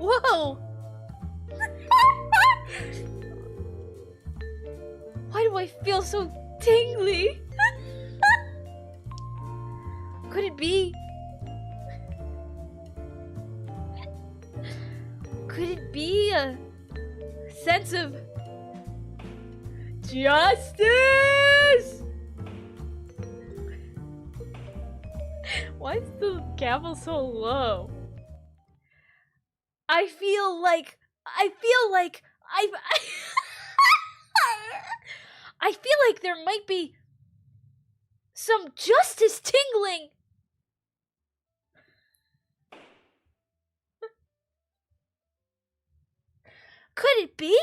Whoa! Why do I feel so tingly? Could it be? Could it be a sense of justice? Why is the gavel so low? I feel like I feel like there might be some justice tingling. Could it be?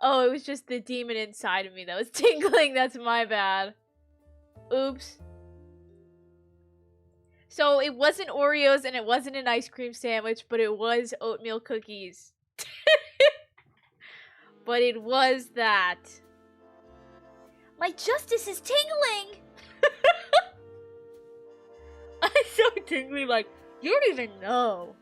Oh, it was just the demon inside of me that was tingling. That's my bad. Oops. So it wasn't Oreos and it wasn't an ice cream sandwich, but it was oatmeal cookies. But it was that. My justice is tingling! I'm so tingly, like, you don't even know.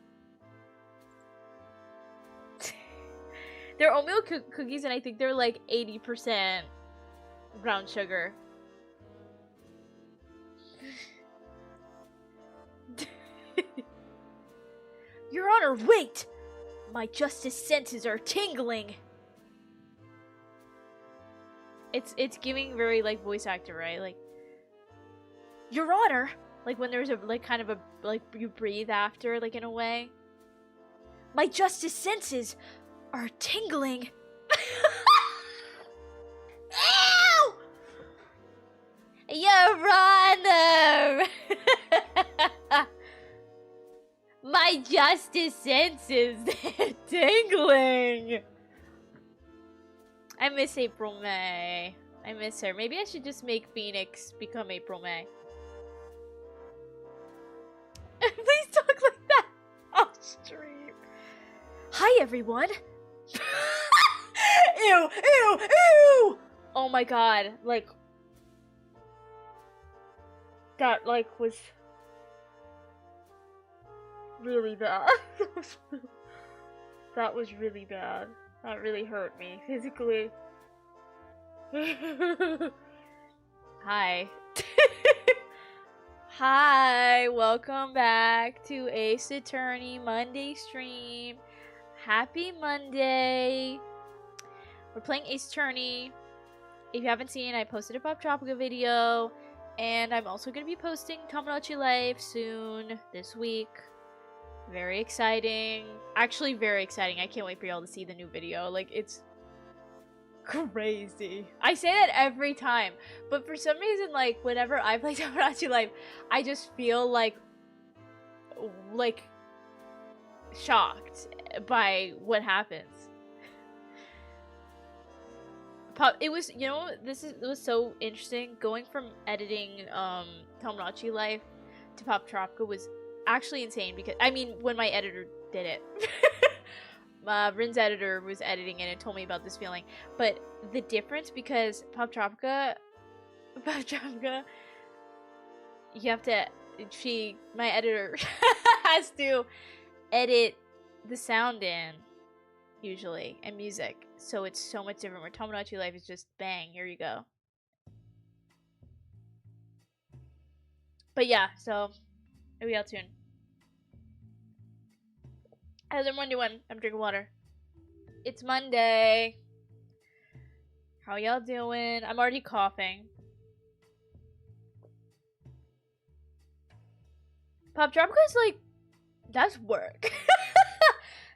They're oatmeal cookies, and I think they're like 80% brown sugar. Your Honor, wait! My justice senses are tingling. It's giving very like voice actor, right? Like, Your Honor, like when there's a like kind of a like you breathe after, like in a way. My justice senses are tingling. Ow! Your Honor! My justice senses, they're tingling. I miss April May. I miss her. Maybe I should just make Phoenix become April May. Please talk like that off stream. Hi everyone. Ew, ew, ew! Oh my god, like that like was really bad. That was really bad. That really hurt me physically. Hi. Hi, welcome back to Ace Attorney Monday stream. Happy Monday. We're playing Ace Attorney. If you haven't seen, I posted a Pop Tropica video, and I'm also going to be posting Tomodachi Life soon this week. Very exciting. Actually, very exciting. I can't wait for y'all to see the new video. Like, it's crazy. I say that every time, but for some reason, like, whenever I play Tomodachi Life, I just feel like shocked by what happens. It was, you know, it was so interesting. Going from editing Tomodachi Life to Pop Tropica was actually insane, because I mean, when my editor did it, Rin's editor was editing it and told me about this feeling. But the difference, because Pop Tropica, you have to, my editor has to edit the sound in, usually, and music. So it's so much different, where Tomodachi Life is just bang, here you go. But yeah, so here we go, tune. How's everyone doing? I'm drinking water. It's Monday. How y'all doing? I'm already coughing. Pop Tropica is like, that's work.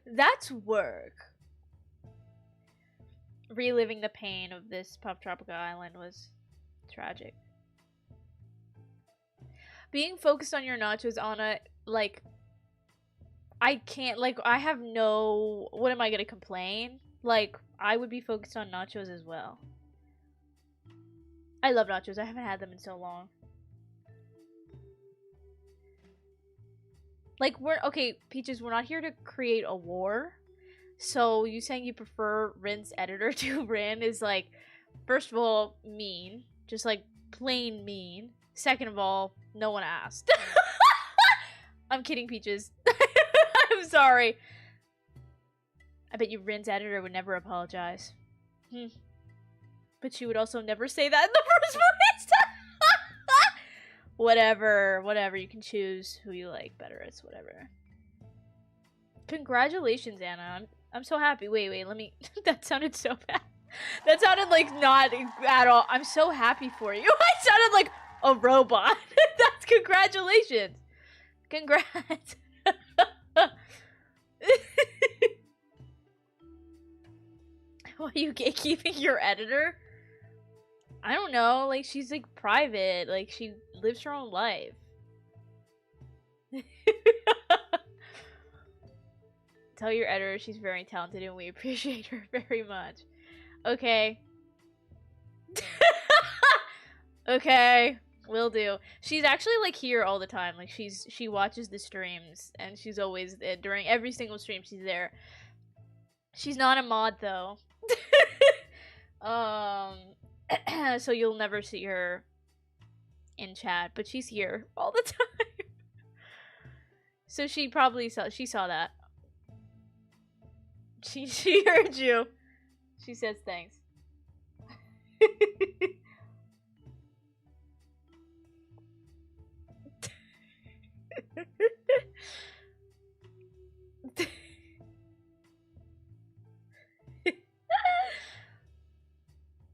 That's work. Reliving the pain of this Pop Tropica island was tragic. Being focused on your nachos, Anna, like, I can't, like, I have no, what am I gonna complain? Like, I would be focused on nachos as well. I love nachos. I haven't had them in so long. Like, okay, Peaches, we're not here to create a war. So, you saying you prefer Rin's editor to Rin is, like, first of all, mean. Just, like, plain mean. Second of all, no one asked. I'm kidding, Peaches. I'm sorry. I bet you Rin's editor would never apologize. But she would also never say that in the first place. Whatever. You can choose who you like better. It's whatever. Congratulations, Anna. I'm so happy. Wait, let me... That sounded so bad. That sounded like not at all. I'm so happy for you. I sounded like a robot. That's congratulations. Congrats. Why are you gatekeeping your editor? I don't know. Like, she's like private. Like, she lives her own life. Tell your editor she's very talented and we appreciate her very much. Okay. Okay, will do. She's actually like here all the time. Like she watches the streams and she's always during every single stream she's there. She's not a mod though. So you'll never see her in chat, but she's here all the time. So she probably saw that. She heard you. She says thanks.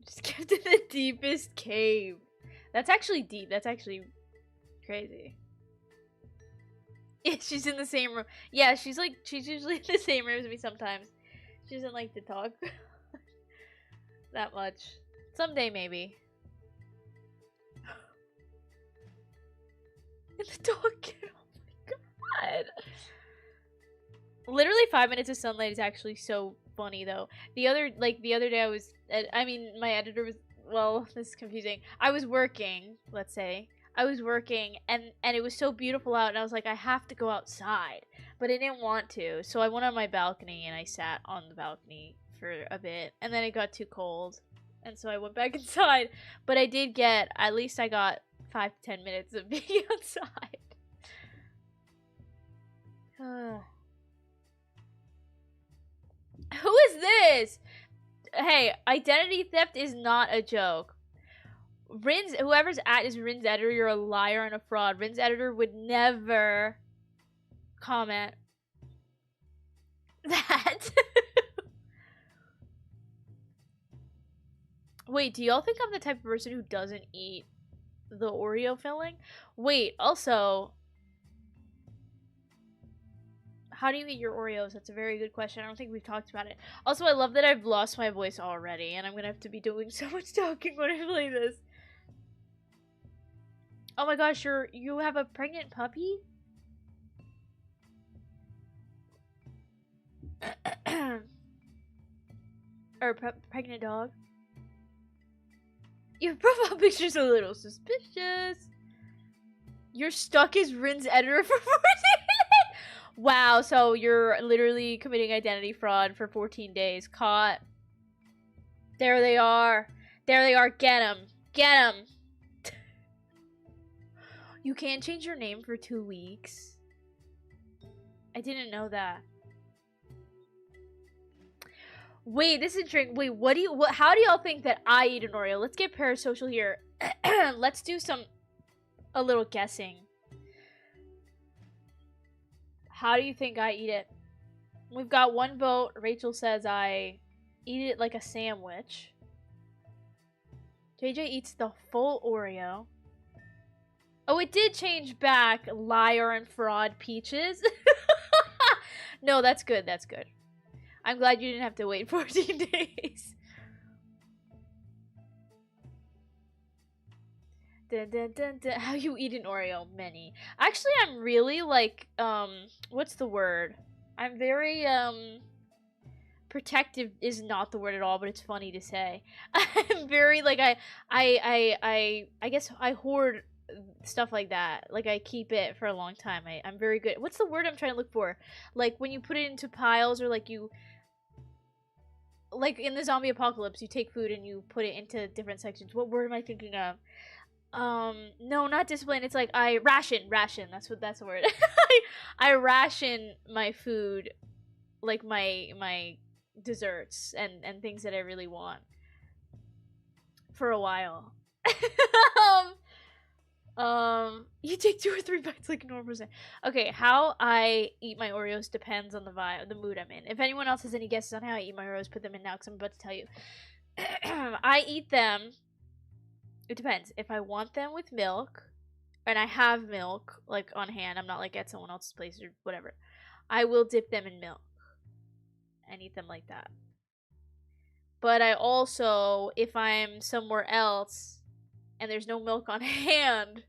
Just kept in the deepest cave. That's actually deep. That's actually crazy. Yeah, she's in the same room. Yeah, she's usually in the same room as me sometimes. She doesn't like to talk that much. Someday, maybe. And the dog kid, oh my god. Literally 5 minutes of sunlight is actually so funny, though. The other day I was, my editor was, well, this is confusing. I was working, let's say. I was working, and it was so beautiful out, and I was like, I have to go outside. But I didn't want to, so I went on my balcony, and I sat on the balcony for a bit, and then it got too cold. And so I went back inside. But I did get, at least I got 5 to 10 minutes of being outside. Who is this? Hey, identity theft is not a joke. Whoever's at is Rin's editor, you're a liar and a fraud. Rin's editor would never comment that. Wait, do y'all think I'm the type of person who doesn't eat the Oreo filling? Wait, also, how do you eat your Oreos? That's a very good question. I don't think we've talked about it. Also, I love that I've lost my voice already, and I'm gonna have to be doing so much talking when I play this. Oh my gosh, you have a pregnant puppy? Or pregnant dog? Your profile picture's a little suspicious. You're stuck as Rin's editor for 14 days? Wow, so you're literally committing identity fraud for 14 days. Caught. There they are. There they are. Get 'em. Get 'em. You can't change your name for 2 weeks. I didn't know that. Wait, this is interesting. Wait, how do y'all think that I eat an Oreo? Let's get parasocial here. Let's do a little guessing. How do you think I eat it? We've got one vote. Rachel says I eat it like a sandwich. JJ eats the full Oreo. Oh, it did change back. Liar and fraud Peaches. No, that's good. That's good. I'm glad you didn't have to wait 14 days. Dun, dun, dun, dun. How you eat an Oreo? Many. Actually, I'm really like, what's the word? I'm very, protective is not the word at all, but it's funny to say. I'm very, like, I guess I hoard stuff like that. Like, I keep it for a long time. I'm very good. What's the word I'm trying to look for? Like, when you put it into piles, or like you... Like, in the zombie apocalypse, you take food and you put it into different sections. What word am I thinking of? No, not discipline. It's like I ration. That's the word. I ration my food, like my desserts and things that I really want for a while. You take 2 or 3 bites like a normal person. Okay, how I eat my Oreos depends on the mood I'm in. If anyone else has any guesses on how I eat my Oreos, put them in now because I'm about to tell you. I eat them. It depends. If I want them with milk, and I have milk like on hand, I'm not like at someone else's place or whatever, I will dip them in milk and eat them like that. But I also, if I'm somewhere else and there's no milk on hand,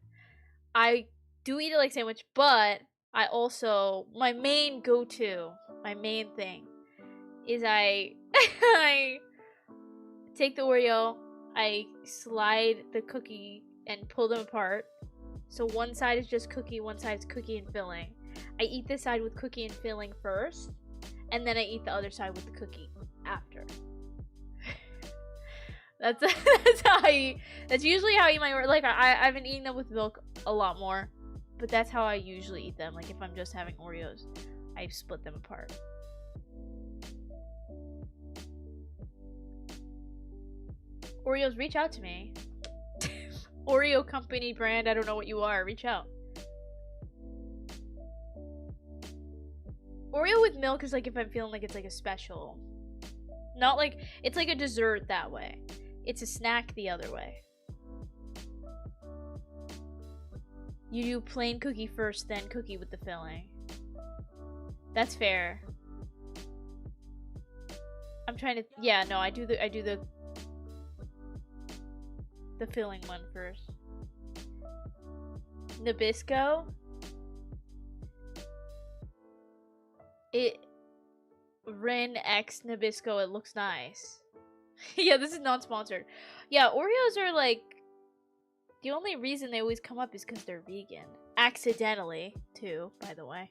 I do eat it like sandwich, but I also, my main go-to, my main thing is I take the Oreo, I slide the cookie and pull them apart. So one side is just cookie, one side is cookie and filling. I eat this side with cookie and filling first, and then I eat the other side with the cookie after. That's how I eat. That's usually how I eat my Oreo. Like I've been eating them with milk a lot more, but that's how I usually eat them. Like if I'm just having Oreos, I split them apart. Oreos, reach out to me. Oreo company brand, I don't know what you are. Reach out. Oreo with milk is like if I'm feeling like it's like a special. Not like, it's like a dessert that way. It's a snack the other way. You do plain cookie first, then cookie with the filling. That's fair. I'm trying to, yeah, no, I do the filling one first. Nabisco. Rin X Nabisco, it looks nice. Yeah, this is non-sponsored. Yeah, Oreos are like, the only reason they always come up is because they're vegan. Accidentally, too, by the way.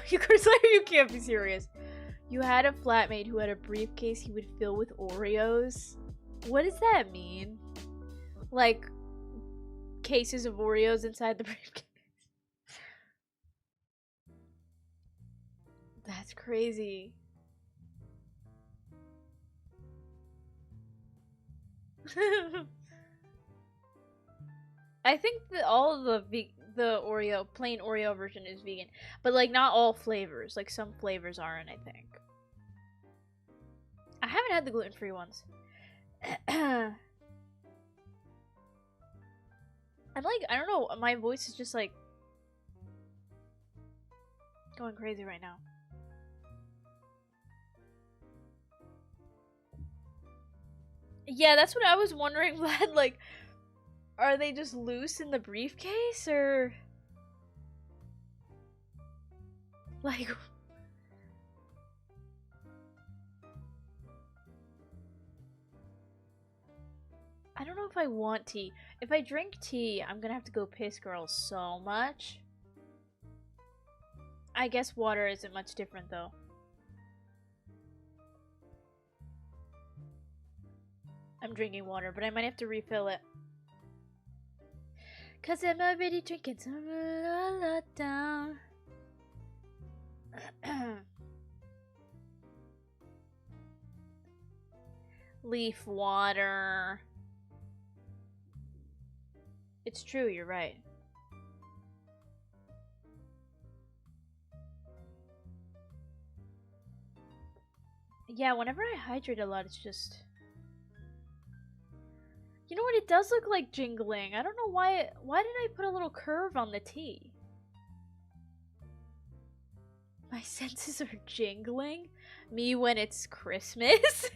You can't be serious. You had a flatmate who had a briefcase he would fill with Oreos. What does that mean? Like, cases of Oreos inside the briefcase? That's crazy. I think that all of the Oreo, plain Oreo version is vegan. But, like, not all flavors. Like, some flavors aren't, I think. I haven't had the gluten-free ones. I'm like, I don't know, my voice is just, like, going crazy right now. Yeah, that's what I was wondering, Vlad. Like, are they just loose in the briefcase, or... like... I don't know if I want tea. If I drink tea, I'm gonna have to go piss girl so much. I guess water isn't much different, though. I'm drinking water, but I might have to refill it. Cause I'm already drinking some down. Leaf water. It's true, you're right. Yeah, whenever I hydrate a lot, it's just... You know what? It does look like jingling. I don't know why. Why did I put a little curve on the T? My senses are jingling? Me when it's Christmas?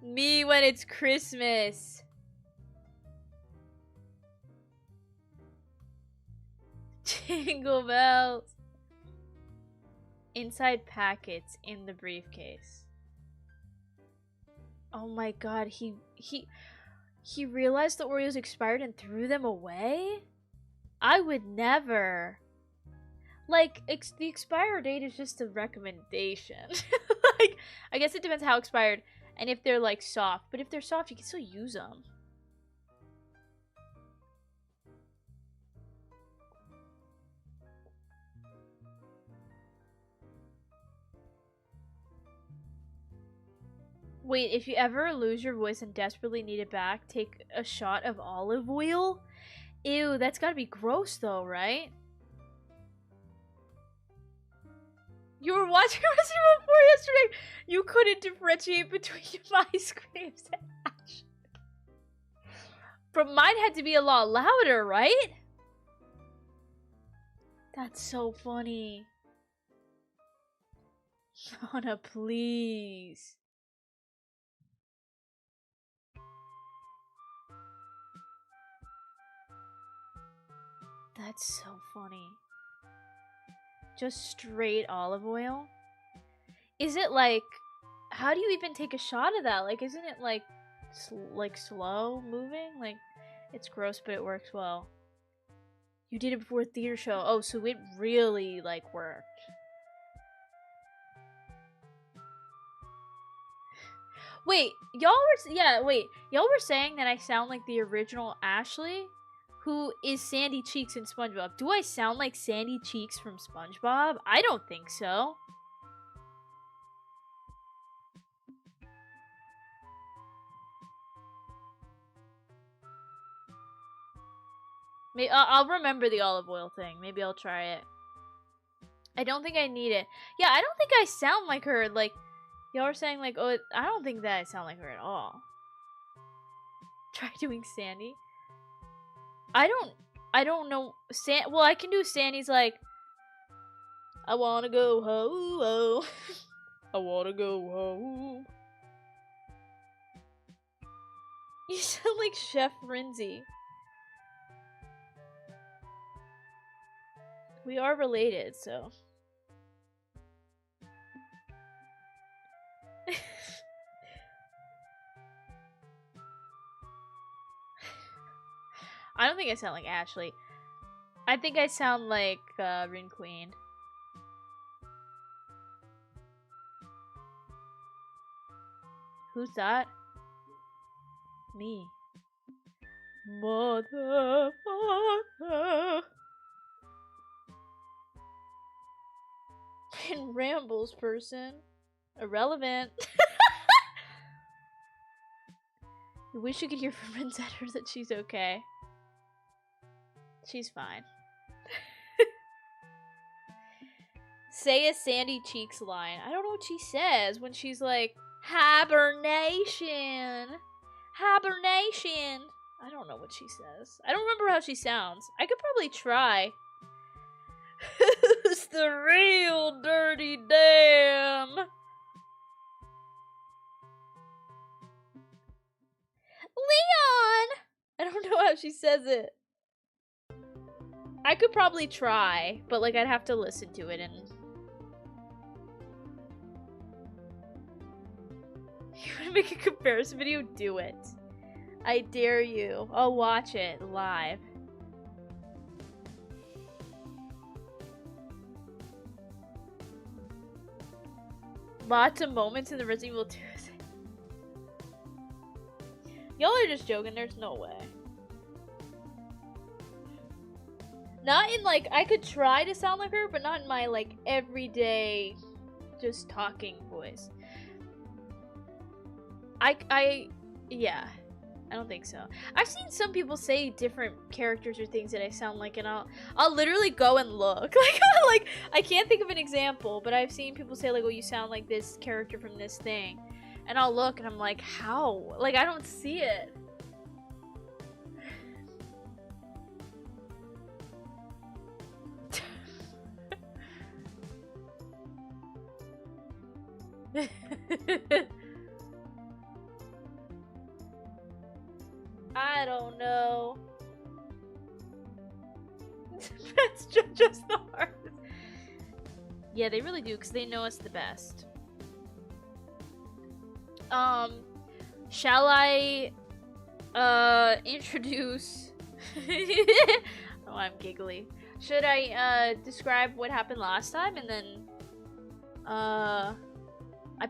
Me when it's Christmas. Jingle bells. Inside packets in the briefcase. Oh my god, he He realized the Oreos expired and threw them away? I would never. Like, the expire date is just a recommendation. Like, I guess it depends how expired and if they're, like, soft. But if they're soft, you can still use them. Wait, if you ever lose your voice and desperately need it back, take a shot of olive oil? Ew, that's gotta be gross though, right? You were watching Resident Evil 4 yesterday! You couldn't differentiate between my screams and action. But mine had to be a lot louder, right? That's so funny. Shauna, please. That's so funny. Just straight olive oil? Is it like... How do you even take a shot of that? Like, isn't it like slow moving? Like, it's gross, but it works well. You did it before a theater show. Oh, so it really, like, worked. Wait, y'all were saying that I sound like the original Ashley? Who is Sandy Cheeks in SpongeBob? Do I sound like Sandy Cheeks from SpongeBob? I don't think so. Maybe, I'll remember the olive oil thing. Maybe I'll try it. I don't think I need it. Yeah, I don't think I sound like her. Like, y'all are saying like, oh, I don't think that I sound like her at all. Try doing Sandy. I don't know. Well, I can do Sandy's like, I wanna go home. I wanna go home. You sound like Chef Rinzy. We are related, so. I don't think I sound like Ashley. I think I sound like Rinqueen. Who's that? Me. Motherfucker. And rambles person. Irrelevant. I wish you could hear from Rinzetter that she's okay. She's fine. Say a Sandy Cheeks line. I don't know what she says when she's like, hibernation. Hibernation. I don't know what she says. I don't remember how she sounds. I could probably try. Who's the real dirty damn? Leon! I don't know how she says it. I could probably try, but like I'd have to listen to it and... You wanna make a comparison video? Do it. I dare you. I'll watch it live. Lots of moments in the Resident Evil 2. Y'all are just joking, there's no way. Not in like, I could try to sound like her, but not in my like everyday just talking voice. Yeah, I don't think so. I've seen some people say different characters or things that I sound like, and I'll literally go and look. Like I can't think of an example, but I've seen people say like, oh, you sound like this character from this thing. And I'll look and I'm like, how? Like, I don't see it. I don't know. That's just the hardest. Yeah, they really do, because they know us the best. Shall I Introduce. Oh, I'm giggly. Should I describe what happened last time and then I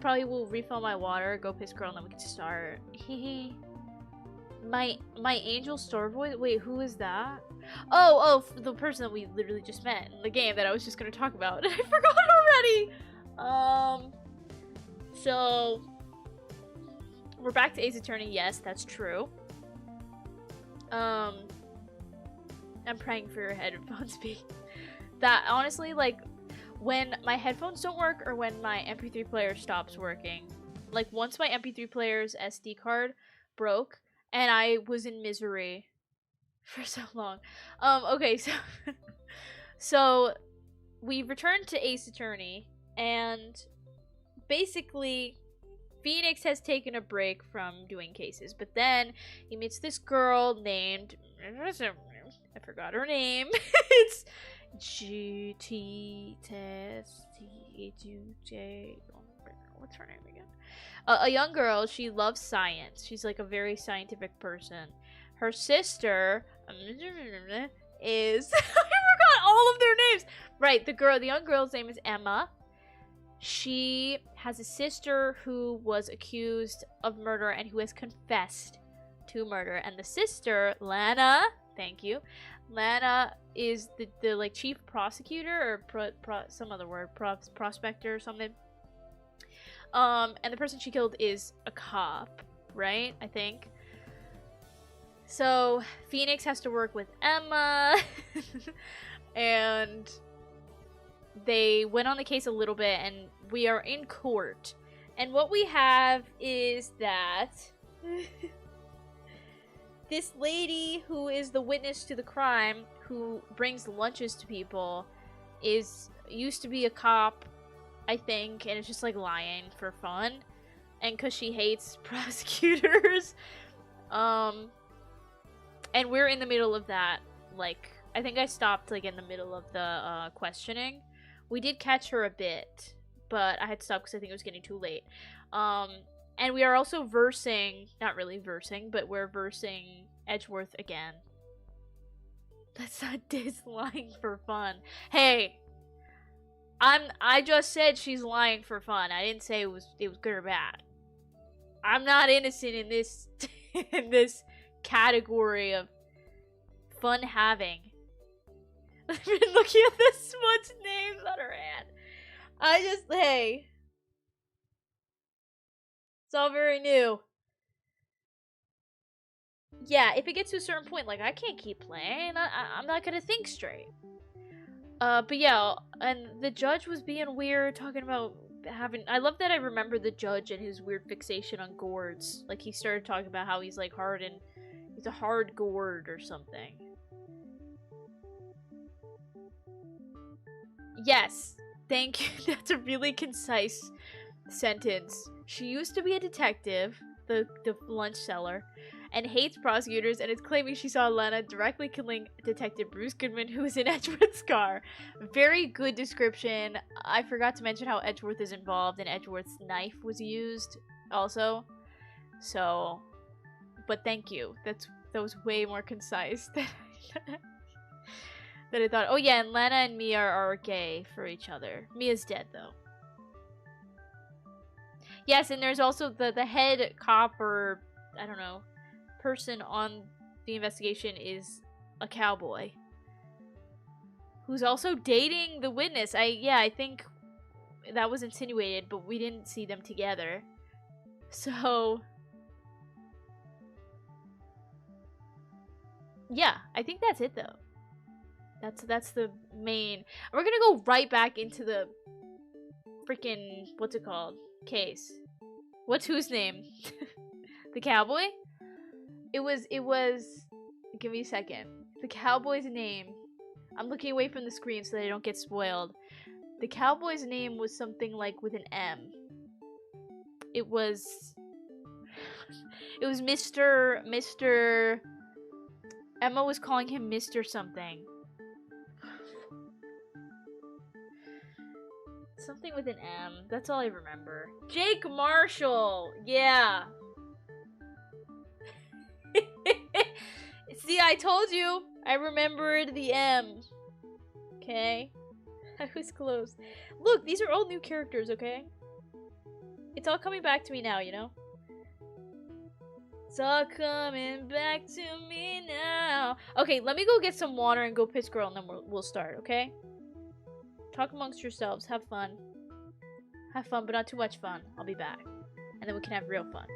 probably will refill my water, go piss girl, and then we can start. my angel Starr voice. Wait, who is that? Oh, the person that we literally just met in the game that I was just gonna talk about. I forgot already. So we're back to Ace Attorney. Yes, that's true. I'm praying for your headphones be. That honestly, like, when my headphones don't work or when my MP3 player stops working, like once my MP3 player's SD card broke and I was in misery for so long. Okay, so so we returned to Ace Attorney and basically Phoenix has taken a break from doing cases, but then he meets this girl named, I forgot her name. It's G-T-S-T-J. What's her name again? A young girl. She loves science. She's like a very scientific person. Her sister is I forgot all of their names. Right, the young girl's name is Emma. She has a sister who was accused of murder and who has confessed to murder. And the sister, Lana, thank you. Lana is the like chief prosecutor or some other word, prospector or something. And the person she killed is a cop, right? I think. So Phoenix has to work with Emma, and they went on the case a little bit, and we are in court. And what we have is that this lady who is the witness to the crime, who brings lunches to people, used to be a cop, I think, and it's just like lying for fun, and because she hates prosecutors. And we're in the middle of that. Like, I think I stopped like in the middle of the questioning. We did catch her a bit, but I had to stop because I think it was getting too late. And we are also not really versing, but we're versing Edgeworth again. That's not lying for fun. Hey, I just said she's lying for fun. I didn't say it was good or bad. I'm not innocent in this in this category of fun having. I've been looking at the smudge names on her hand. Hey. It's all very new. Yeah, if it gets to a certain point, like, I can't keep playing. I'm not gonna think straight. But yeah, and the judge was being weird, talking about I love that I remember the judge and his weird fixation on gourds. Like, he started talking about how he's, like, he's a hard gourd or something. Yes, thank you. That's a really concise sentence. She used to be a detective, the lunch seller, and hates prosecutors, and is claiming she saw Lana directly killing Detective Bruce Goodman, who is in Edgeworth's car. Very good description. I forgot to mention how Edgeworth is involved, and Edgeworth's knife was used also. So, but thank you. That was way more concise than I thought. Oh yeah, and Lana and Mia are gay for each other. Mia's dead though. Yes, and there's also the head cop, or I don't know, person on the investigation is a cowboy who's also dating the witness. I think that was insinuated, but we didn't see them together. So yeah, I think that's it though. That's the main. We're gonna go right back into the freaking, what's it called, case. What's whose name? The cowboy? It was give me a second. The cowboy's name, I'm looking away from the screen so that I don't get spoiled. The cowboy's name was something like with an M. It was Mr. Emma was calling him Mr. something. Something with an M. That's all I remember. Jake Marshall! Yeah! See, I told you. I remembered the M. Okay. I was close. Look, these are all new characters, okay? It's all coming back to me now, you know? It's all coming back to me now. Okay, let me go get some water and go piss girl, and then we'll start, okay? Talk amongst yourselves. Have fun. Have fun, but not too much fun. I'll be back. And then we can have real fun.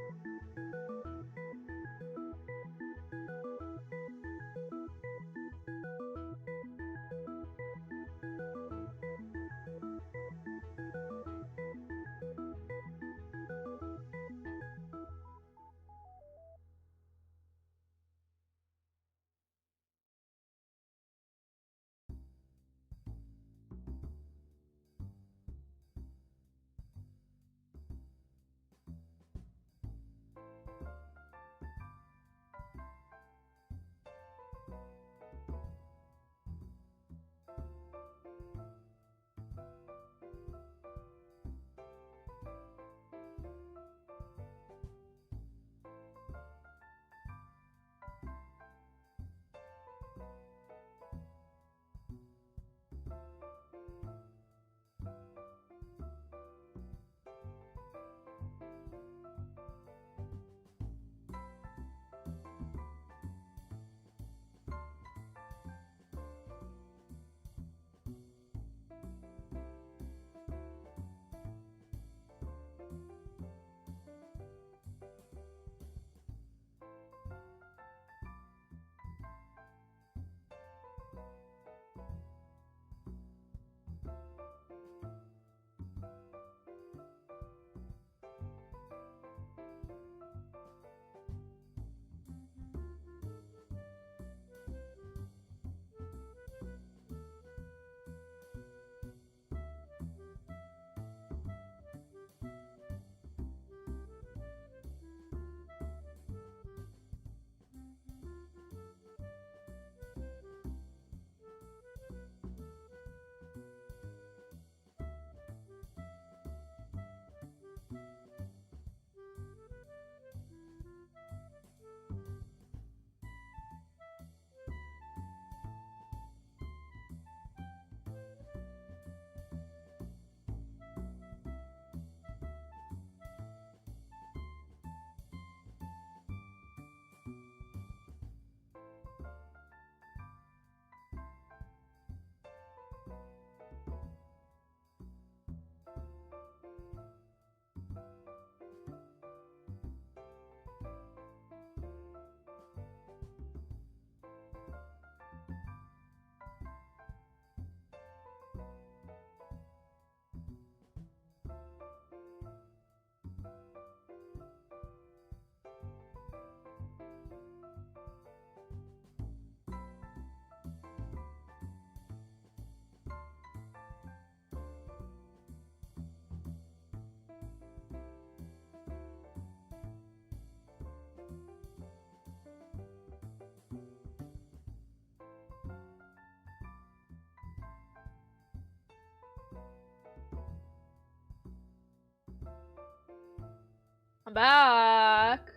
I'm back.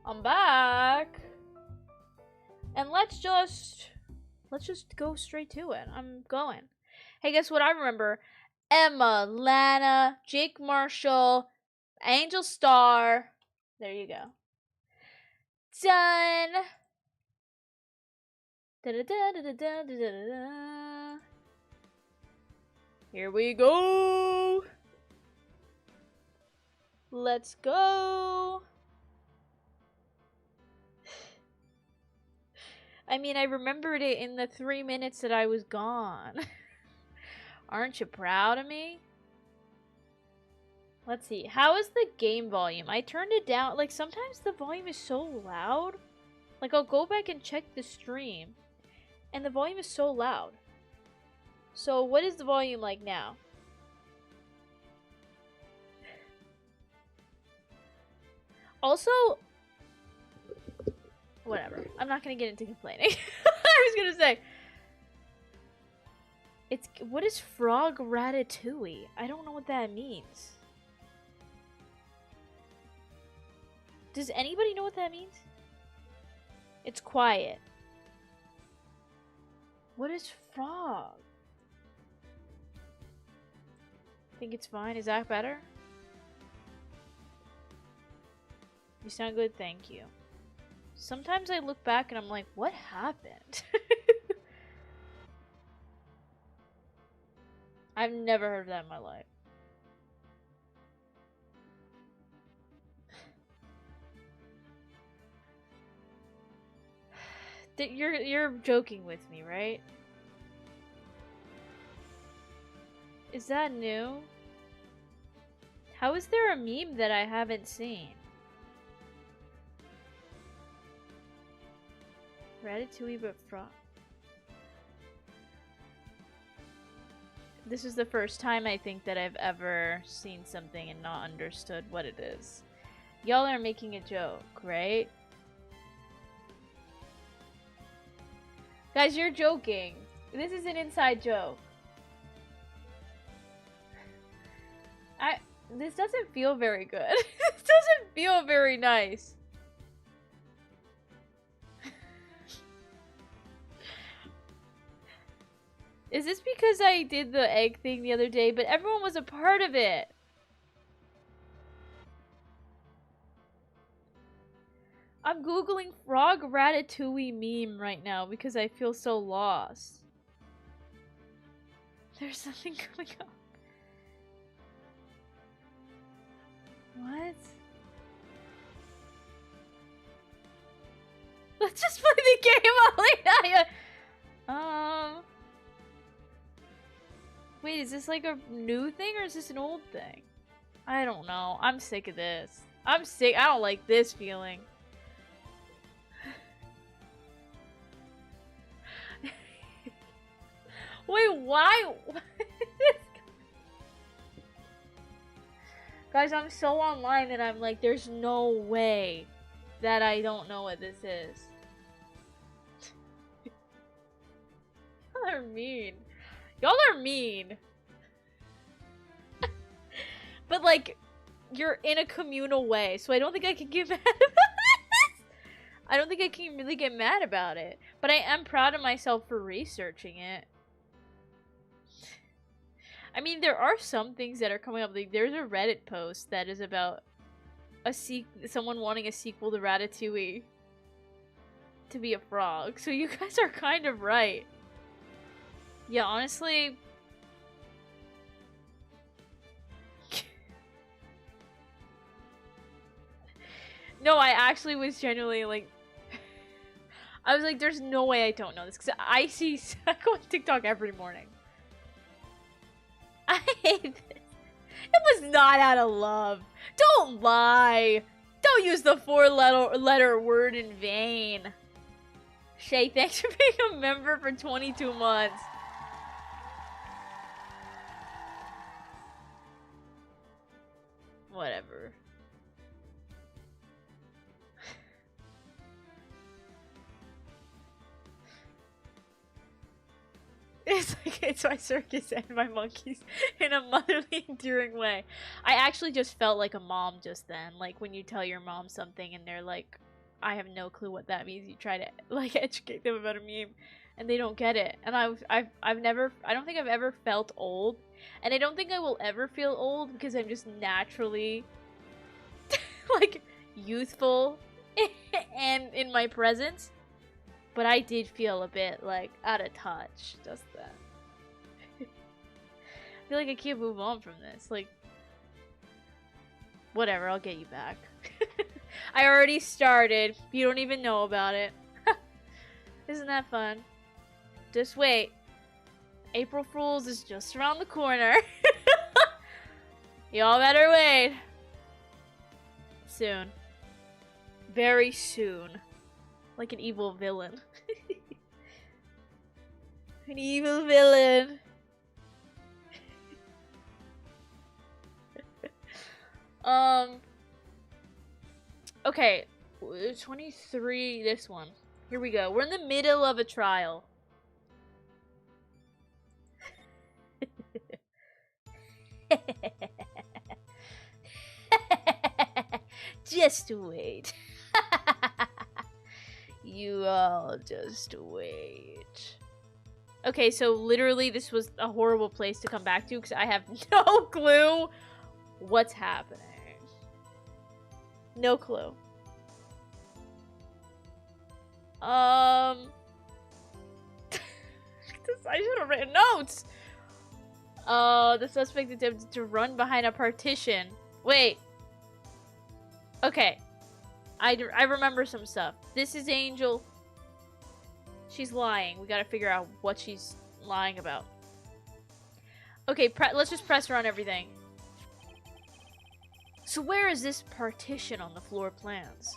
I'm back. And let's just go straight to it. I'm going. Hey, guess what I remember? Emma, Lana, Jake Marshall, Angel Starr. There you go. Done. Da-da-da-da-da-da-da-da. Here we go. Let's go. I mean, I remembered it in the 3 minutes that I was gone. Aren't you proud of me? Let's see. How is the game volume? I turned it down. Like, sometimes the volume is so loud. Like, I'll go back and check the stream. And the volume is so loud. So, what is the volume like now? Also, whatever. I'm not gonna get into complaining. I was gonna say, what is frog ratatouille? I don't know what that means. Does anybody know what that means? It's quiet. What is frog? Think it's fine? Is that better? You sound good, thank you. Sometimes I look back and I'm like, what happened? I've never heard of that in my life. You're joking with me, right? Is that new? How is there a meme that I haven't seen? Ratatouille but frog. This is the first time I think that I've ever seen something and not understood what it is. Y'all are making a joke, right? Guys, you're joking. This is an inside joke. This doesn't feel very good. This doesn't feel very nice. Is this because I did the egg thing the other day, but everyone was a part of it? I'm googling frog ratatouille meme right now because I feel so lost. There's something coming up. What? Let's just play the game, Alina. Wait, is this like a new thing or is this an old thing? I don't know. I'm sick of this. I'm sick. I don't like this feeling. Wait, why? Guys, I'm so online that I'm like, there's no way that I don't know what this is. Y'all are mean. Y'all are mean. But like, you're in a communal way, so I don't think I can get mad about this. I don't think I can really get mad about it. But I am proud of myself for researching it. I mean, there are some things that are coming up. Like, there's a Reddit post that is about someone wanting a sequel to Ratatouille to be a frog. So you guys are kind of right. Yeah, honestly. No, I actually was genuinely like. I was like, there's no way I don't know this. Because I go on TikTok every morning. I hate this. It was not out of love. Don't lie. Don't use the four-letter word in vain. Shay, thanks for being a member for 22 months. Whatever. It's like, it's my circus and my monkeys in a motherly, endearing way. I actually just felt like a mom just then. Like, when you tell your mom something and they're like, I have no clue what that means. You try to, like, educate them about a meme and they don't get it. And I don't think I've ever felt old. And I don't think I will ever feel old because I'm just naturally, like, youthful and in my presence. But I did feel a bit, like, out of touch just then. I feel like I can't move on from this. Like, whatever, I'll get you back. I already started. You don't even know about it. Isn't that fun? Just wait. April Fool's is just around the corner. Y'all better wait. Soon. Very soon. Like an evil villain. An evil villain. Okay. 23, this one. Here we go. We're in the middle of a trial. Just wait. You all just wait. Okay, so literally this was a horrible place to come back to because I have no clue what's happening. No clue. I should have written notes. The suspect attempted to run behind a partition. Wait. Okay. I remember some stuff. This is Angel. She's lying. We gotta figure out what she's lying about. Okay, let's just press her on everything. So where is this partition on the floor plans?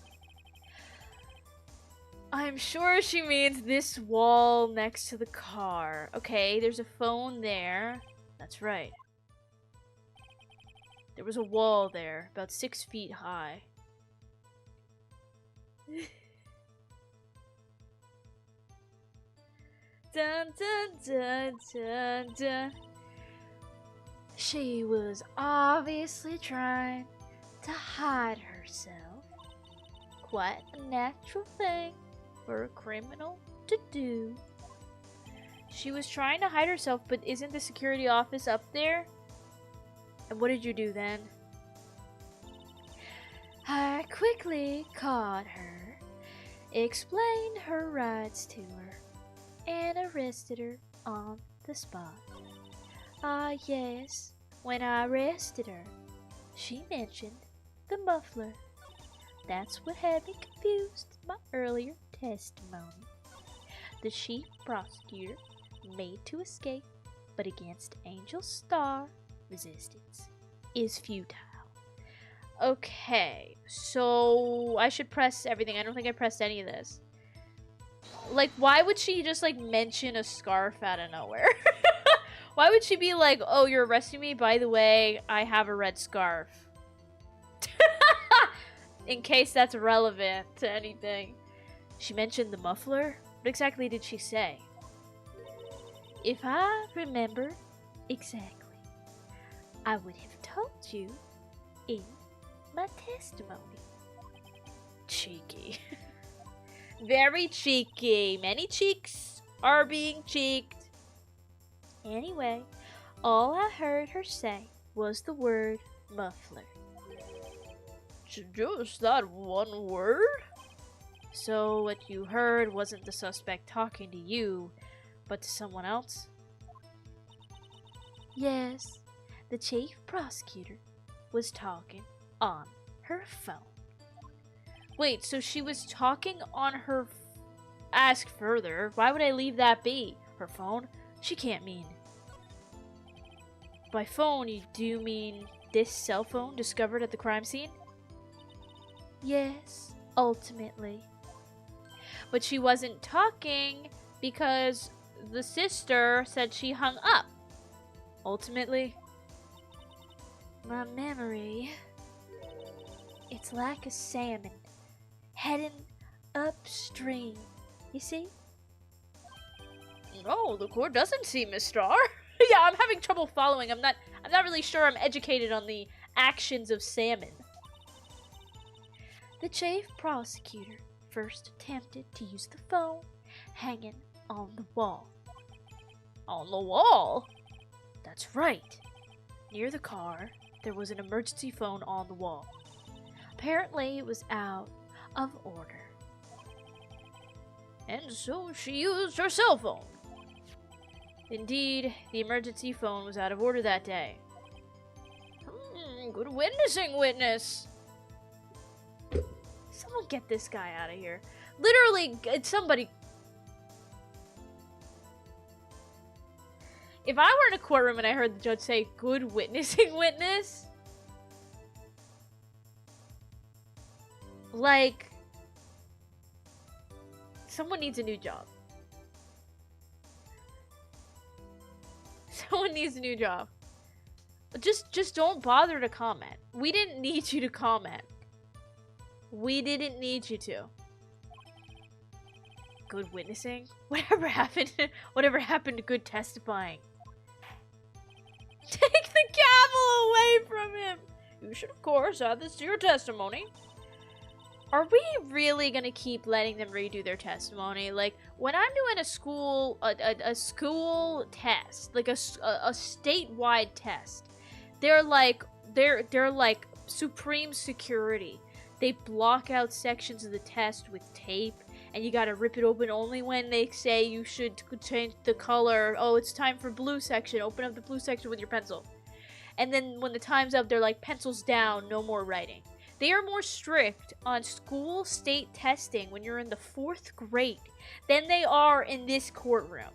I'm sure she means this wall next to the car. Okay, there's a phone there. That's right. There was a wall there, about 6 feet high. Dun, dun, dun, dun, dun. She was obviously trying to hide herself. Quite a natural thing for a criminal to do. She was trying to hide herself, but isn't the security office up there? And what did you do then? I quickly caught her, explained her rights to her, and arrested her on the spot. Ah, yes, when I arrested her, she mentioned the muffler. That's what had me confused in my earlier testimony. The chief prosecutor made to escape, but against Angel Starr, resistance is futile. Okay, so I should press everything. I don't think I pressed any of this. Like, why would she just, like, mention a scarf out of nowhere? Why would she be like, oh, you're arresting me? By the way, I have a red scarf. In case that's relevant to anything. She mentioned the muffler? What exactly did she say? If I remember exactly, I would have told you in my testimony. Cheeky. Very cheeky. Many cheeks are being cheeked. Anyway, all I heard her say was the word muffler. Just that one word? So what you heard wasn't the suspect talking to you, but to someone else? Yes, the chief prosecutor was talking on her phone. Wait, so she was talking on her ask further. Why would I leave that be? Her phone? She can't mean. By phone, you do mean this cell phone discovered at the crime scene? Yes, ultimately. But she wasn't talking because the sister said she hung up. Ultimately? My memory. It's like a salmon heading upstream. You see? No, the court doesn't see Miss Starr. Yeah, I'm having trouble following. I'm not really sure I'm educated on the actions of salmon. The chief prosecutor first attempted to use the phone hanging on the wall. On the wall? That's right. Near the car, there was an emergency phone on the wall. Apparently, it was out of order. And so she used her cell phone. Indeed, the emergency phone was out of order that day. Good witnessing, witness. Someone get this guy out of here. Literally, somebody. If I were in a courtroom and I heard the judge say, good witnessing, witness. Like, someone needs a new job. Someone needs a new job. Just don't bother to comment. We didn't need you to comment. We didn't need you to. Good witnessing? Whatever happened to good testifying? Take the gavel away from him! You should, of course, add this to your testimony. Are we really gonna keep letting them redo their testimony? Like, when I'm doing a school test, like a statewide test, they're like supreme security. They block out sections of the test with tape, and you gotta rip it open only when they say you should change the color. Oh, it's time for blue section. Open up the blue section with your pencil. And then when the time's up, they're like, pencils down, no more writing. They are more strict on school state testing when you're in the 4th grade than they are in this courtroom.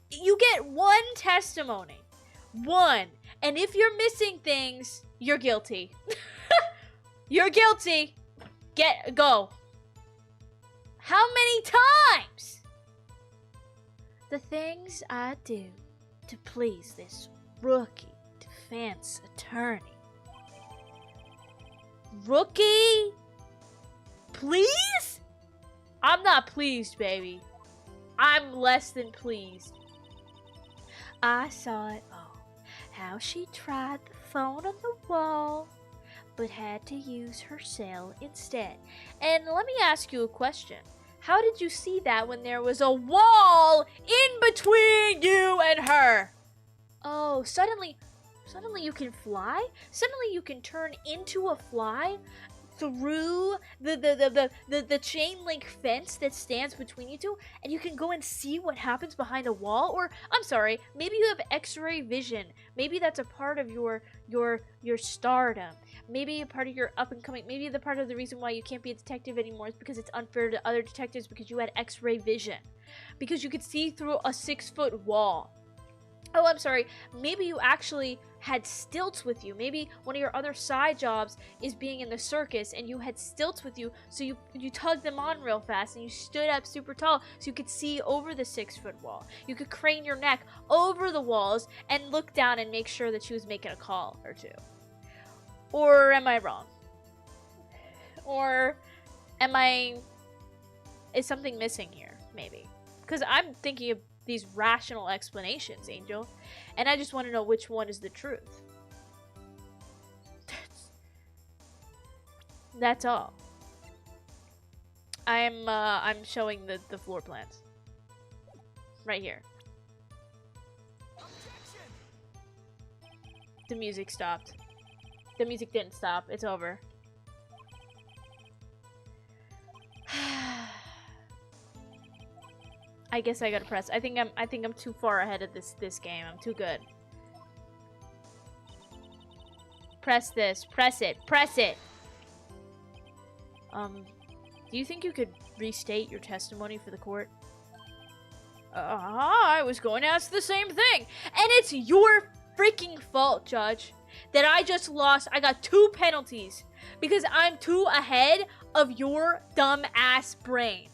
You get one testimony. One. And if you're missing things, you're guilty. You're guilty. Go. How many times? The things I do to please this rookie defense attorney. Rookie? Please? I'm not pleased, baby. I'm less than pleased. I saw it all. How she tried the phone on the wall, but had to use her cell instead. And let me ask you a question. How did you see that when there was a wall in between you and her? Oh, suddenly you can fly? Suddenly you can turn into a fly through the chain link fence that stands between you two, and you can go and see what happens behind a wall? Or, I'm sorry, maybe you have x-ray vision. Maybe that's a part of your stardom. Maybe a part of your up and coming. Maybe the part of the reason why you can't be a detective anymore is because it's unfair to other detectives because you had x-ray vision. Because you could see through a 6-foot wall. Oh, I'm sorry. Maybe you actually had stilts with you. Maybe one of your other side jobs is being in the circus and you had stilts with you, so you tugged them on real fast and you stood up super tall so you could see over the 6-foot wall. You could crane your neck over the walls and look down and make sure that she was making a call or two. Or am I wrong? Or is something missing here, maybe? Because I'm thinking of these rational explanations, Angel, and I just want to know which one is the truth. That's all. I'm showing the floor plans right here. The music stopped. The music didn't stop. It's over. I guess I gotta press. I think I'm too far ahead of this game. I'm too good. Press this. Press it. Press it. Do you think you could restate your testimony for the court? I was going to ask the same thing. And it's your freaking fault, Judge, that I just lost. I got 2 penalties because I'm too ahead of your dumb ass brain.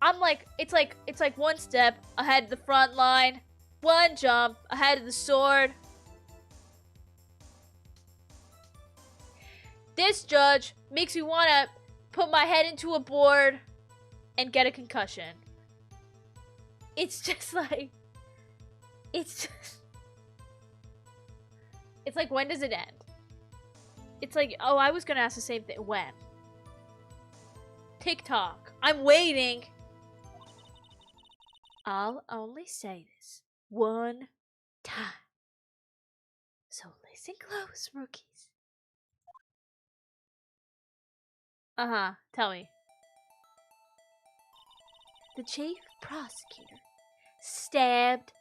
I'm like, it's like 1 step ahead of the front line, 1 jump ahead of the sword. This judge makes me want to put my head into a board and get a concussion. It's just like, it's like, when does it end? It's like, oh, I was gonna ask the same thing. When? TikTok. I'm waiting. I'll only say this 1 time. So listen close, rookies. Tell me. The chief prosecutor stabbed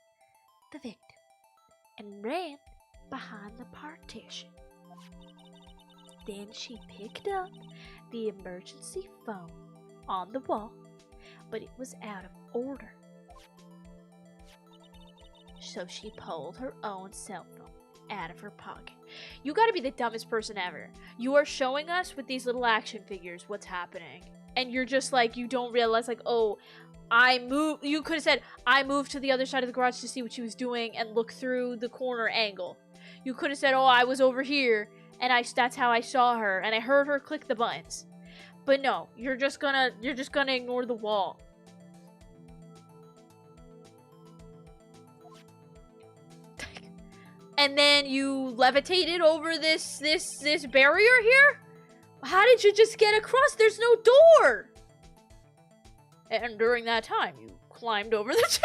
the victim and ran behind the partition. Then she picked up the emergency phone on the wall, but it was out of order. So she pulled her own cell phone out of her pocket. You gotta be the dumbest person ever. You are showing us with these little action figures what's happening. And you're just like, you don't realize, like, oh, I moved. You could have said, I moved to the other side of the garage to see what she was doing and look through the corner angle. You could have said, oh, I was over here and that's how I saw her and I heard her click the buttons. But no, you're just gonna ignore the wall. and then you levitated over this barrier here? How did you just get across? There's no door! And during that time, you climbed over the chain.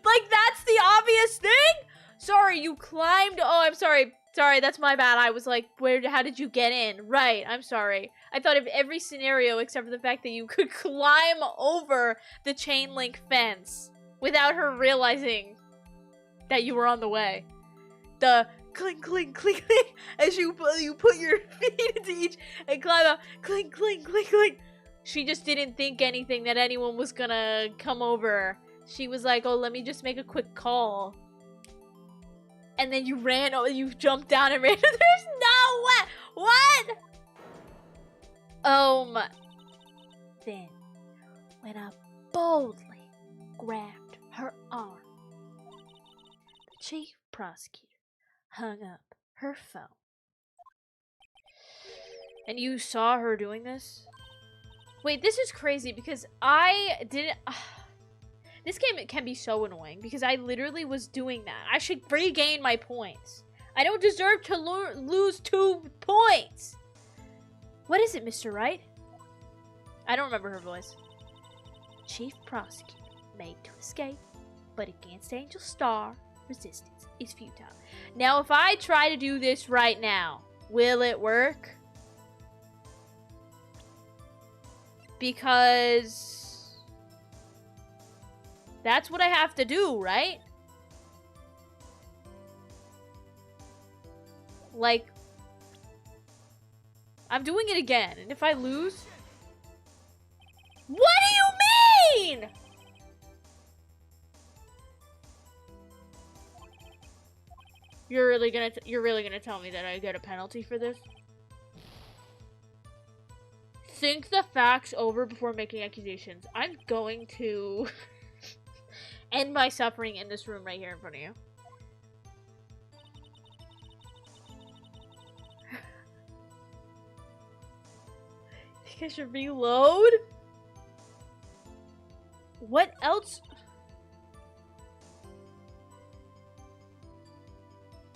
Like, that's the obvious thing? Sorry, you climbed. Oh, I'm sorry. Sorry, that's my bad. I was like, how did you get in? Right, I'm sorry. I thought of every scenario except for the fact that you could climb over the chain link fence without her realizing that you were on the way. The clink, clink, clink, clink, as you put your feet into each and climb up. Clink, clink, clink, clink. She just didn't think anything that anyone was gonna come over. She was like, oh, let me just make a quick call. And then you jumped down and ran. There's no way. What? Then, when I boldly grabbed her arm, the chief prosecutor hung up her phone. And you saw her doing this? Wait, this is crazy because I didn't... This game can be so annoying because I literally was doing that. I should regain my points. I don't deserve to lose 2 points. What is it, Mr. Wright? I don't remember her voice. Chief prosecutor made to escape, but against Angel Starr, resistance is futile. Now, if I try to do this right now, will it work? Because... that's what I have to do, right? Like, I'm doing it again, and if I lose... What do you mean?! You're really gonna tell me that I get a penalty for this? Think the facts over before making accusations. I'm going to... end my suffering in this room right here in front of you. I think I should reload? What else?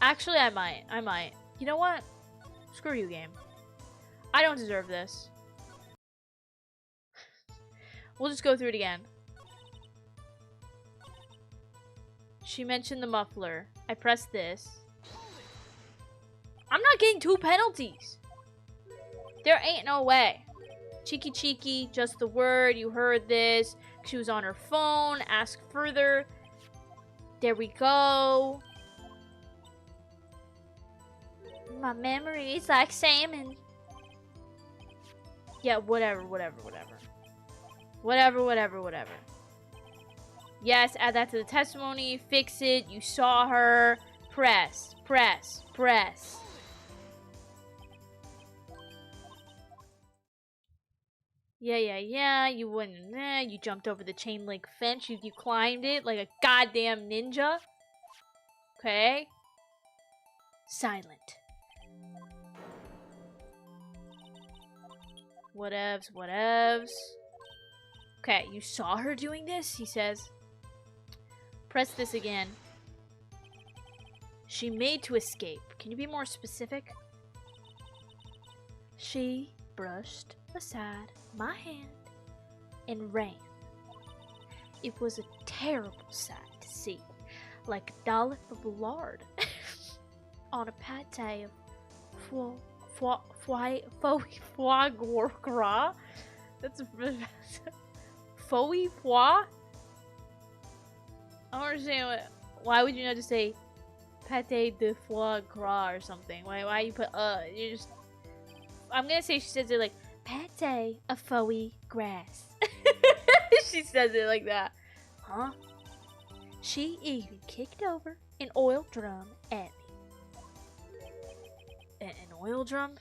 Actually, I might. You know what? Screw you, game. I don't deserve this. We'll just go through it again. She mentioned the muffler. I pressed this. I'm not getting 2 penalties. There ain't no way. Cheeky cheeky, just the word. You heard this. She was on her phone. Ask further. There we go. My memory is like salmon. Yeah, whatever. Yes, add that to the testimony. Fix it. You saw her. Press. Yeah. You went in there. You jumped over the chain link fence. You climbed it like a goddamn ninja. Okay. Silent. Whatevs. Okay, you saw her doing this, he says. Press this again. She made to escape. Can you be more specific? She brushed aside my hand and ran. It was a terrible sight to see, like a dollop of lard on a pate of foie gras. That's foie foie. I don't understand why would you not just say pate de foie gras or something? Why you put you just... I'm gonna say she says it like pate of foie grass. She says it like that. Huh? She even kicked over an oil drum at me. An oil drum?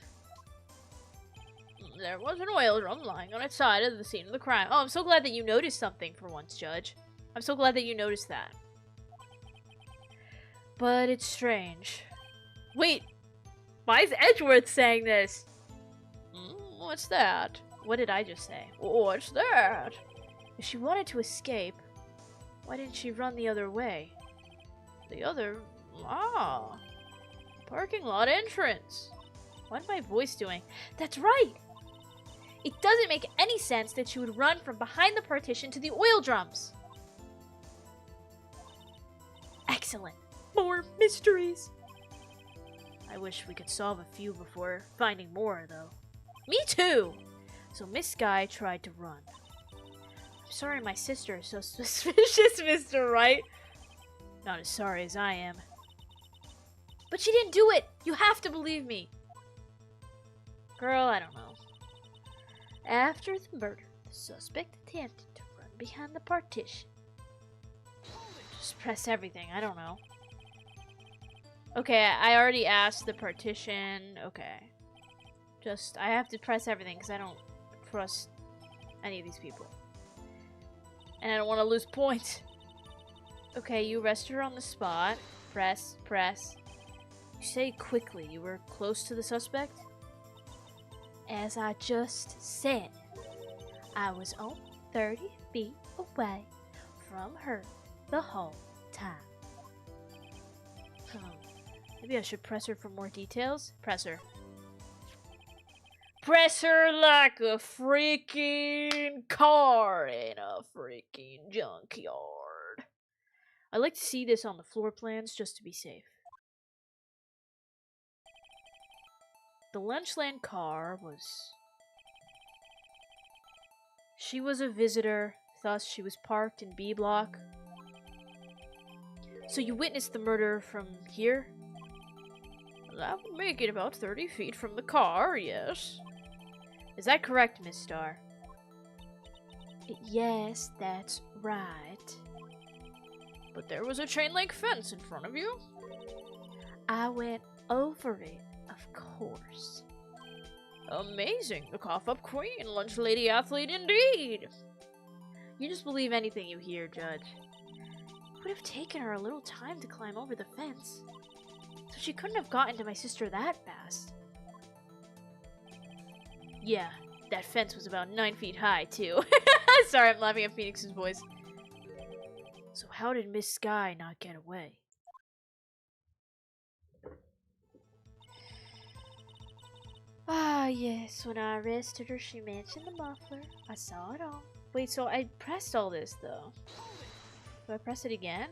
There was an oil drum lying on its side of the scene of the crime. Oh, I'm so glad that you noticed something for once, Judge. I'm so glad that you noticed that. But it's strange. Wait! Why is Edgeworth saying this? What's that? What did I just say? What's that? If she wanted to escape, why didn't she run the other way? The other Ah, parking lot entrance. What my voice doing? That's right! It doesn't make any sense that she would run from behind the partition to the oil drums. Excellent. More mysteries. I wish we could solve a few before finding more, though. Me too! So Miss Sky tried to run. I'm sorry my sister is so suspicious, Mr. Wright. Not as sorry as I am. But she didn't do it! You have to believe me! Girl, I don't know. After the murder, the suspect attempted to run behind the partition. Just press everything, I don't know. Okay, I already asked the partition. Okay. I have to press everything because I don't trust any of these people. And I don't want to lose points. Okay, you arrested her on the spot. Press, press. You say quickly you were close to the suspect? As I just said, I was only 30 feet away from her the whole time. Maybe I should press her for more details? Press her. Press her like a freaking car in a freaking junkyard. I like to see this on the floor plans just to be safe. The Lunchland car was... She was a visitor, thus she was parked in B block. So you witnessed the murder from here? That would make it about 30 feet from the car, yes. Is that correct, Miss Starr? Yes, that's right. But there was a chain link fence in front of you? I went over it, of course. Amazing. The cough-up queen, lunch lady athlete indeed. You just believe anything you hear, Judge. It would have taken her a little time to climb over the fence. So she couldn't have gotten to my sister that fast. Yeah, that fence was about 9 feet high, too. Sorry, I'm laughing at Phoenix's voice. So how did Miss Sky not get away? Ah, yes, when I arrested her, she mentioned the muffler. I saw it all. Wait, so I pressed all this, though. Do I press it again?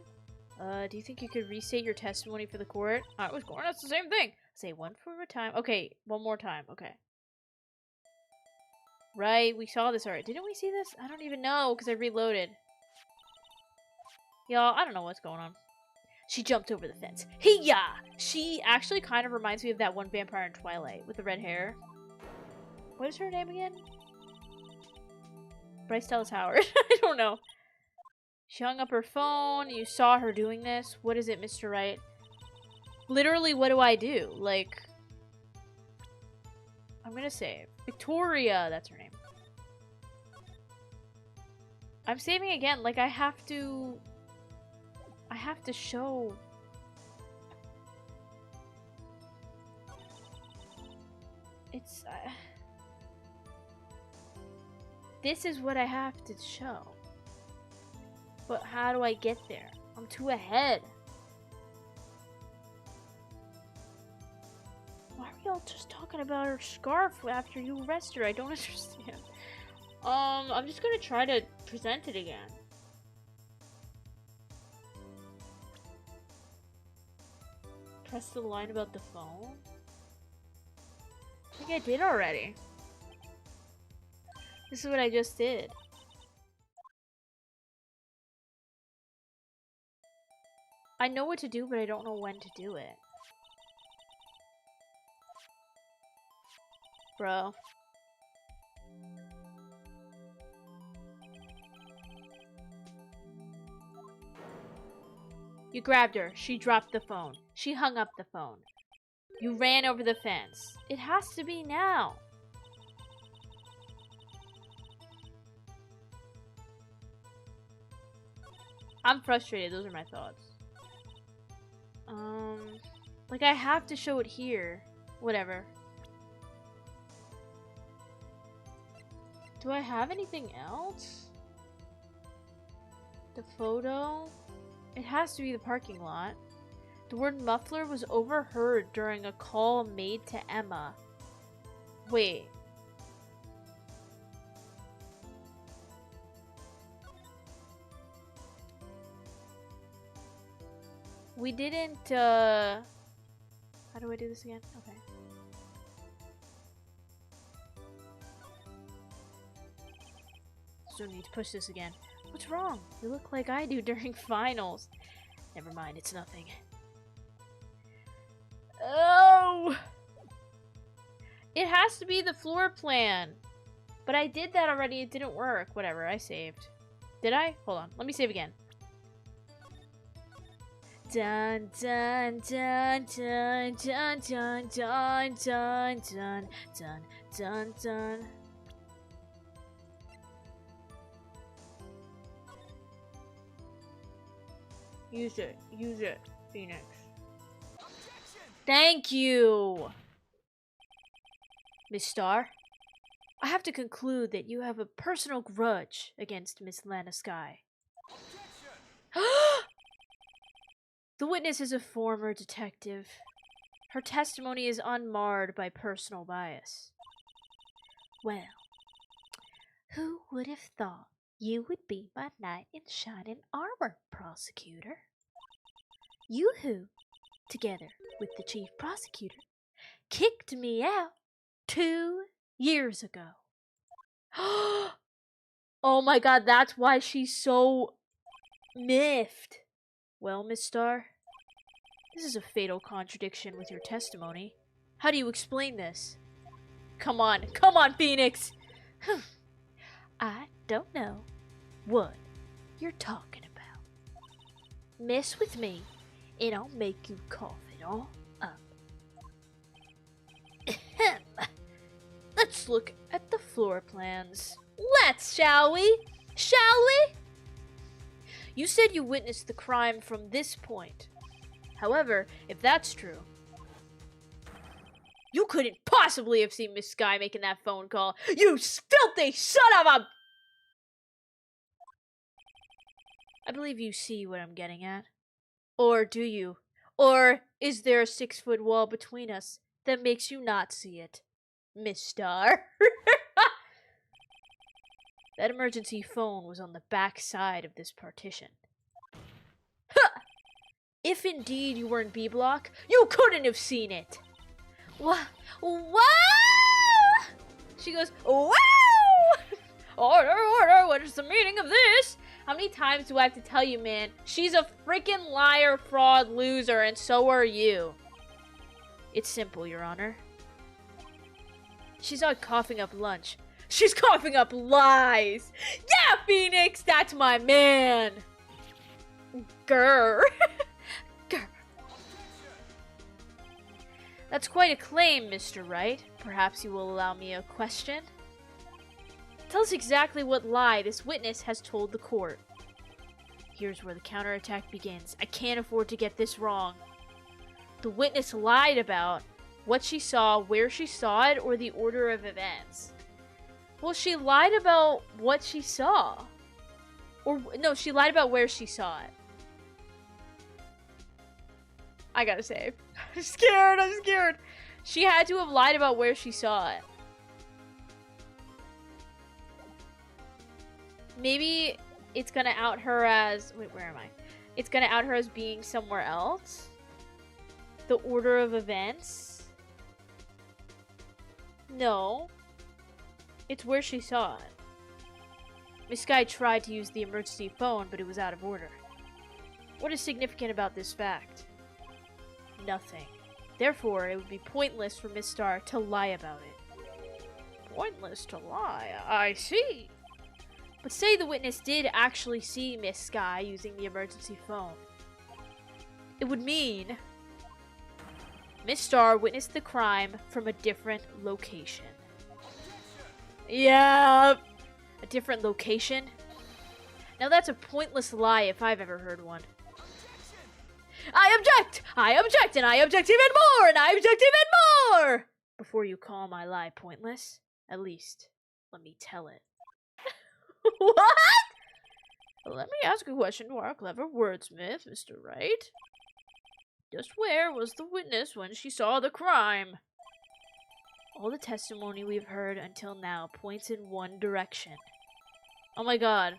Do you think you could restate your testimony for the court? I was going, that's the same thing. Say one for a time. Okay, one more time. Okay. Right, we saw this already. Didn't we see this? I don't even know, because I reloaded. Y'all, I don't know what's going on. She jumped over the fence. Hiya! She actually kind of reminds me of that one vampire in Twilight with the red hair. What is her name again? Bryce Dallas Howard. I don't know. She hung up her phone. You saw her doing this. What is it, Mr. Wright? Literally, what do I do? Like, I'm gonna save. Victoria, that's her name. I'm saving again. Like, I have to show. It's, this is what I have to show. But how do I get there? I'm too ahead. Why are we all just talking about her scarf after you arrest her? I don't understand. I'm just gonna try to present it again. Press the line about the phone? I think I did already. This is what I just did. I know what to do, but I don't know when to do it. Bro. You grabbed her. She dropped the phone. She hung up the phone. You ran over the fence. It has to be now. I'm frustrated. Those are my thoughts. Like, I have to show it here. Whatever. Do I have anything else? The photo? It has to be the parking lot. The word muffler was overheard during a call made to Emma. Wait. We didn't, how do I do this again? Okay. Still need to push this again. What's wrong? You look like I do during finals. Never mind, it's nothing. Oh! It has to be the floor plan. But I did that already, it didn't work. Whatever, I saved. Did I? Hold on, let me save again. Dun dun dun dun dun dun dun dun dun dun dun dun. Use it, Phoenix. Thank you, Miss Starr. I have to conclude that you have a personal grudge against Miss Lana Sky. The witness is a former detective. Her testimony is unmarred by personal bias. Well, who would have thought you would be my knight in shining armor, prosecutor? You who, together with the chief prosecutor, kicked me out 2 years ago. Oh my god, that's why she's so miffed. Well, Miss Starr, this is a fatal contradiction with your testimony. How do you explain this? Come on, Phoenix! I don't know what you're talking about. Mess with me, and I'll make you cough it all up. Let's look at the floor plans. Let's, shall we? Shall we? You said you witnessed the crime from this point. However, if that's true, you couldn't possibly have seen Miss Sky making that phone call. You filthy son of a... I believe you see what I'm getting at. Or do you? Or is there a 6-foot wall between us that makes you not see it, Miss Starr? That emergency phone was on the back side of this partition. Huh! If indeed you were in B block, you couldn't have seen it. What? She goes, wow! Order, what is the meaning of this? How many times do I have to tell you, man? She's a freaking liar, fraud, loser, and so are you. It's simple, Your Honor. She's not coughing up lunch. She's coughing up lies! Yeah, Phoenix! That's my man! Grr. Grr. That's quite a claim, Mr. Wright. Perhaps you will allow me a question? Tell us exactly what lie this witness has told the court. Here's where the counterattack begins. I can't afford to get this wrong. The witness lied about what she saw, where she saw it, or the order of events. Well, she lied about what she saw. Or, no, she lied about where she saw it. I gotta save. I'm scared. She had to have lied about where she saw it. Maybe it's gonna out her as... Wait, where am I? It's gonna out her as being somewhere else. The order of events? No. It's where she saw it. Miss Sky tried to use the emergency phone, but it was out of order. What is significant about this fact? Nothing. Therefore, it would be pointless for Miss Starr to lie about it. Pointless to lie? I see. But say the witness did actually see Miss Sky using the emergency phone. It would mean Miss Starr witnessed the crime from a different location. Yeah, a different location? Now that's a pointless lie if I've ever heard one. I object, and I object even more, and I object even more! Before you call my lie pointless, at least, let me tell it. What? Let me ask a question to our clever wordsmith, Mr. Wright. Just where was the witness when she saw the crime? All the testimony we've heard until now points in one direction. Oh my god.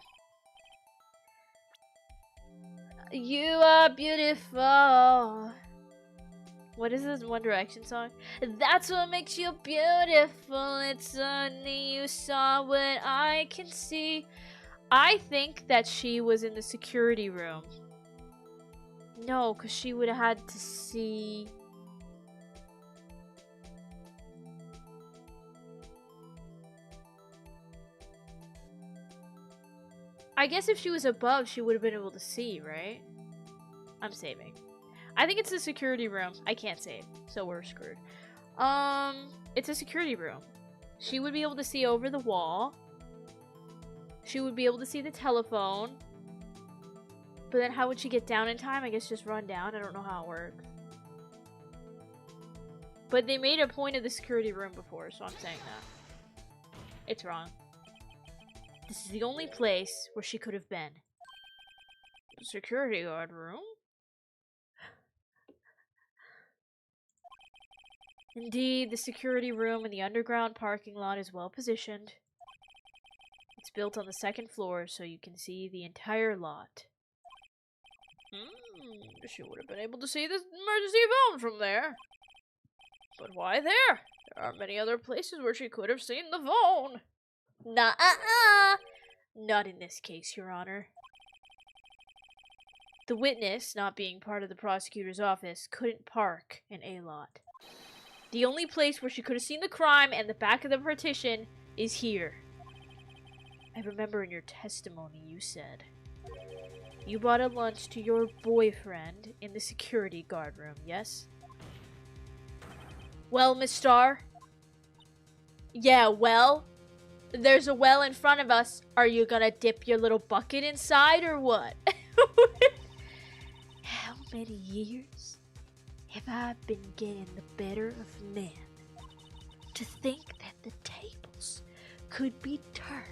You are beautiful. What is this One Direction song? That's what makes you beautiful. It's only you saw what I can see. I think that she was in the security room. No, because she would have had to see... I guess if she was above, she would have been able to see, right? I'm saving. I think it's the security room. I can't save, so we're screwed. It's a security room. She would be able to see over the wall. She would be able to see the telephone. But then how would she get down in time? I guess just run down. I don't know how it works. But they made a point of the security room before, so I'm saying that. It's wrong. This is the only place where she could have been. The security guard room? Indeed, the security room in the underground parking lot is well positioned. It's built on the second floor so you can see the entire lot. She would have been able to see the emergency phone from there. But why there? There are many other places where she could have seen the phone. Not in this case, Your Honor. The witness, not being part of the prosecutor's office, couldn't park in A lot. The only place where she could have seen the crime and the back of the partition is here. I remember in your testimony you said you bought a lunch to your boyfriend in the security guard room, yes? Well, Miss Starr? Yeah, well? There's a well in front of us. Are you gonna dip your little bucket inside or what? How many years have I been getting the better of men? To think that the tables could be turned.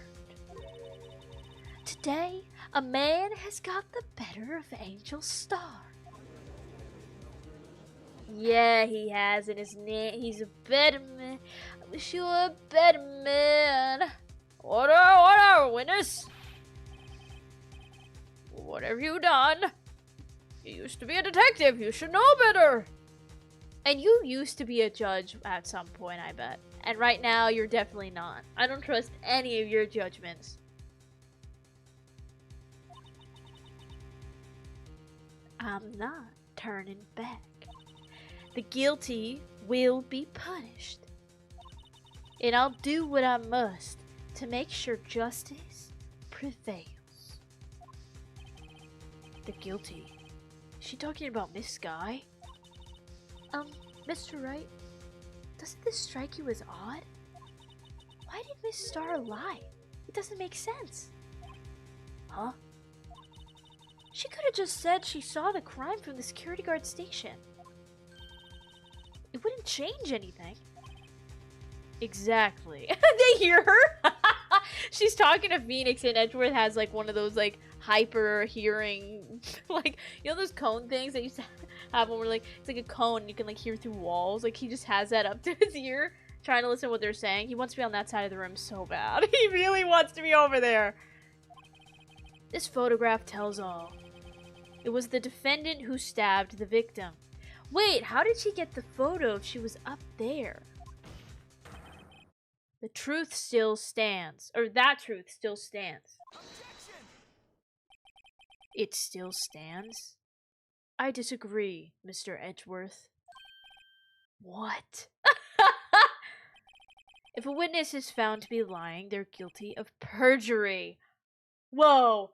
Today, a man has got the better of Angel Starr. Yeah, he has, and he's a better man. I wish you were a better man. Order, witness. What have you done? You used to be a detective. You should know better. And you used to be a judge at some point, I bet. And right now, you're definitely not. I don't trust any of your judgments. I'm not turning back. The guilty will be punished. And I'll do what I must to make sure justice prevails. The guilty? Is she talking about Miss Sky? Mr. Wright, doesn't this strike you as odd? Why did Miss Starr lie? It doesn't make sense. Huh? She could have just said she saw the crime from the security guard station. It wouldn't change anything. Exactly. They hear her? She's talking to Phoenix, and Edgeworth has like one of those like hyper hearing, like, you know those cone things that used to have when we're like, it's like a cone and you can like hear through walls. Like he just has that up to his ear, trying to listen to what they're saying. He wants to be on that side of the room so bad. He really wants to be over there. This photograph tells all. It was the defendant who stabbed the victim. Wait, how did she get the photo if she was up there? The truth still stands. Or that truth still stands. Objection! It still stands? I disagree, Mr. Edgeworth. What? If a witness is found to be lying, they're guilty of perjury. Whoa,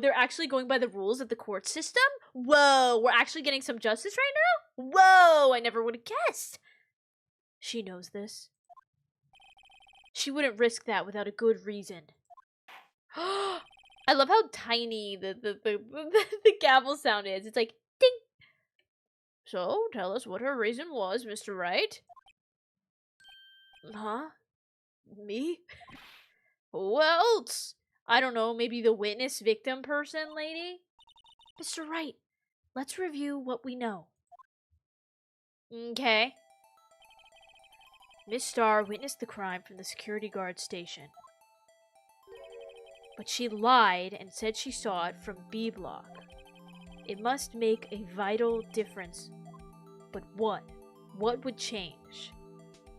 they're actually going by the rules of the court system? Whoa, we're actually getting some justice right now? Whoa, I never would have guessed. She knows this. She wouldn't risk that without a good reason. I love how tiny the gavel sound is. It's like, ding. So, tell us what her reason was, Mr. Wright. Huh? Me? Who else? I don't know, maybe the witness victim person lady? Mr. Wright, let's review what we know. Okay. Miss Starr witnessed the crime from the security guard station. But she lied and said she saw it from B block. It must make a vital difference. But what? What would change?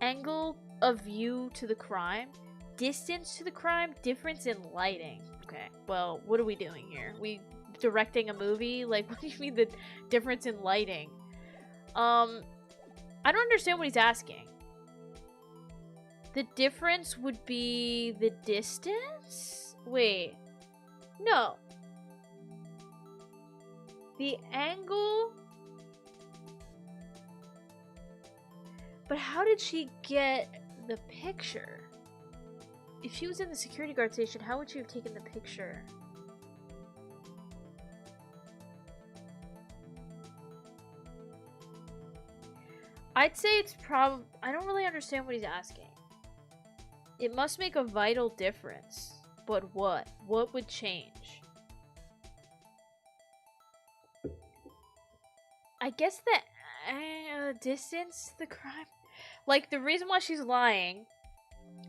Angle of view to the crime? Distance to the crime? Difference in lighting. Okay, well, what are we doing here? We directing a movie? Like, what do you mean the difference in lighting? I don't understand what he's asking. The difference would be the distance? Wait. No. The angle? But how did she get the picture? If she was in the security guard station, how would she have taken the picture? I'd say it's probably... I don't really understand what he's asking. It must make a vital difference. But what? What would change? I guess the distance, the crime... Like, the reason why she's lying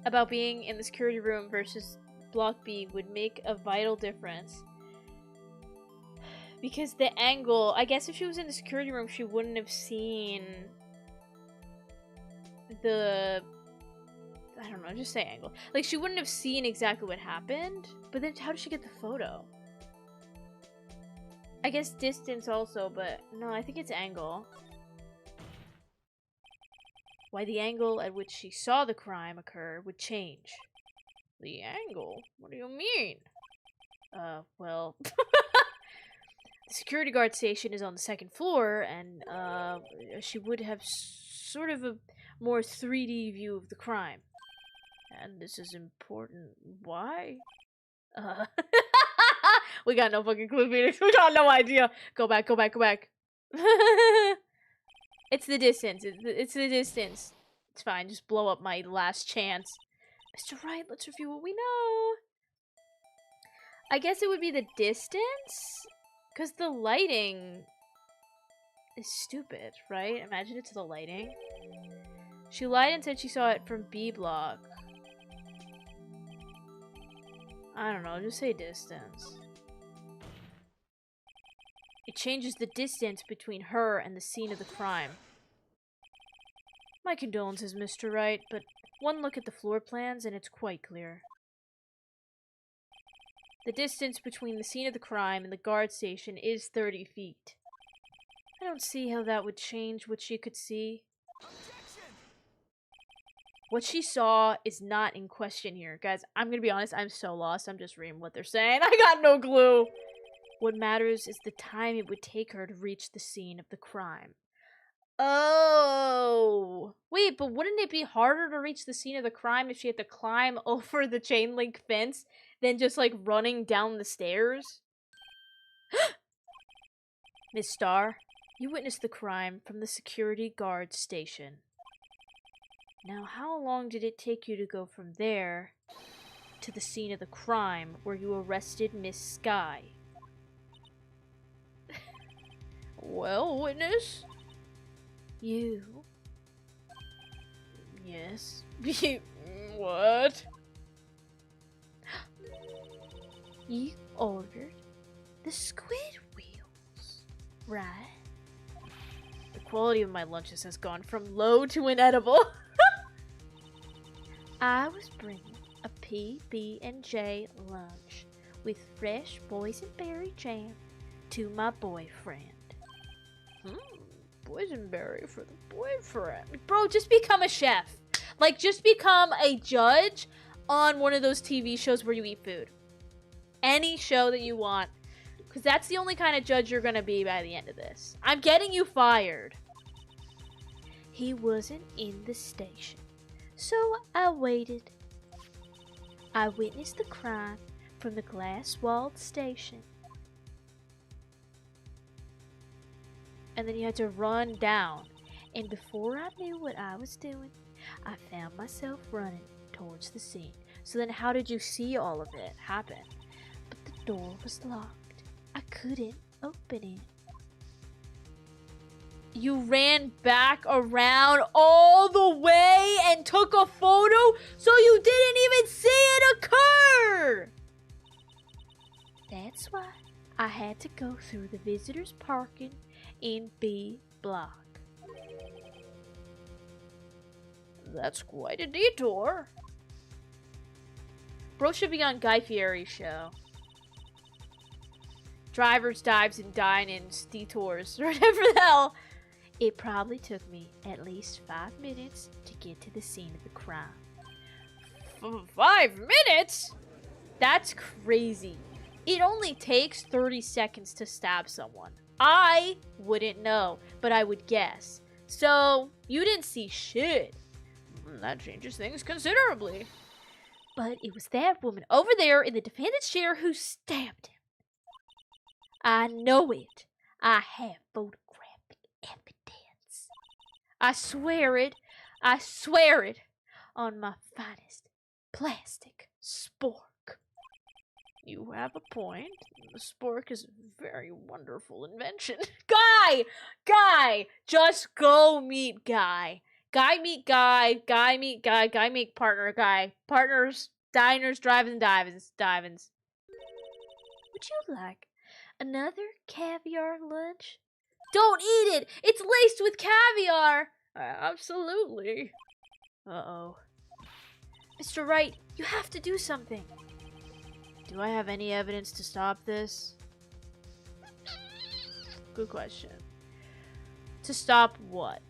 about being in the security room versus Block B would make a vital difference. Because the angle... I guess if she was in the security room, she wouldn't have seen the... I don't know, just say angle. Like, she wouldn't have seen exactly what happened. But then how did she get the photo? I guess distance also, but no, I think it's angle. Why the angle at which she saw the crime occur would change. The angle? What do you mean? Well... The security guard station is on the second floor, and, she would have sort of a more 3D view of the crime. And this is important. Why? We got no fucking clue, Phoenix. We got no idea. Go back, go back, go back. It's the distance. It's the distance. It's fine. Just blow up my last chance. Mr. Wright, let's review what we know. I guess it would be the distance? Because the lighting is stupid, right? Imagine it's the lighting. She lied and said she saw it from B block. I don't know, just say distance. It changes the distance between her and the scene of the crime. My condolences, Mr. Wright, but one look at the floor plans and it's quite clear. The distance between the scene of the crime and the guard station is 30 feet. I don't see how that would change what she could see. What she saw is not in question here. Guys, I'm gonna be honest, I'm so lost. I'm just reading what they're saying. I got no clue. What matters is the time it would take her to reach the scene of the crime. Oh. Wait, but wouldn't it be harder to reach the scene of the crime if she had to climb over the chain link fence than just, like, running down the stairs? Miss Starr, you witnessed the crime from the security guard station. Now, how long did it take you to go from there to the scene of the crime where you arrested Miss Sky? Well, witness? You? Yes. What? You ordered the squid wheels, right? The quality of my lunches has gone from low to inedible. I was bringing a PB&J lunch with fresh boysenberry jam to my boyfriend. Boysenberry for the boyfriend. Bro, just become a chef. Like, just become a judge on one of those TV shows where you eat food. Any show that you want. Because that's the only kind of judge you're going to be by the end of this. I'm getting you fired. He wasn't in the station. So I waited. I witnessed the crime from the glass-walled station. And then you had to run down. And before I knew what I was doing, I found myself running towards the scene. So then how did you see all of it happen? But the door was locked. I couldn't open it. You ran back around all the way and took a photo so you didn't even see it occur! That's why I had to go through the visitors parking in B block. That's quite a detour. Bro should be on Guy Fieri's show. Drivers, dives, and dine-ins, detours, whatever the hell. It probably took me at least 5 minutes to get to the scene of the crime. 5 minutes? That's crazy. It only takes 30 seconds to stab someone. I wouldn't know, but I would guess. So, you didn't see shit. That changes things considerably. But it was that woman over there in the defendant's chair who stabbed him. I know it. I have photographic evidence. I swear it. I swear it on my finest plastic spork. You have a point. The spork is a very wonderful invention. Guy! Just go meet Guy. Guy meet Guy. Guy meet Guy. Guy meet partner Guy. Partners, diners, drive-ins, dive-ins. Would you like another caviar lunch? Don't eat it! It's laced with caviar! Absolutely. Uh-oh. Mr. Wright, you have to do something. Do I have any evidence to stop this? Good question. To stop what?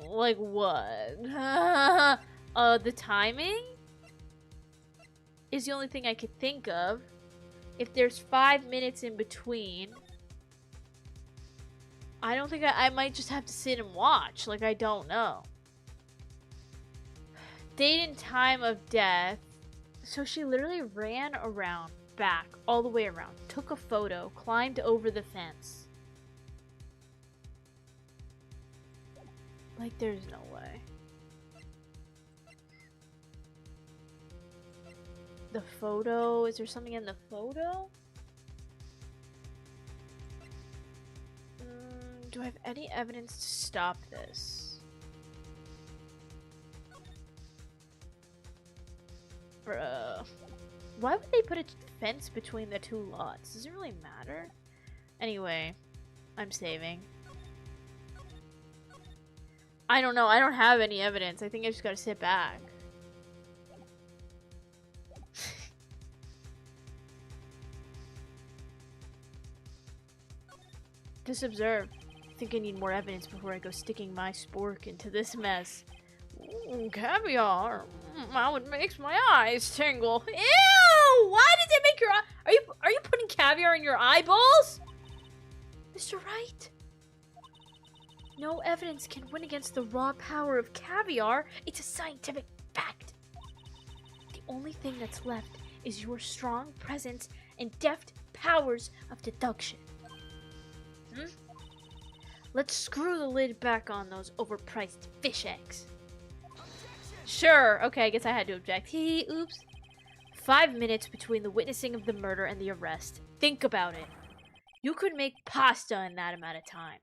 Like what? The timing? Is the only thing I could think of. If there's 5 minutes in between, I don't think I might just have to sit and watch. Like, I don't know. Date and time of death. So she literally ran around, back, all the way around, took a photo, climbed over the fence. Like, there's no way. The photo? Is there something in the photo? Do I have any evidence to stop this? Bruh. Why would they put a fence between the two lots? Does it really matter? Anyway, I'm saving. I don't know. I don't have any evidence. I think I just gotta sit back. Just observe. I think I need more evidence before I go sticking my spork into this mess. Caviar. Wow, it makes my eyes tingle. Ew! Why does it make your eye? Are you putting caviar in your eyeballs? Mr. Wright? No evidence can win against the raw power of caviar. It's a scientific fact. The only thing that's left is your strong presence and deft powers of deduction. Let's screw the lid back on those overpriced fish eggs. Sure, okay, I guess I had to object. Oops. 5 minutes between the witnessing of the murder and the arrest. Think about it. You could make pasta in that amount of time.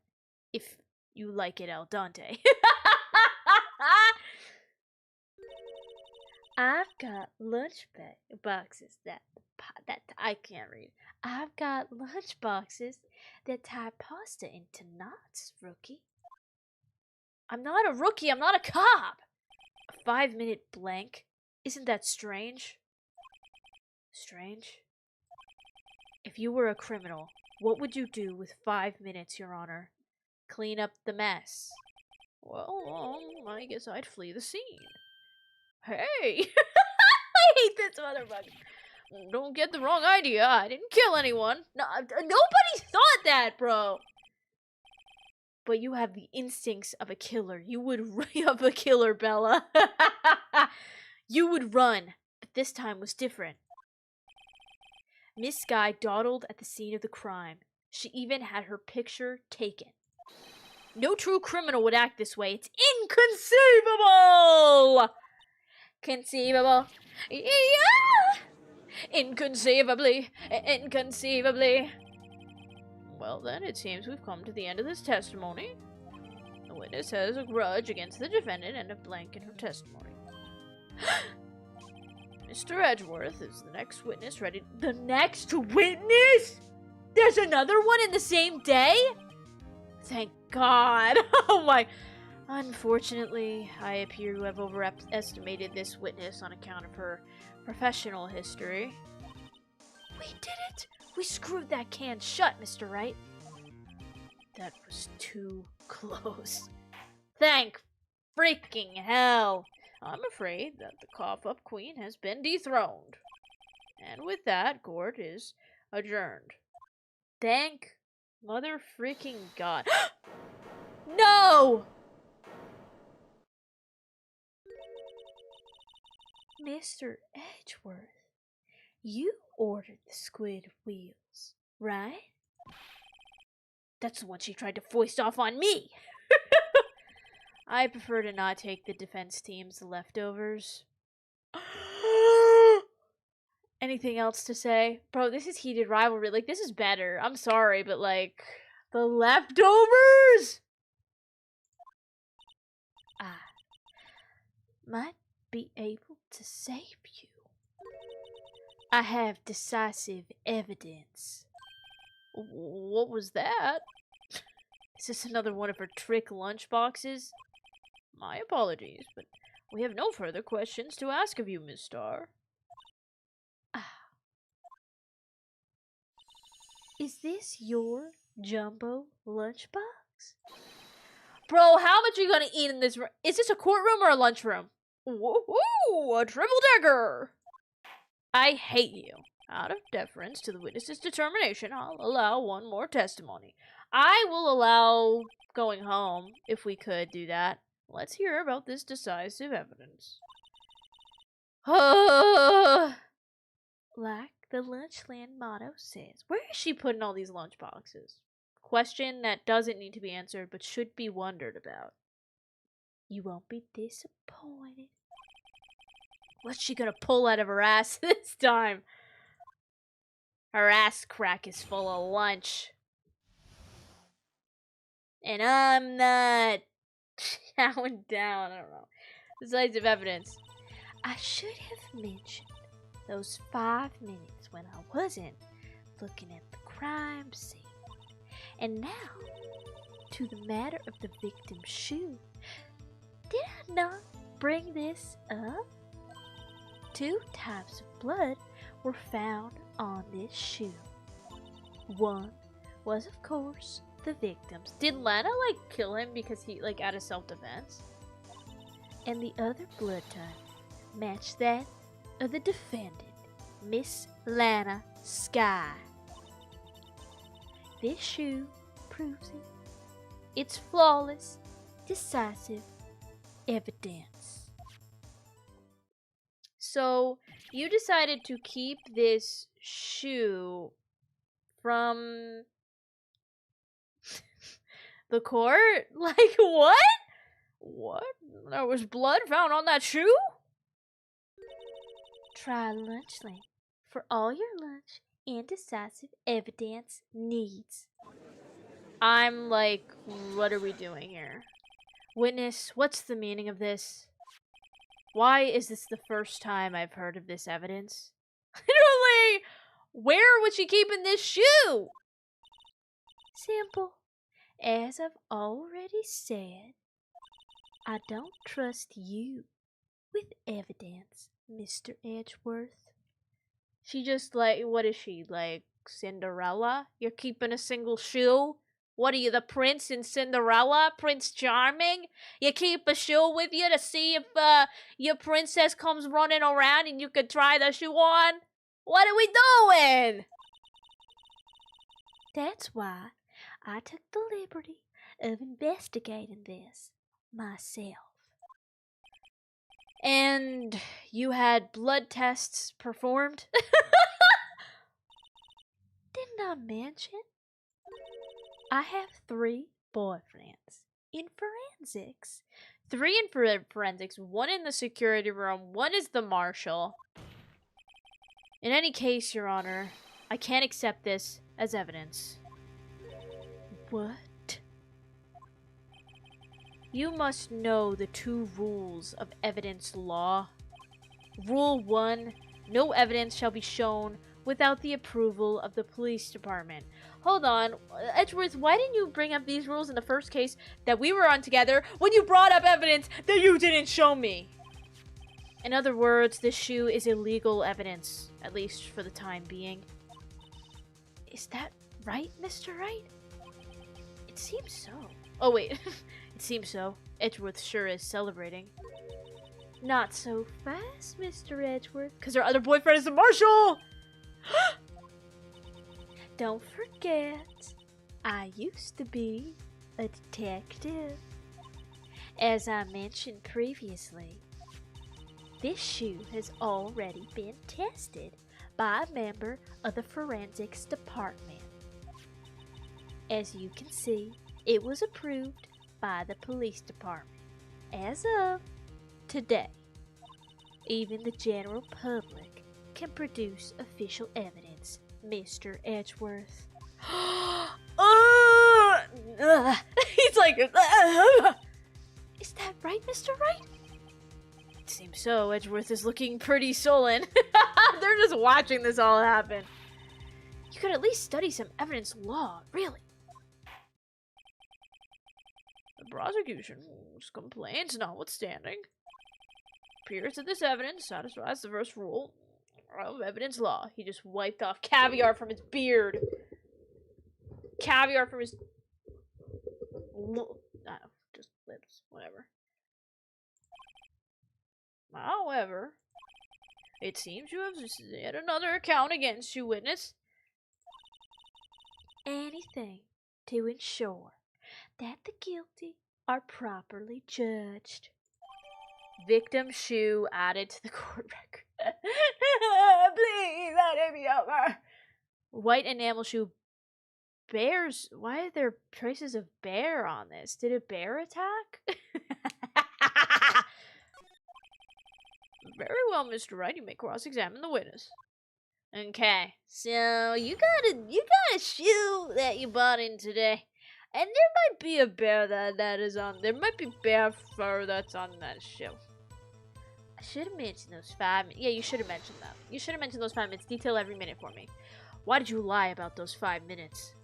If you like it al dente. I've got lunch boxes that I can't read. I've got lunch boxes that tie pasta into knots, rookie. I'm not a rookie, I'm not a cop. A 5-minute blank? Isn't that strange? Strange? If you were a criminal, what would you do with 5 minutes, Your Honor? Clean up the mess. Well, I guess I'd flee the scene. Hey! I hate this motherfucker. Don't get the wrong idea. I didn't kill anyone. No, nobody thought that, bro. But you have the instincts of a killer. You would run of a killer, Bella. You would run, but this time was different. Miss Guy dawdled at the scene of the crime. She even had her picture taken. No true criminal would act this way. It's inconceivable! Conceivable. Yeah! Inconceivably. Inconceivably. Well then, it seems we've come to the end of this testimony. The witness has a grudge against the defendant and a blank in her testimony. Mr. Edgeworth is the next witness ready. The next witness? There's another one in the same day? Thank God. Oh my. Unfortunately, I appear to have overestimated this witness on account of her professional history. We did it! We screwed that can shut, Mr. Wright. That was too close. Thank freaking hell! I'm afraid that the cough-up queen has been dethroned. And with that, court is adjourned. Thank mother freaking God. No! Mr. Edgeworth, you ordered the squid wheels, right? That's the one she tried to foist off on me! I prefer to not take the defense team's leftovers. Anything else to say? Bro, this is heated rivalry. Like, this is better. I'm sorry, but, like, the leftovers? I might be able to save you. I have decisive evidence. What was that? Is this another one of her trick lunchboxes? My apologies, but we have no further questions to ask of you, Miss Starr. Is this your jumbo lunchbox? Bro, how much are you gonna eat in this room? Is this a courtroom or a lunchroom? Woohoo! A triple decker! I hate you. Out of deference to the witness's determination, I'll allow one more testimony. I will allow going home, if we could do that. Let's hear about this decisive evidence. Like the Lunchland motto says. Where is she putting all these lunch boxes? Question that doesn't need to be answered, but should be wondered about. You won't be disappointed. What's she gonna pull out of her ass this time? Her ass crack is full of lunch. And I'm not chowing down. I don't know. Decisive evidence. I should have mentioned those 5 minutes when I wasn't looking at the crime scene. And now, to the matter of the victim's shoe. Did I not bring this up? 2 types of blood were found on this shoe. One was, of course, the victim's. Did Lana, like, kill him because he, like, out of self-defense? And the other blood type matched that of the defendant, Miss Lana Sky. This shoe proves it. It's flawless, decisive evidence. So, you decided to keep this shoe from the court? Like, what? What? There was blood found on that shoe? Try Lunchland for all your lunch and decisive evidence needs. I'm like, what are we doing here? Witness, what's the meaning of this? Why is this the first time I've heard of this evidence? Literally, where was she keeping this shoe? Simple. As I've already said, I don't trust you with evidence, Mr. Edgeworth. She just, like, what is she, like, Cinderella? You're keeping a single shoe? What are you, the prince in Cinderella? Prince Charming? You keep a shoe with you to see if your princess comes running around and you could try the shoe on? What are we doing? That's why I took the liberty of investigating this myself. And you had blood tests performed? Didn't I mention? I have 3 boyfriends in forensics. 3 in forensics, 1 in the security room, 1 is the marshal. In any case, Your Honor, I can't accept this as evidence. What? You must know the 2 rules of evidence law. Rule 1, no evidence shall be shown without the approval of the police department. Hold on, Edgeworth, why didn't you bring up these rules in the first case that we were on together when you brought up evidence that you didn't show me? In other words, this shoe is illegal evidence, at least for the time being. Is that right, Mr. Wright? It seems so. Oh, wait. It seems so. Edgeworth sure is celebrating. Not so fast, Mr. Edgeworth. Because her other boyfriend is a marshal! Don't forget, I used to be a detective. As I mentioned previously, this shoe has already been tested by a member of the forensics department. As you can see, it was approved by the police department as of today. Even the general public can produce official evidence, Mr. Edgeworth. He's like, is that right, Mr. Wright? It seems so. Edgeworth is looking pretty sullen. They're just watching this all happen. You could at least study some evidence law, really. The prosecution's complaints notwithstanding, appears that this evidence satisfies the first rule of evidence law. He just wiped off caviar from his beard. Caviar from his... I don't know, just lips, whatever. However, it seems you have yet another account against you, witness. Anything to ensure that the guilty are properly judged. Victim shoe added to the court record. Please, let it be over. White enamel shoe. Bears. Why are there traces of bear on this? Did a bear attack? Very well, Mr. Wright. You may cross-examine the witness. Okay, so you got a shoe that you bought in today, and there might be a bear that is on. There might be bear fur that's on that shoe. I should have mentioned those 5 minutes. Yeah, you should have mentioned that. You should have mentioned those 5 minutes. Detail every minute for me. Why did you lie about those 5 minutes?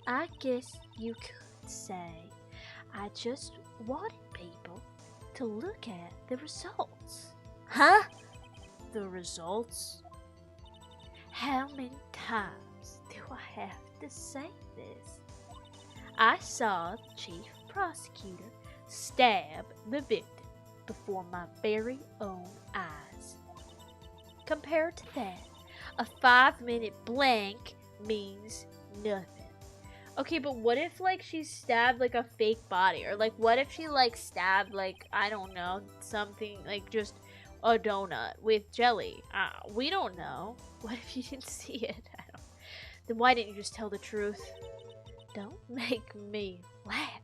I guess you could say I just wanted people to look at the results. Huh? The results? How many times do I have to say this? I saw the chief prosecutor stab the victim before my very own eyes. Compared to that, a 5-minute blank means nothing. Okay, but what if, like, she stabbed, like, a fake body? Or, like, what if she, like, stabbed, like, I don't know, something, like, just a donut with jelly? We don't know. What if you didn't see it? Then why didn't you just tell the truth? Don't make me laugh.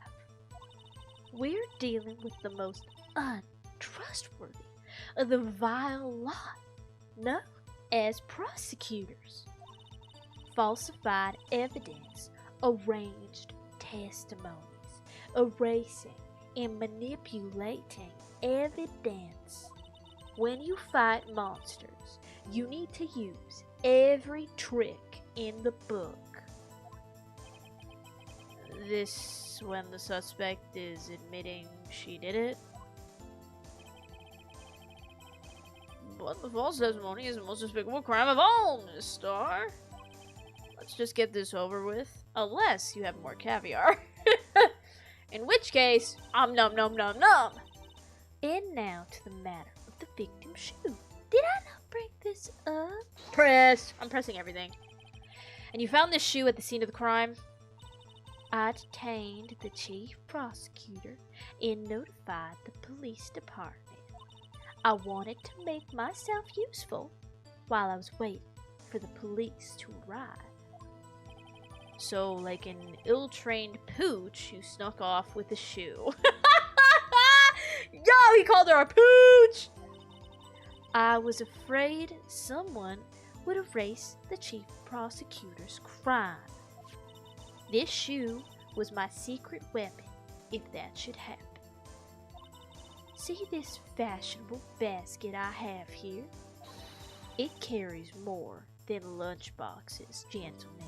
We're dealing with the most untrustworthy of the vile lot known as prosecutors. Falsified evidence, arranged testimonies, erasing and manipulating evidence. When you fight monsters, you need to use every trick in the book. This when the suspect is admitting she did it. But the false testimony is the most despicable crime of all, Miss Starr. Let's just get this over with. Unless you have more caviar. In which case, nom nom nom nom. And now to the matter of the victim's shoe. Did I not bring this up? Press. I'm pressing everything. And you found this shoe at the scene of the crime? I detained the chief prosecutor and notified the police department. I wanted to make myself useful while I was waiting for the police to arrive. So, like an ill-trained pooch, you snuck off with a shoe. Yo, he called her a pooch! I was afraid someone would erase the chief prosecutor's crime. This shoe was my secret weapon, if that should happen. See this fashionable basket I have here? It carries more than lunch boxes, gentlemen.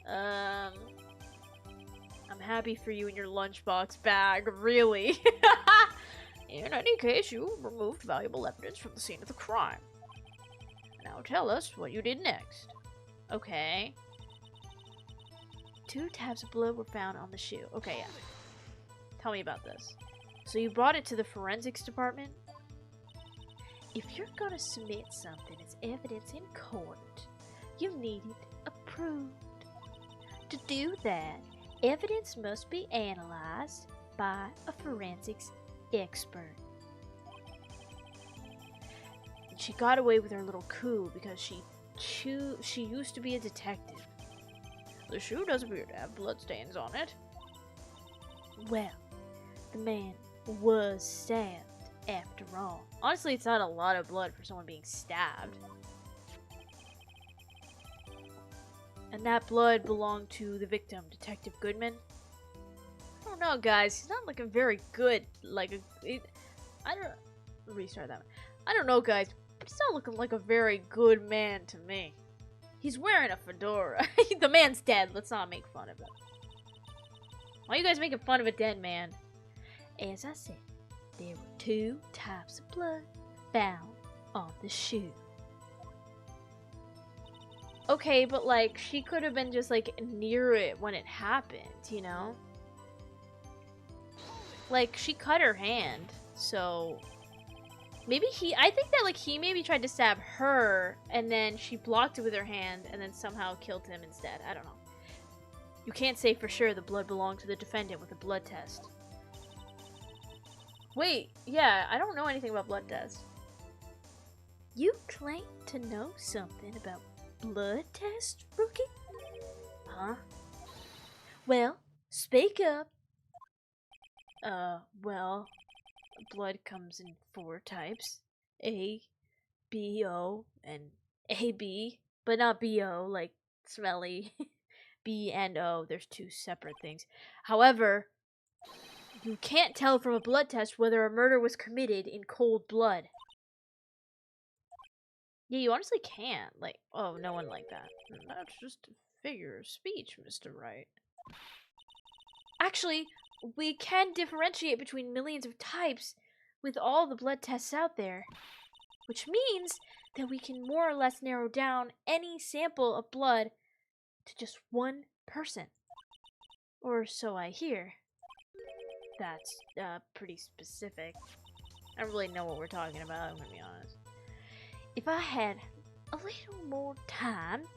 I'm happy for you and your lunchbox bag, really. In any case, you removed valuable evidence from the scene of the crime. Now tell us what you did next. Okay. 2 tabs of blood were found on the shoe. Okay, yeah. Tell me about this. So you brought it to the forensics department? If you're gonna submit something as evidence in court, you need it approved. To do that, evidence must be analyzed by a forensics expert. And she got away with her little coup because she used to be a detective. The shoe does appear to have bloodstains on it. Well, the man was stabbed after all. Honestly, it's not a lot of blood for someone being stabbed. And that blood belonged to the victim, Detective Goodman. I don't know, guys. He's not looking very good. Restart that one. I don't know, guys. But he's not looking like a very good man to me. He's wearing a fedora. The man's dead. Let's not make fun of him. Why are you guys making fun of a dead man? As I said, there were 2 types of blood found on the shoe. Okay, but like, she could have been just like near it when it happened, you know? Like, she cut her hand, so maybe I think that like he maybe tried to stab her and then she blocked it with her hand and then somehow killed him instead. I don't know. You can't say for sure the blood belonged to the defendant with a blood test. Wait, yeah, I don't know anything about blood tests. You claim to know something about blood test, rookie? Huh? Well, speak up. Well, blood comes in 4 types. A, B, O, and AB. But not B-O, like smelly. B and O, there's 2 separate things. However, you can't tell from a blood test whether a murder was committed in cold blood. Yeah, you honestly can't. Like, oh, no one like that. That's just a figure of speech, Mr. Wright. Actually, we can differentiate between millions of types with all the blood tests out there. Which means that we can more or less narrow down any sample of blood to just 1 person. Or so I hear. That's, pretty specific. I don't really know what we're talking about, I'm gonna be honest. If I had a little more time,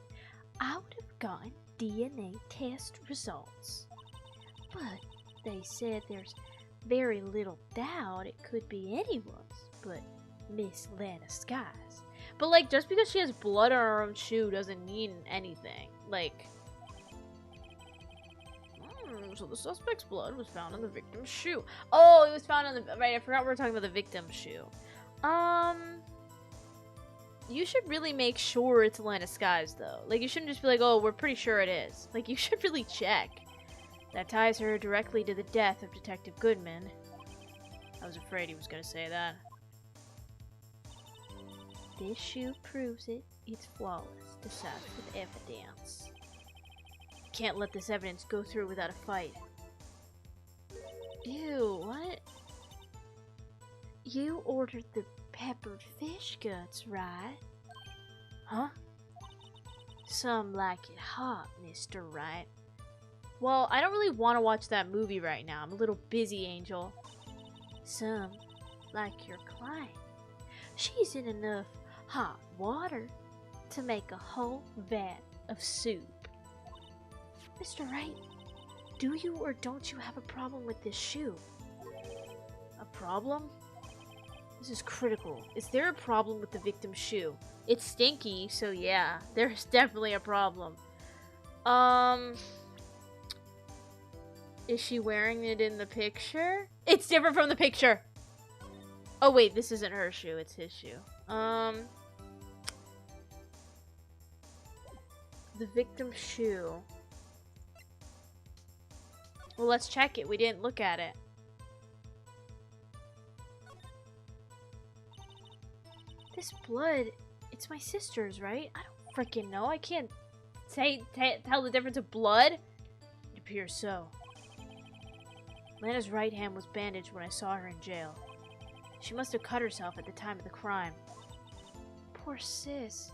I would have gotten DNA test results. But they said there's very little doubt it could be anyone's but Miss Lana Skies. But like, just because she has blood on her own shoe doesn't mean anything. Like, so the suspect's blood was found on the victim's shoe. Oh, it was found on the, right, I forgot we were talking about the victim's shoe. You should really make sure it's Lana Skies, though. Like, you shouldn't just be like, oh, we're pretty sure it is. Like, you should really check. That ties her directly to the death of Detective Goodman. I was afraid he was gonna say that. This shoe proves it. It's flawless. Decisive with evidence. Can't let this evidence go through without a fight. Ew, what? You ordered the peppered fish guts, right? Huh? Some like it hot, Mr. Wright. Well, I don't really want to watch that movie right now. I'm a little busy, Angel. Some like your client. She's in enough hot water to make a whole vat of soup. Mr. Wright, do you or don't you have a problem with this shoe? A problem? This is critical. Is there a problem with the victim's shoe? It's stinky, so yeah, there's definitely a problem. Is she wearing it in the picture? It's different from the picture! Oh wait, this isn't her shoe, it's his shoe. The victim's shoe. Well, let's check it. We didn't look at it. This blood, it's my sister's, right? I don't freaking know. I can't tell the difference of blood. It appears so. Lana's right hand was bandaged when I saw her in jail. She must have cut herself at the time of the crime. Poor sis.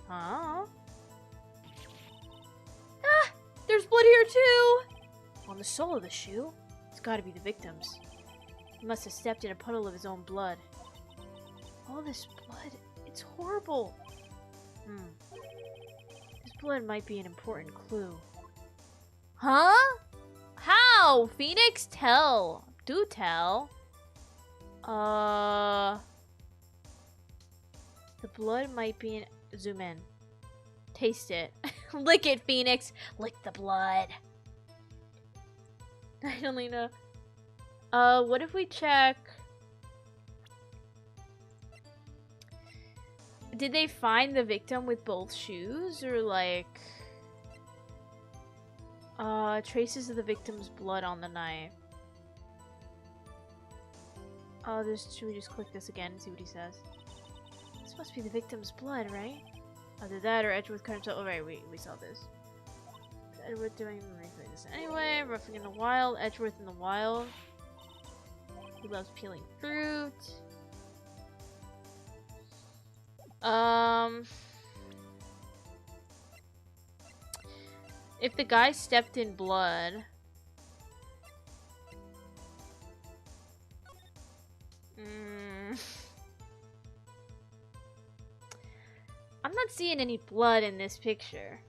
Huh? Ah! There's blood here too! On the sole of the shoe? It's gotta be the victim's. He must have stepped in a puddle of his own blood. All this blood, it's horrible. This blood might be an important clue. Huh? How? Phoenix, tell. Do tell. The blood might be an... Zoom in. Taste it. Lick it, Phoenix. Lick the blood. I don't even know. What if we check... Did they find the victim with both shoes? Or like... traces of the victim's blood on the knife. Should we just click this again and see what he says? This must be the victim's blood, right? Either that or Edgeworth cut himself. Oh, right, we saw this. Edgeworth doing this anyway. Roughing in the wild. Edgeworth in the wild. He loves peeling fruit. If the guy stepped in blood... I'm not seeing any blood in this picture.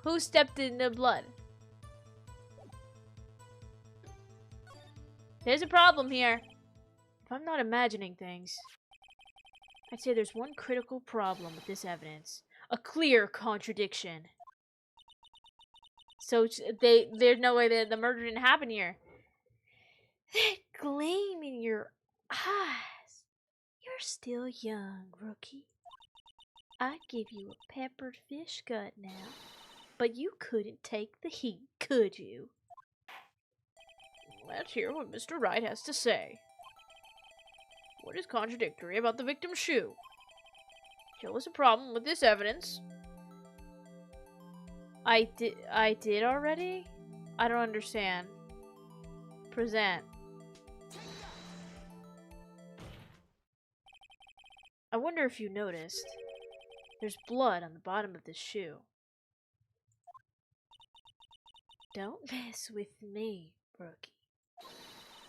Who stepped in the blood? There's a problem here. If I'm not imagining things, I'd say there's one critical problem with this evidence. A clear contradiction. So there's no way that the murder didn't happen here. That gleam in your eyes. You're still young, rookie. I'd give you a peppered fish gut now, but you couldn't take the heat, could you? Let's hear what Mr. Wright has to say. What is contradictory about the victim's shoe? Show us a problem with this evidence. I did already? I don't understand. Present. I wonder if you noticed. There's blood on the bottom of this shoe. Don't mess with me, rookie.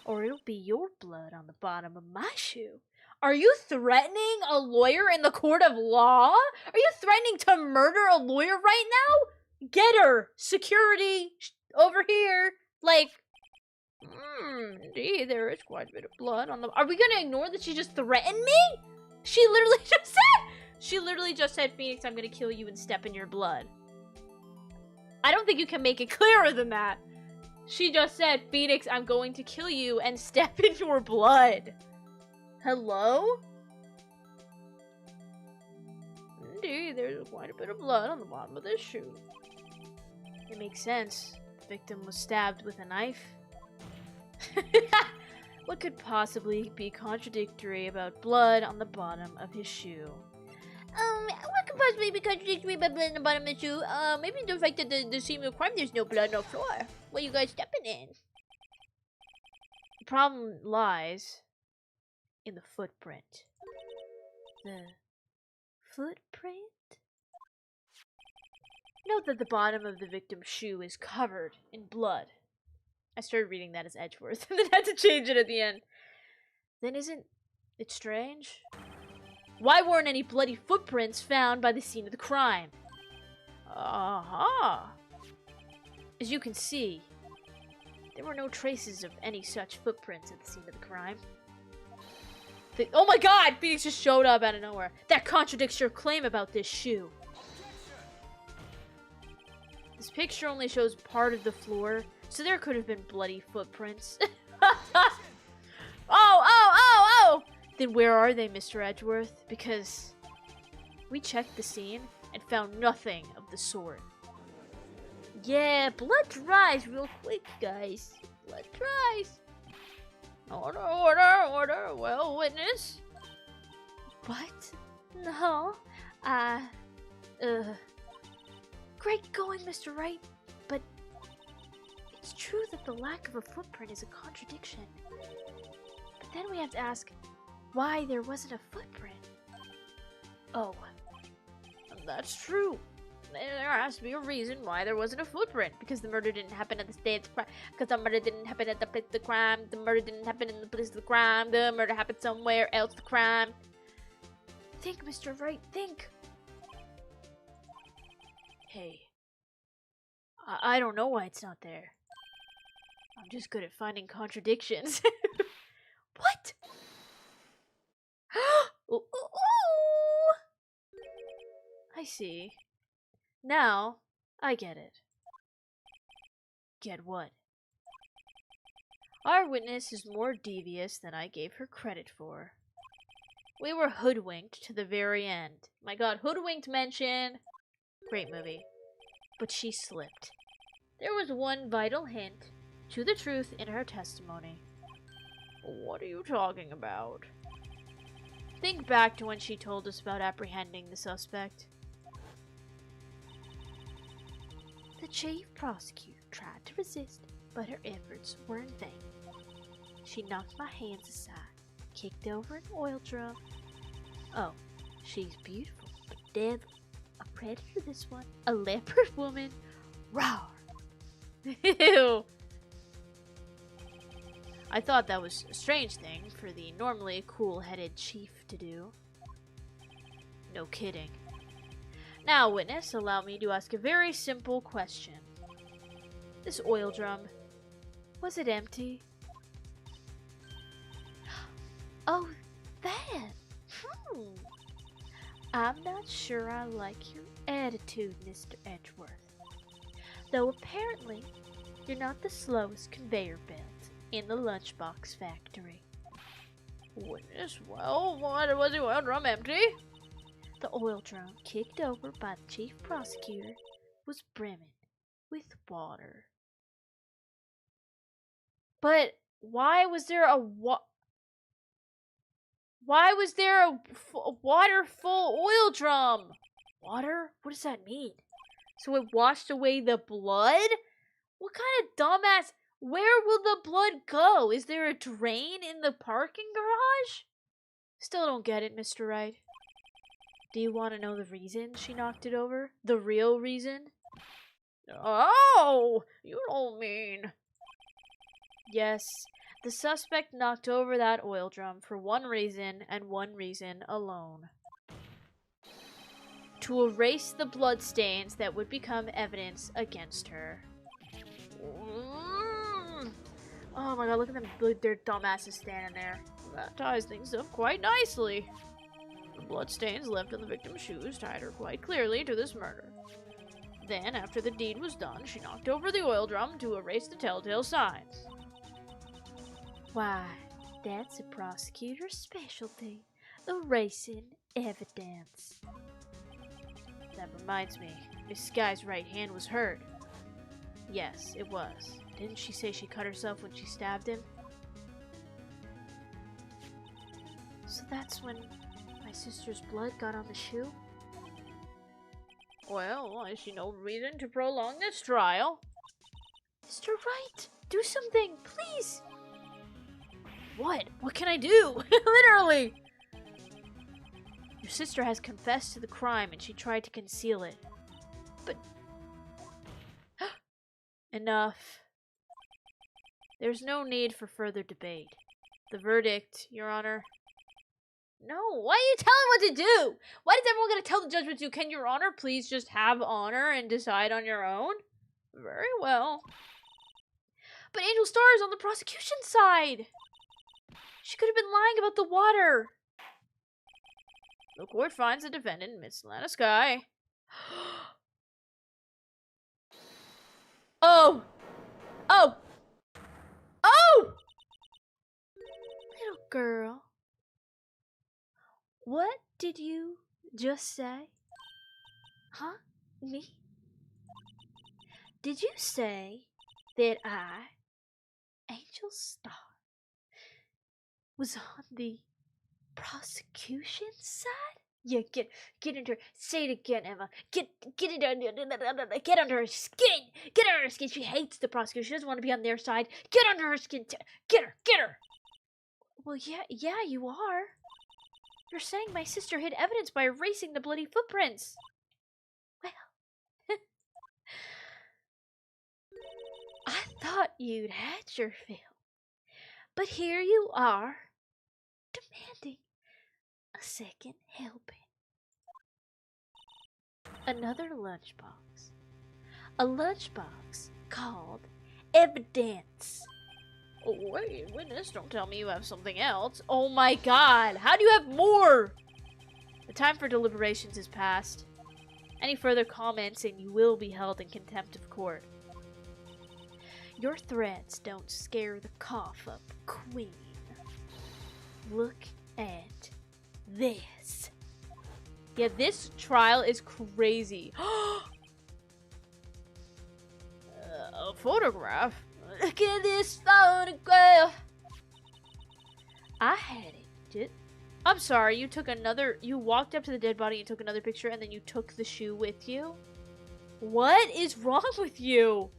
Or it'll be your blood on the bottom of my shoe. Are you threatening a lawyer in the court of law? Are you threatening to murder a lawyer right now? Get her! Security! Over here! Like... Indeed, there is quite a bit of blood on the... Are we gonna ignore that she just threatened me? She literally just said, Phoenix, I'm gonna kill you and step in your blood. I don't think you can make it clearer than that. She just said, Phoenix, I'm going to kill you and step in your blood. Hello? Indeed, there's quite a bit of blood on the bottom of this shoe. It makes sense. The victim was stabbed with a knife. What could possibly be contradictory about blood on the bottom of his shoe? What could possibly be contradictory about blood on the bottom of the shoe? Maybe the fact that the scene of the crime, there's no blood on the floor. What are you guys stepping in? The problem lies in the footprint. The footprint? Note that the bottom of the victim's shoe is covered in blood. I started reading that as Edgeworth and then had to change it at the end. Then isn't it strange? Why weren't any bloody footprints found by the scene of the crime? Aha! As you can see, there were no traces of any such footprints at the scene of the crime. Oh my god! Phoenix just showed up out of nowhere. That contradicts your claim about this shoe. This picture only shows part of the floor, so there could have been bloody footprints. Oh! Then where are they, Mr. Edgeworth? Because We checked the scene and found nothing of the sort. Yeah, blood dries real quick, guys. Blood dries. Order, order, order. Well, witness. What? No. Great going, Mr. Wright. But it's true that the lack of a footprint is a contradiction. But then we have to ask why there wasn't a footprint. Oh, that's true. There has to be a reason why there wasn't a footprint. Because the murder didn't happen at the state of the crime. Because the murder didn't happen at the place of the crime. The murder didn't happen in the place of the crime. The murder happened somewhere else. The crime. Think, Mr. Wright. Think. Hey. I don't know why it's not there. I'm just good at finding contradictions. What? Ooh, ooh, ooh. I see. Now, I get it. Get what? Our witness is more devious than I gave her credit for. We were hoodwinked to the very end. My god, hoodwinked mention. Great movie. But she slipped. There was one vital hint to the truth in her testimony. What are you talking about? Think back to when she told us about apprehending the suspect. The chief prosecutor tried to resist, but her efforts were in vain. She knocked my hands aside, kicked over an oil drum. Oh, she's beautiful, but deadly. A predator, this one. A leopard woman. Rawr. Ew. I thought that was a strange thing for the normally cool-headed chief to do. No kidding. Now, witness, allow me to ask a very simple question. This oil drum, was it empty? Oh, that! I'm not sure I like your attitude, Mr. Edgeworth. Though apparently, you're not the slowest conveyor belt in the lunchbox factory. Witness, well, why was the oil drum empty? The oil drum, kicked over by the chief prosecutor, was brimming with water. But why was there a water-full oil drum? Water? What does that mean? So it washed away the blood? What kind of dumbass? Where will the blood go? Is there a drain in the parking garage? Still don't get it, Mr. Wright. Do you want to know the reason she knocked it over? The real reason? Oh, you don't mean... Yes, the suspect knocked over that oil drum for one reason and one reason alone. To erase the bloodstains that would become evidence against her. Oh my god, look at them, their dumbasses standing there. That ties things up quite nicely. The bloodstains left on the victim's shoes tied her quite clearly to this murder. Then, after the deed was done, she knocked over the oil drum to erase the telltale signs. Why, that's a prosecutor's specialty, erasing evidence. That reminds me, Miss Skye's right hand was hurt. Yes, it was. Didn't she say she cut herself when she stabbed him? So that's when my sister's blood got on the shoe? Well, I see no reason to prolong this trial. Mr. Wright, do something, please! What? What can I do? Literally! Your sister has confessed to the crime and she tried to conceal it. But... Enough. There's no need for further debate. The verdict, Your Honor... No, why are you telling what to do? Why is everyone going to tell the judge what to do? Can Your Honor please just have honor and decide on your own? Very well. But Angel Starr is on the prosecution side. She could have been lying about the water. The court finds the defendant, Miss Lana Skye. Oh! Oh! Oh! Little girl. What did you just say? Huh? Me? Did you say that I, Angel Starr, was on the prosecution side? Yeah, get into her. Say it again, Emma. Get it under, get under her skin. Get under her skin. She hates the prosecution. She doesn't want to be on their side. Get under her skin. Get her. Well, yeah, you are. You're saying my sister hid evidence by erasing the bloody footprints. Well, I thought you'd had your fill. But here you are, demanding a second helping. Another lunchbox. A lunchbox called evidence. Oh, wait, witness, don't tell me you have something else. Oh my god, how do you have more? The time for deliberations is past. Any further comments and you will be held in contempt of court. Your threats don't scare the cough up, Queen. Look at this. Yeah, this trial is crazy. A photograph? Look at this photograph. I had it. I'm sorry, you walked up to the dead body and took another picture and then you took the shoe with you? What is wrong with you?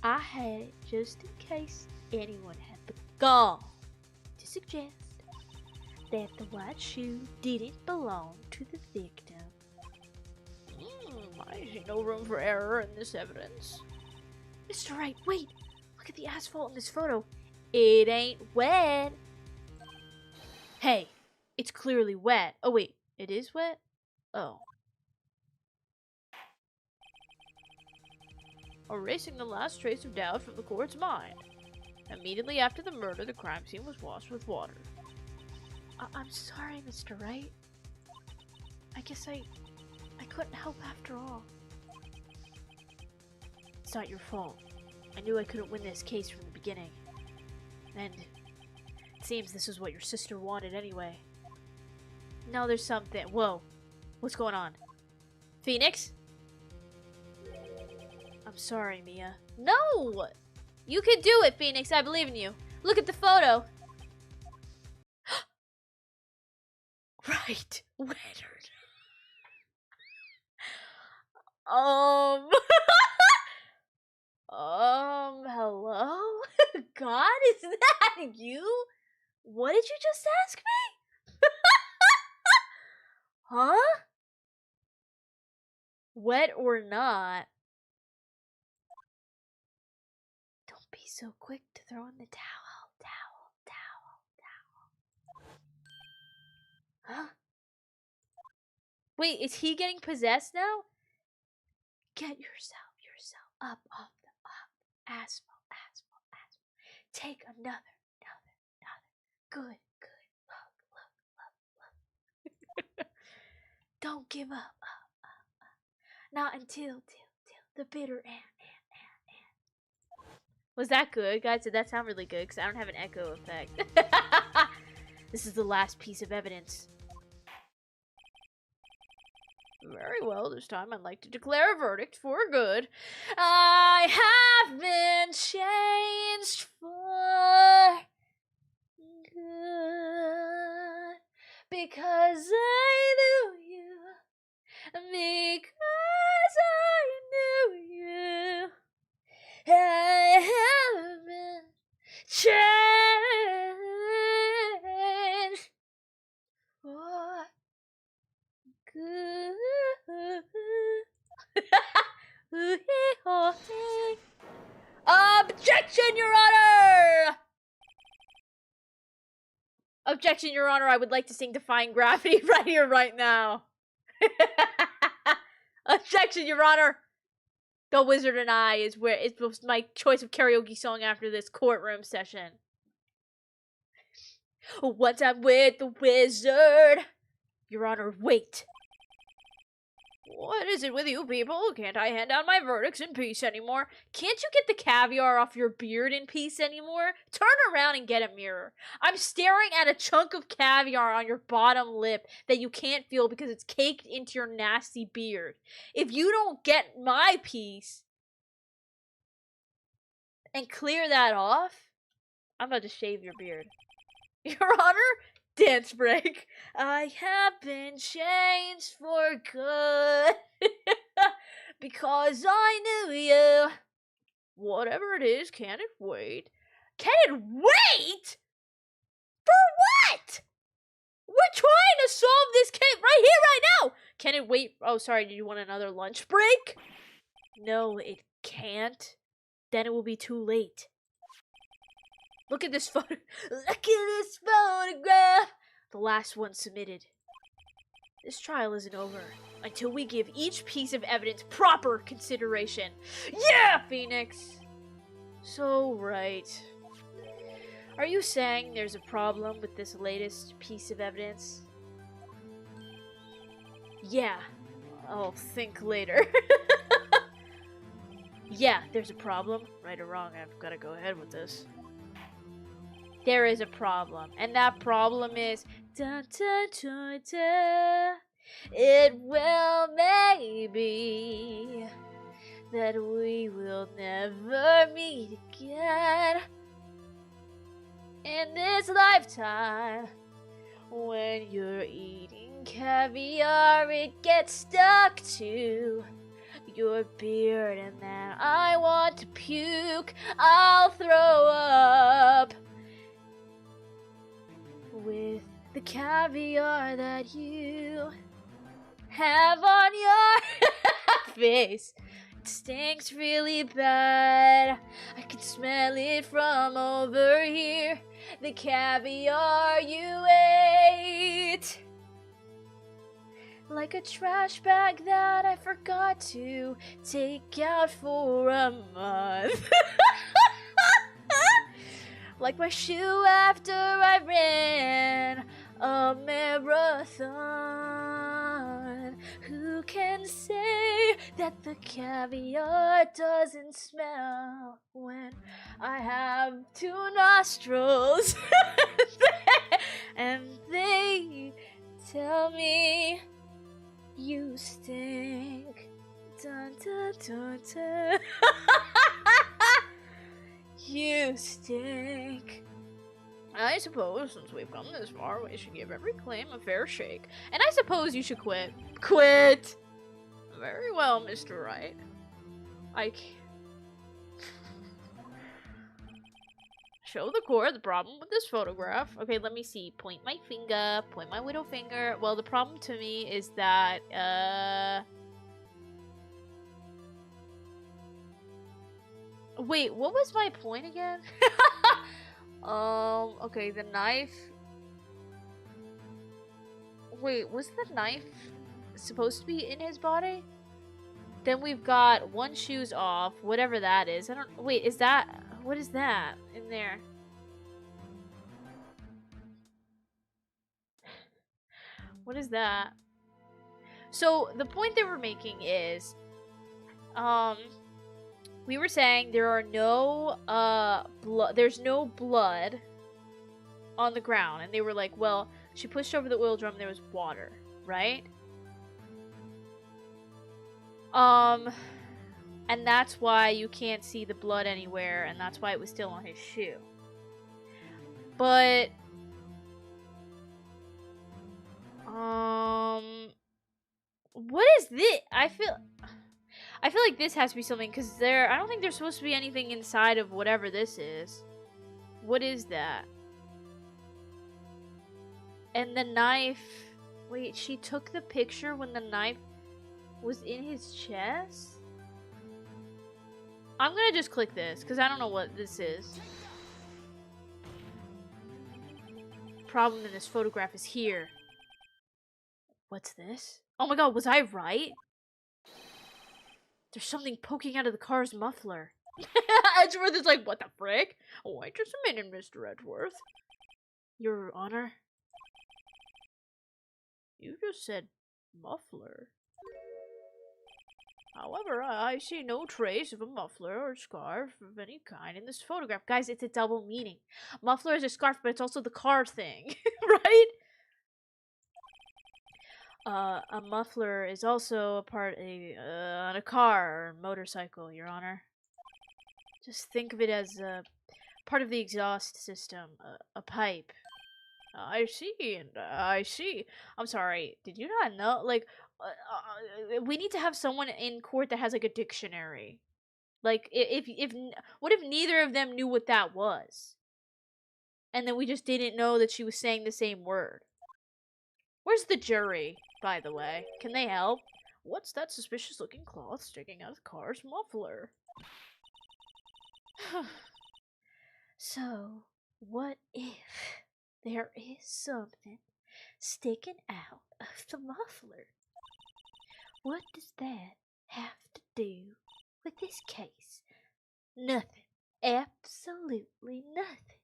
I had it just in case anyone had the gall to suggest that the white shoe didn't belong to the victim. I see no room for error in this evidence. Mr. Wright, wait! Look at the asphalt in this photo. It ain't wet. Hey, it's clearly wet. Oh wait, it is wet? Oh. Erasing the last trace of doubt from the court's mind. Immediately after the murder, the crime scene was washed with water. I'm sorry, Mr. Wright. I guess I couldn't help after all. It's not your fault. I knew I couldn't win this case from the beginning. And it seems this is what your sister wanted anyway. No, there's something. Whoa. What's going on? Phoenix? I'm sorry, Mia. No! You can do it, Phoenix. I believe in you. Look at the photo. Right. Leonard. Hello? God, is that you? What did you just ask me? Huh? Wet or not? Don't be so quick to throw in the towel. Huh? Wait, is he getting possessed now? Get yourself up off the asphalt. Take another. Good. Look. Don't give up. Not until the bitter end. Was that good, guys? Did that sound really good? Because I don't have an echo effect. This is the last piece of evidence. Very well, this time I'd like to declare a verdict for good. I have been changed for good because I knew you. Because I knew you. I have been changed for good. Objection, Your Honor! Objection, Your Honor. I would like to sing Defying Gravity right here, right now. Objection, Your Honor. The Wizard and I is my choice of karaoke song after this courtroom session. Once I'm with the wizard. Your Honor, wait. What is it with you people? Can't I hand down my verdicts in peace anymore? Can't you get the caviar off your beard in peace anymore? Turn around and get a mirror. I'm staring at a chunk of caviar on your bottom lip that you can't feel because it's caked into your nasty beard. If you don't get my piece and clear that off, I'm about to shave your beard. Your Honor, dance break. I have been changed for good because I knew you. Whatever it is, can it wait? Can it wait? For what? We're trying to solve this case right here, right now. Can it wait? Oh, sorry, did you want another lunch break? No, it can't. Then it will be too late. Look at this photo. Look at this photograph. The last one submitted. This trial isn't over until we give each piece of evidence proper consideration. Yeah, Phoenix! So right. Are you saying there's a problem with this latest piece of evidence? Yeah. I'll think later. Yeah, there's a problem. Right or wrong, I've got to go ahead with this. There is a problem, and that problem is da, da, da, da. It will maybe that we will never meet again in this lifetime. When you're eating caviar, it gets stuck to your beard, and then I want to puke. I'll throw up with the caviar that you have on your face. It stinks really bad. I can smell it from over here. The caviar you ate. Like a trash bag that I forgot to take out for a month. Like my shoe after I ran a marathon. Who can say that the caviar doesn't smell when I have two nostrils? And they tell me you stink. Dun, dun, dun, dun. You stink. I suppose, since we've come this far, we should give every claim a fair shake. And I suppose you should quit. Quit! Very well, Mr. Wright. Show the court the problem with this photograph. Okay, let me see. Point my finger. Point my middle finger. Well, the problem to me is that, wait, what was my point again? Okay, the knife. Wait, was the knife supposed to be in his body? Then we've got one shoe's off, whatever that is. I don't, wait, is that, what is that in there? What is that? So, the point that we're making is, we were saying there are no, there's no blood on the ground. And they were like, well, she pushed over the oil drum, there was water, right? And that's why you can't see the blood anywhere, and that's why it was still on his shoe. But, what is this? I feel like this has to be something, because I don't think there's supposed to be anything inside of whatever this is. What is that? And the knife, wait, she took the picture when the knife was in his chest? I'm gonna just click this, because I don't know what this is. Problem in this photograph is here. What's this? Oh my god, was I right? There's something poking out of the car's muffler. Edgeworth is like, what the frick? Oh, wait just a minute, Mr. Edgeworth. Your Honor? You just said muffler. However, I see no trace of a muffler or scarf of any kind in this photograph. Guys, it's a double meaning. Muffler is a scarf, but it's also the car thing, right? A muffler is also a part on a car or motorcycle, Your Honor. Just think of it as a part of the exhaust system, a pipe. I see, and I see. I'm sorry, did you not know? Like, we need to have someone in court that has like a dictionary. Like, what if neither of them knew what that was? And then we just didn't know that she was saying the same word. Where's the jury, by the way? Can they help? What's that suspicious looking cloth sticking out of the car's muffler? So, what if there is something sticking out of the muffler? What does that have to do with this case? Nothing. Absolutely nothing.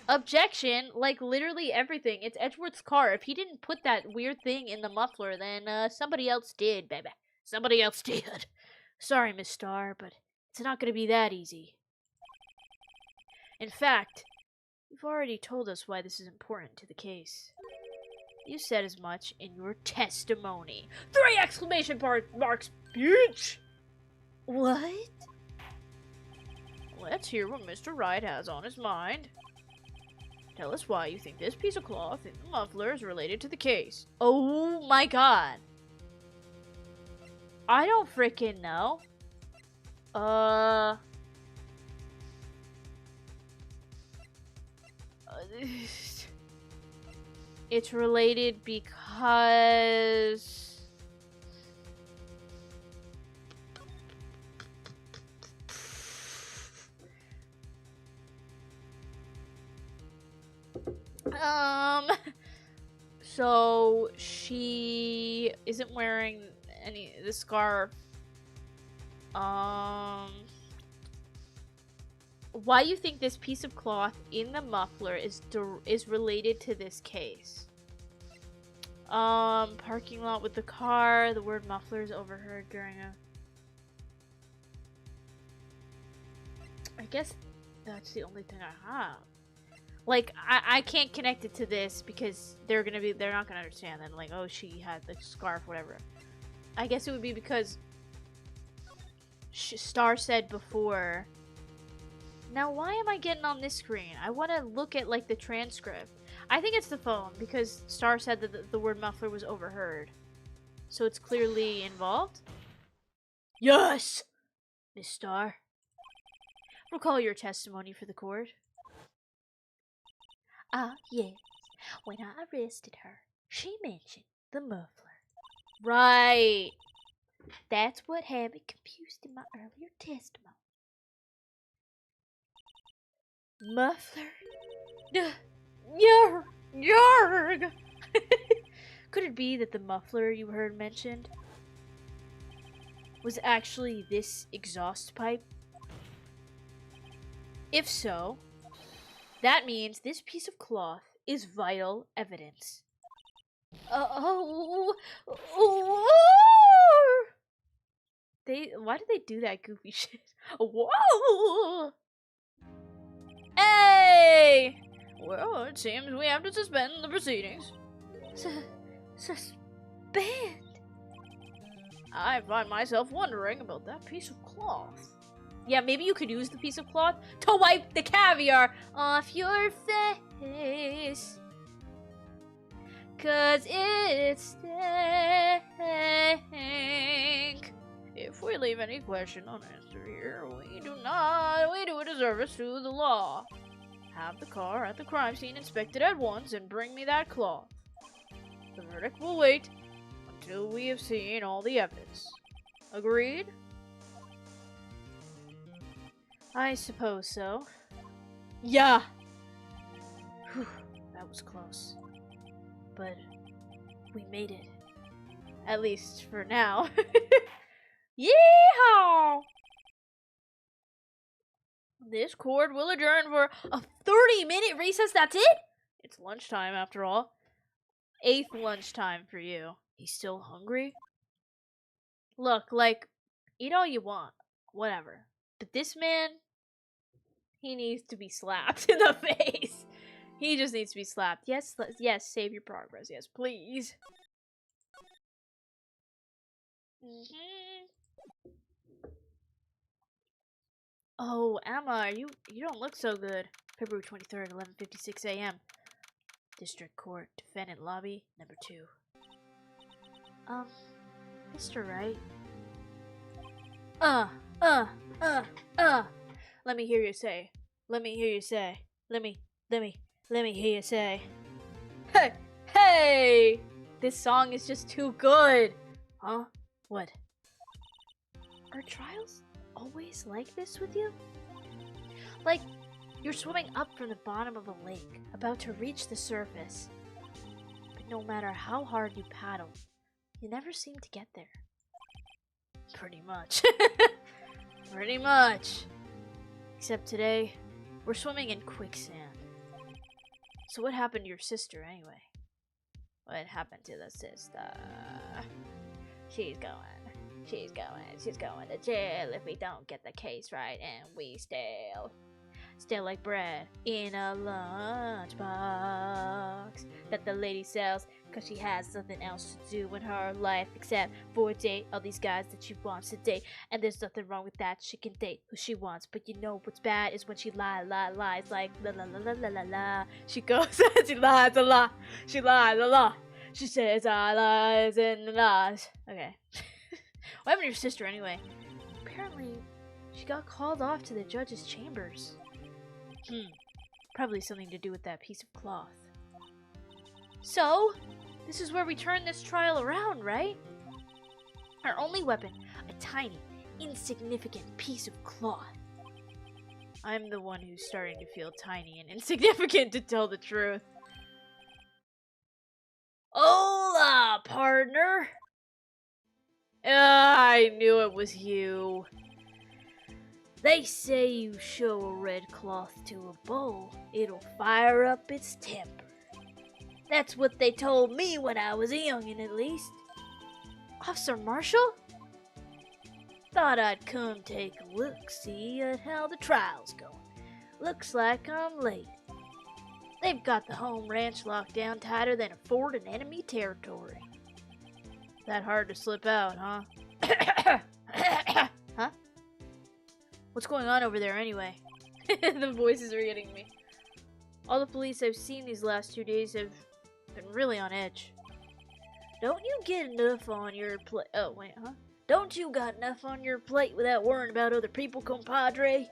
Objection! Like, literally everything. It's Edgeworth's car. If he didn't put that weird thing in the muffler, then, somebody else did, baby. Somebody else did. Sorry, Miss Starr, but it's not gonna be that easy. In fact, you've already told us why this is important to the case. You said as much in your testimony. 3 exclamation marks, bitch! What? Let's hear what Mr. Wright has on his mind. Tell us why you think this piece of cloth in the muffler is related to the case. Oh my god. I don't freaking know. It's related because... So she isn't wearing the scarf. Why you think this piece of cloth in the muffler is related to this case? Parking lot with the car. The word muffler is overheard during a... I guess that's the only thing I have. Like, I can't connect it to this because they're not gonna understand then. Like, oh, she had the scarf, whatever. I guess it would be because Starr said before. Now, why am I getting on this screen? I want to look at, like, the transcript. I think it's the phone because Starr said that the word muffler was overheard. So it's clearly involved? Yes! Miss Starr. Recall your testimony for the court. Ah, yes. When I arrested her, she mentioned the muffler. Right. That's what had me confused in my earlier testimony. Muffler? Yarg! Could it be that the muffler you heard mentioned was actually this exhaust pipe? If so, that means this piece of cloth is vital evidence. Why did they do that goofy shit? Whoa! Hey! Well, it seems we have to suspend the proceedings. Suspend? I find myself wondering about that piece of cloth. Yeah, maybe you could use the piece of cloth to wipe the caviar off your face. 'Cause it stank. If we leave any question unanswered here, we do a disservice to the law. Have the car at the crime scene inspected at once and bring me that cloth. The verdict will wait until we have seen all the evidence. Agreed? I suppose so. Yeah! Whew, that was close. But we made it. At least for now. Yeehaw! This court will adjourn for a 30-minute recess, that's it? It's lunchtime after all. 8th lunchtime for you. He's still hungry? Look, like, eat all you want. Whatever. But this man, he needs to be slapped in the face. He just needs to be slapped. Yes, yes, save your progress. Yes, please. Oh, Emma, you don't look so good. February 23rd, 11:56 a.m. District Court, Defendant Lobby, number 2. Mr. Wright. Let me hear you say. Let me hear you say. Let me hear you say. Hey! Hey! This song is just too good. Huh? What? Are trials always like this with you? Like, you're swimming up from the bottom of a lake, about to reach the surface. But no matter how hard you paddle, you never seem to get there. Pretty much. Pretty much. Except today, we're swimming in quicksand. So what happened to your sister anyway? What happened to the sister? She's going to jail if we don't get the case right, and we stale like bread in a lunchbox that the lady sells because she has something else to do in her life except for date all these guys that she wants to date. And there's nothing wrong with that. She can date who she wants, but you know what's bad is when she lies like la la la la la la la. She goes she lies a lot. She lies a lot. She says I lies and lies. Okay. What happened to your sister anyway? Apparently, she got called off to the judge's chambers. Probably something to do with that piece of cloth. So, this is where we turn this trial around, right? Our only weapon, a tiny, insignificant piece of cloth. I'm the one who's starting to feel tiny and insignificant, to tell the truth. Hola, partner! I knew it was you. They say you show a red cloth to a bull, it'll fire up its temper. That's what they told me when I was a youngin', at least. Officer Marshall? Thought I'd come take a look-see at how the trial's going. Looks like I'm late. They've got the home ranch locked down tighter than a fort in enemy territory. That hard to slip out, huh? Huh? What's going on over there anyway? The voices are getting me. All the police I've seen these last 2 days have been really on edge. Don't you get enough on your plate? Oh, wait, huh? Don't you got enough on your plate without worrying about other people, compadre?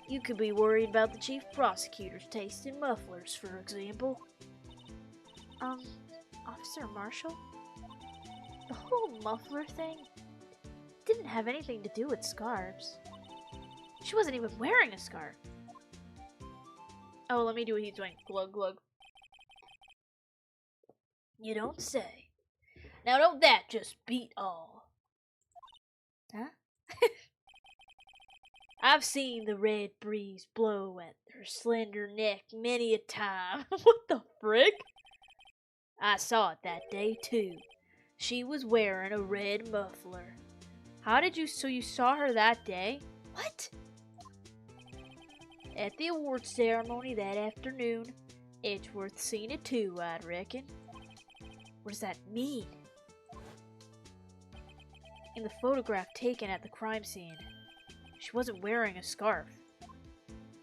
You could be worried about the chief prosecutor's taste in mufflers, for example. Officer Marshall? The whole muffler thing didn't have anything to do with scarves. She wasn't even wearing a scarf. Oh, let me do what he's doing. Glug, glug. You don't say. Now don't that just beat all? Huh? I've seen the red breeze blow at her slender neck many a time. What the frick? I saw it that day, too. She was wearing a red muffler. How did you... So you saw her that day? What? At the awards ceremony that afternoon. Edgeworth seen it too, I'd reckon. What does that mean? In the photograph taken at the crime scene, she wasn't wearing a scarf.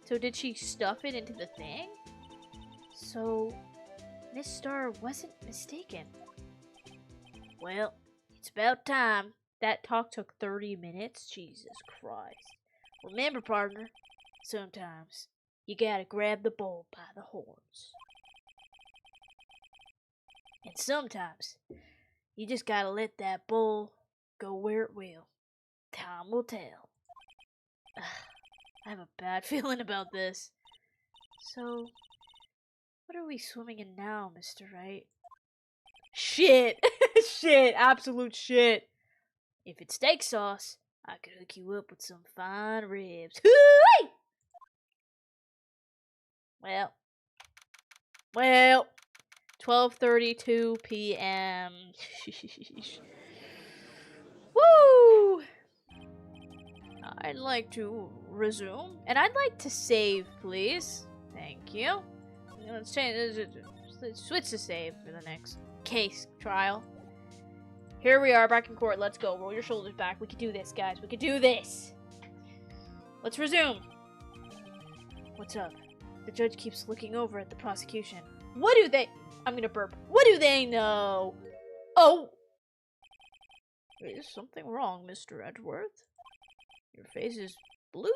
So did she stuff it into the thing? So, Miss Starr wasn't mistaken. Well, it's about time. That talk took 30 minutes. Jesus Christ. Remember, partner, sometimes you gotta grab the bull by the horns. And sometimes you just gotta let that bull go where it will. Time will tell. I have a bad feeling about this. So, what are we swimming in now, Mr. Wright? Shit! Shit! Absolute shit! If it's steak sauce, I could hook you up with some fine ribs. Hoo-wee! Well, 12:32 p.m. Woo! I'd like to resume. And I'd like to save, please. Thank you. Let's change. Let's switch to save for the next case trial. Here we are, back in court. Let's go. Roll your shoulders back. We can do this, guys. We can do this. Let's resume. What's up? The judge keeps looking over at the prosecution. What do they... I'm gonna burp. What do they know? Oh! Is something wrong, Mr. Edgeworth? Your face is blue.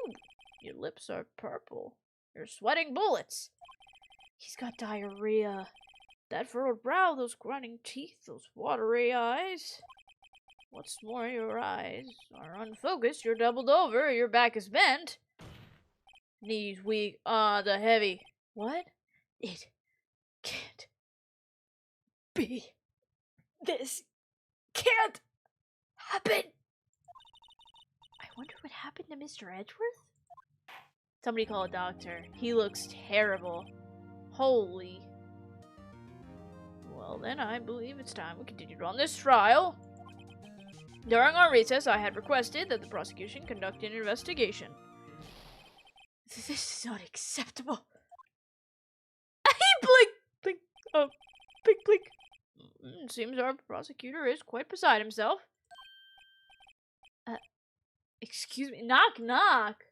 Your lips are purple. You're sweating bullets. He's got diarrhea. That furrowed brow, those grinding teeth, those watery eyes. What's more, your eyes are unfocused. You're doubled over. Your back is bent. Knees weak. The heavy. What? It can't be. This can't happen. I wonder what happened to Mr. Edgeworth? Somebody call a doctor. He looks terrible. Holy. Well then, I believe it's time we continued on this trial. During our recess, I had requested that the prosecution conduct an investigation. This is not acceptable. Blink, blink, blink, blink. It seems our prosecutor is quite beside himself. Excuse me. Knock, knock.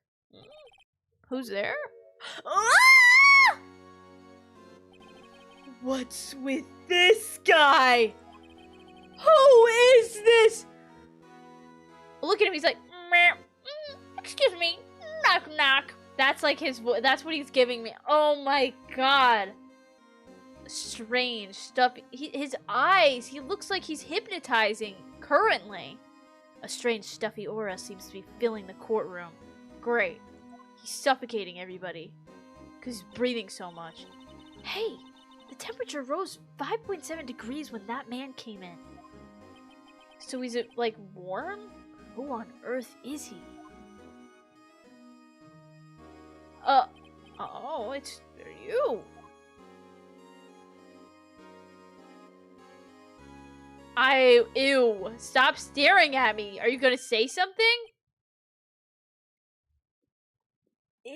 Who's there? Ah! What's with this guy? Who is this? Look at him. He's like, excuse me. Knock, knock. That's like his voice. That's what he's giving me. Oh my god. Strange stuff. His eyes. He looks like he's hypnotizing currently. A strange stuffy aura seems to be filling the courtroom. Great. He's suffocating everybody. Because he's breathing so much. Hey, the temperature rose 5.7 degrees when that man came in. So is it, like, warm? Who on earth is he? Oh, it's you. Ew. Stop staring at me. Are you gonna say something? Ew.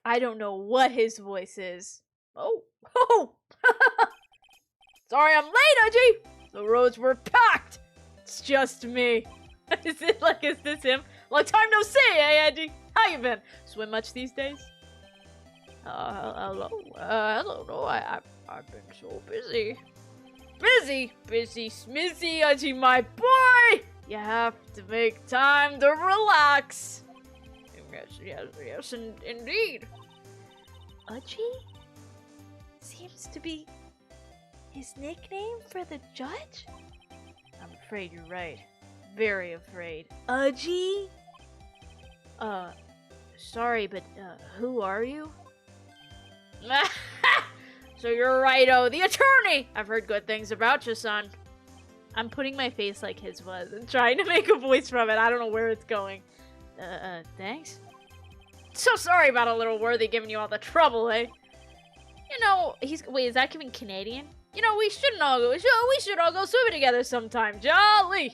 I don't know what his voice is. Oh. Sorry I'm late, Udgy. The roads were packed. It's just me. Is this him? Long time no see, eh, Udgy? How you been? Swim much these days? Hello. Hello. No, I've been so busy. Busy, smizzy, Udgy, my boy! You have to make time to relax. Yes, indeed. Udgy? Seems to be his nickname for the judge? I'm afraid you're right. Very afraid. Udgy? Sorry, but, who are you? So you're righto, the attorney! I've heard good things about you, son. I'm putting my face like his was and trying to make a voice from it. I don't know where it's going. Thanks? So sorry about a little worthy giving you all the trouble, eh? You know, wait, is that giving Canadian? You know, we should all go swimming together sometime. Jolly!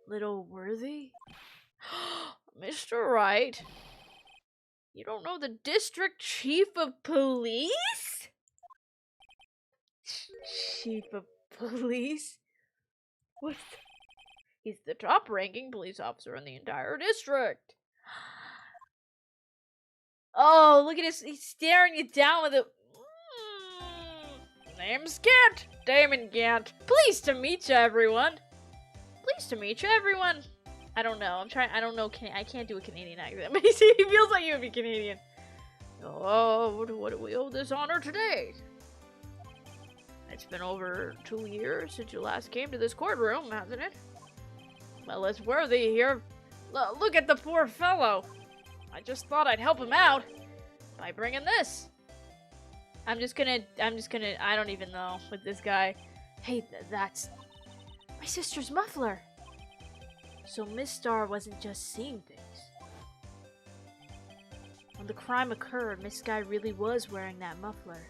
Little worthy? Mr. Wright? You don't know the district chief of police? Chief of police? What? He's the top-ranking police officer in the entire district. Oh, look at this. He's staring you down with a... Name's Gant. Damon Gant. Pleased to meet you, everyone. Pleased to meet you, everyone. I don't know. I don't know. I can't do a Canadian accent. But he feels like you would be Canadian. Oh, what do we owe this honor today? It's been over 2 years since you last came to this courtroom, hasn't it? Well, it's worthy here. Look at the poor fellow. I just thought I'd help him out by bringing this. I don't even know with this guy. Hey, that's my sister's muffler. So Miss Starr wasn't just seeing things. When the crime occurred, Miss Guy really was wearing that muffler.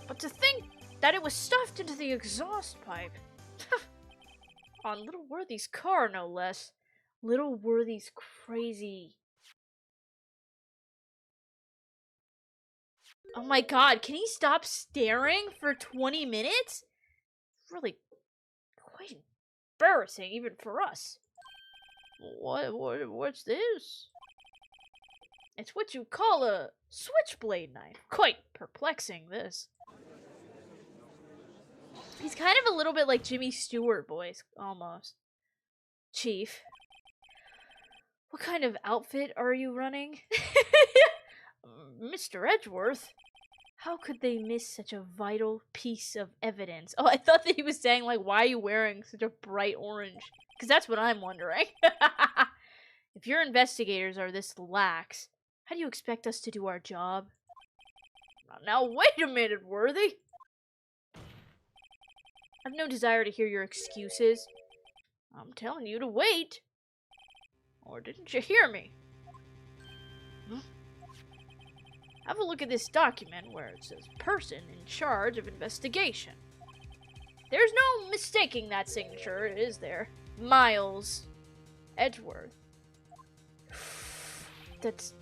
But to think that it was stuffed into the exhaust pipe. On Little Worthy's car, no less. Little Worthy's crazy. Oh my god, can he stop staring for 20 minutes? Really quite embarrassing, even for us. What's this? It's what you call a switchblade knife. Quite perplexing, this. He's kind of a little bit like Jimmy Stewart voice, almost. Chief. What kind of outfit are you running? Mr. Edgeworth? How could they miss such a vital piece of evidence? Oh, I thought that he was saying, like, why are you wearing such a bright orange? Because that's what I'm wondering. If your investigators are this lax, how do you expect us to do our job? Now, wait a minute, Worthy. I've no desire to hear your excuses. I'm telling you to wait. Or didn't you hear me? Huh? Have a look at this document where it says person in charge of investigation. There's no mistaking that signature, is there? Miles Edgeworth. That's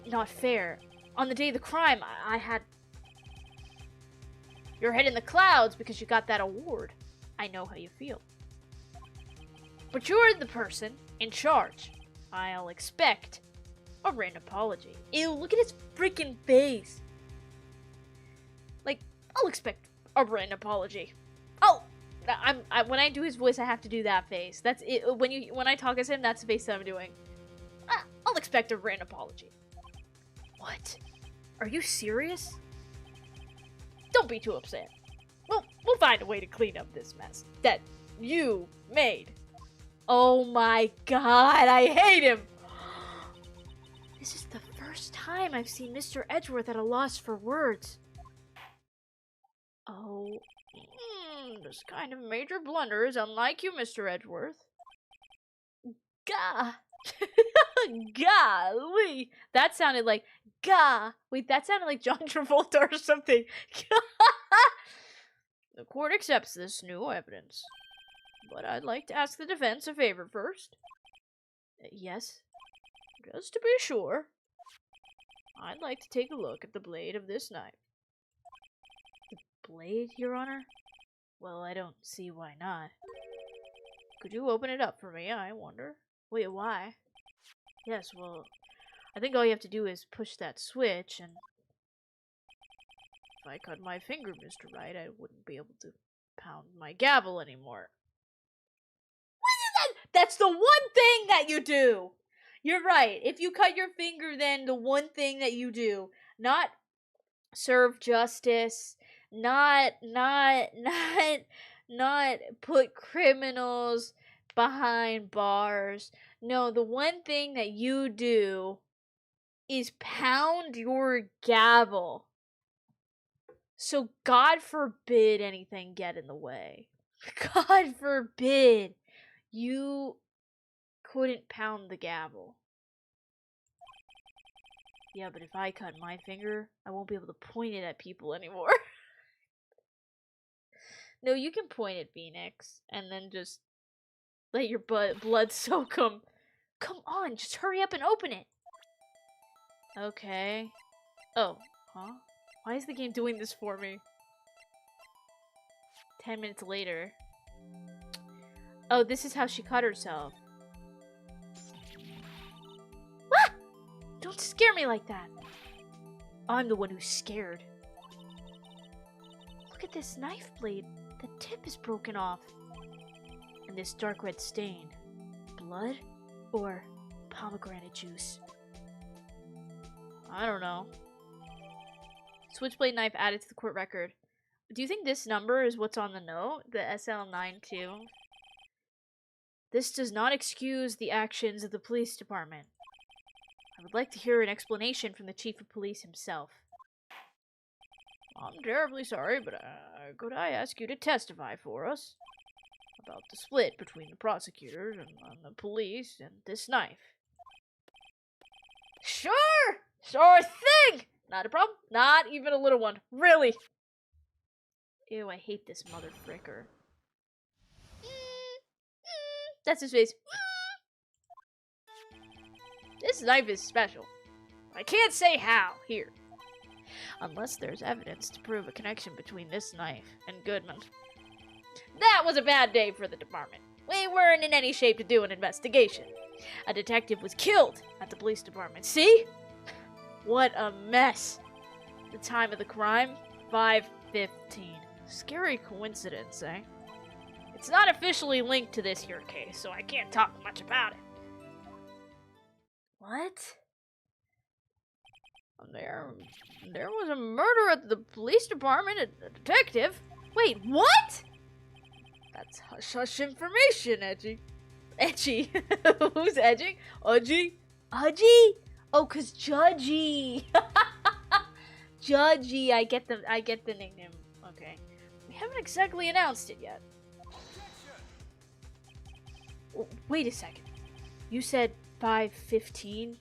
not fair. On the day of the crime, I had your head in the clouds because you got that award. I know how you feel. But you're the person in charge. I'll expect a written apology. Ew, look at his freaking face. Like, I'll expect a written apology. Oh, when I do his voice, I have to do that face. That's it. When I talk as him, that's the face that I'm doing. I'll expect a written apology. What? Are you serious? Don't be too upset. We'll find a way to clean up this mess that you made. Oh my god, I hate him! This is the first time I've seen Mr. Edgeworth at a loss for words. Oh, this kind of major blunder is unlike you, Mr. Edgeworth. Gah! Golly! That sounded like gah! Wait, that sounded like John Travolta or something. The court accepts this new evidence. But I'd like to ask the defense a favor first. Yes? Just to be sure. I'd like to take a look at the blade of this knife. The blade, Your Honor? Well, I don't see why not. Could you open it up for me, I wonder? Wait, why? Yes, well, I think all you have to do is push that switch, and if I cut my finger, Mr. Wright, I wouldn't be able to pound my gavel anymore. That's the one thing that you do! You're right. If you cut your finger, then the one thing that you do, not serve justice, not put criminals behind bars. No, the one thing that you do is pound your gavel. So God forbid anything get in the way. God forbid you couldn't pound the gavel. Yeah, but if I cut my finger, I won't be able to point it at people anymore. No, you can point at Phoenix, and then just let your blood soak him. Come on, just hurry up and open it. Okay. Oh, huh? Why is the game doing this for me? 10 minutes later. Oh, this is how she cut herself. Ah! Don't scare me like that. I'm the one who's scared. Look at this knife blade. The tip is broken off. And this dark red stain. Blood or pomegranate juice? I don't know. Switchblade knife added to the court record. Do you think this number is what's on the note? The SL92? This does not excuse the actions of the police department. I would like to hear an explanation from the chief of police himself. I'm terribly sorry, but could I ask you to testify for us about the split between the prosecutors and the police and this knife? Sure! Sure thing! Not a problem. Not even a little one. Really. Ew, I hate this mother fricker. That's his face. This knife is special. I can't say how, here. Unless there's evidence to prove a connection between this knife and Goodman. That was a bad day for the department. We weren't in any shape to do an investigation. A detective was killed at the police department. See? What a mess. The time of the crime? 5:15. Scary coincidence, eh? It's not officially linked to this here case, so I can't talk much about it. What? There was a murder at the police department, a detective. Wait, what? That's hush-hush information, Edgy. Edgy? Who's edging? Udgy? Udgy? Oh, 'cause Judgy. Judgy, I get the nickname. Okay. We haven't exactly announced it yet. Oh, wait a second. You said 5:15?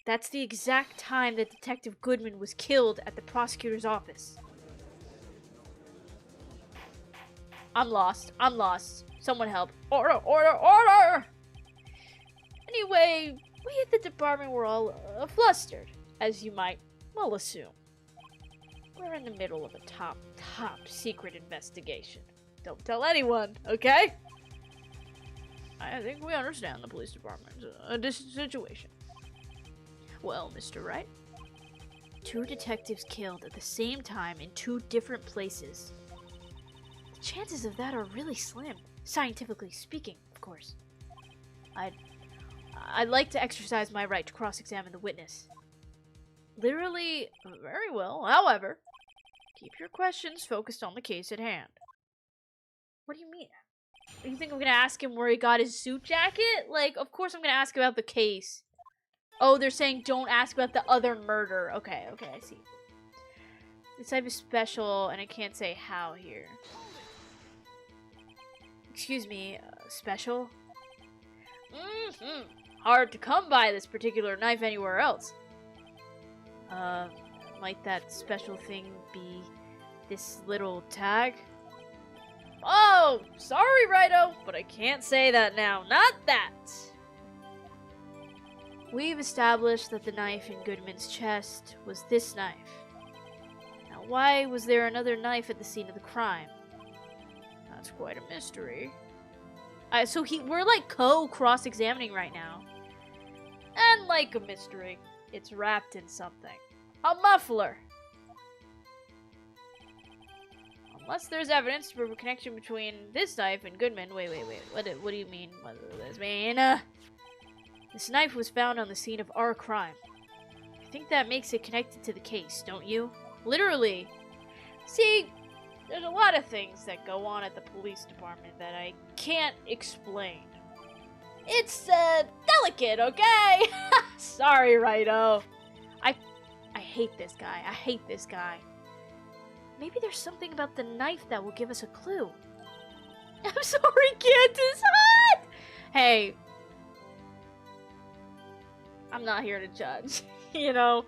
That's the exact time that Detective Goodman was killed at the prosecutor's office. I'm lost. Someone help. Order, order, order! Anyway, we at the department were all flustered, as you might well assume. We're in the middle of a top secret investigation. Don't tell anyone, okay? I think we understand the police department's situation. Well, Mr. Wright, 2 detectives killed at the same time in 2 different places. The chances of that are really slim, scientifically speaking, of course. I'd like to exercise my right to cross-examine the witness. Literally, very well. However, keep your questions focused on the case at hand. What do you mean? You think I'm gonna ask him where he got his suit jacket? Like, of course I'm gonna ask about the case. Oh, they're saying don't ask about the other murder. Okay, I see. This type is special, and I can't say how here. Excuse me, special? Hard to come by this particular knife anywhere else. Might that special thing be this little tag? Oh, sorry, Righto, but I can't say that now. Not that! We've established that the knife in Goodman's chest was this knife. Now, why was there another knife at the scene of the crime? That's quite a mystery. So we're like cross-examining right now. And like a mystery, it's wrapped in something. A muffler! Unless there's evidence to prove a connection between this knife and Goodman. Wait. What do you mean? What does this mean? This knife was found on the scene of our crime. I think that makes it connected to the case, don't you? Literally. See, there's a lot of things that go on at the police department that I can't explain. It's, delicate, okay? Sorry, Righto. I hate this guy. Maybe there's something about the knife that will give us a clue. I'm sorry, Gant is hot! Hey. I'm not here to judge, you know?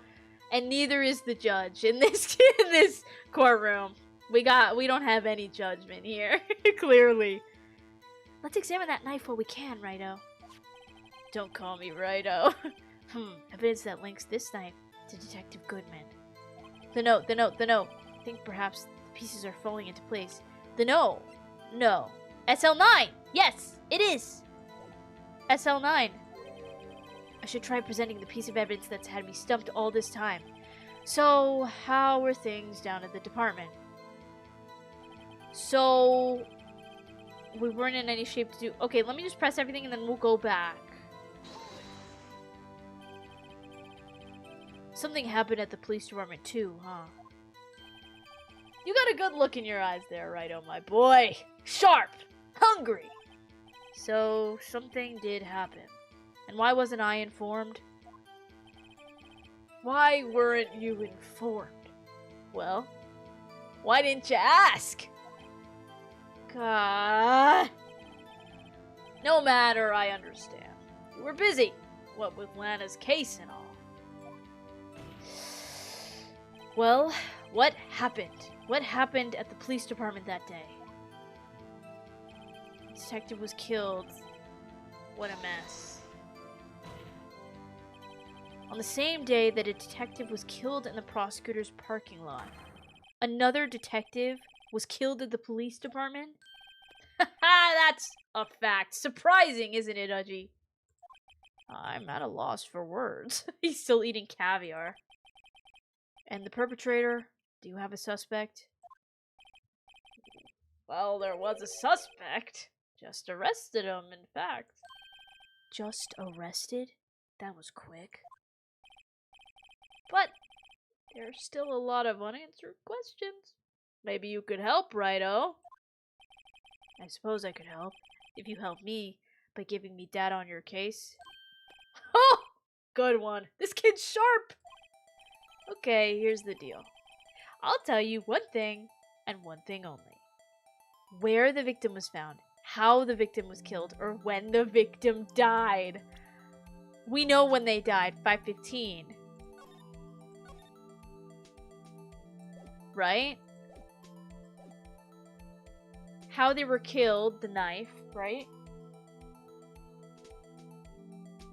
And neither is the judge in this courtroom. We don't have any judgment here, clearly. Let's examine that knife while we can, Righto. Don't call me Righto. Evidence that links this knife to Detective Goodman. The note. I think perhaps the pieces are falling into place. The note. No. SL9! Yes, it is! SL9. I should try presenting the piece of evidence that's had me stumped all this time. So, how were things down at the department? So, we weren't in any shape to do... Okay, let me just press everything and then we'll go back. Something happened at the police department too, huh? You got a good look in your eyes there, Righto, my boy. Sharp! Hungry! So, something did happen. And why wasn't I informed? Why weren't you informed? Well, why didn't you ask? God. No matter, I understand. You were busy. What with Lana's case and all. Well, What happened? What happened at the police department that day? The detective was killed. What a mess. On the same day that a detective was killed in the prosecutor's parking lot, another detective was killed at the police department? That's a fact. Surprising, isn't it, Udgy? I'm at a loss for words. He's still eating caviar. And the perpetrator? Do you have a suspect? Well, there was a suspect. Just arrested him, in fact. Just arrested? That was quick. But there's still a lot of unanswered questions. Maybe you could help, righto? I suppose I could help, if you help me by giving me data on your case. Oh! Good one. This kid's sharp! Okay, here's the deal. I'll tell you one thing, and one thing only. Where the victim was found, how the victim was killed, or when the victim died. We know when they died, 5:15. Right? How they were killed, the knife, right?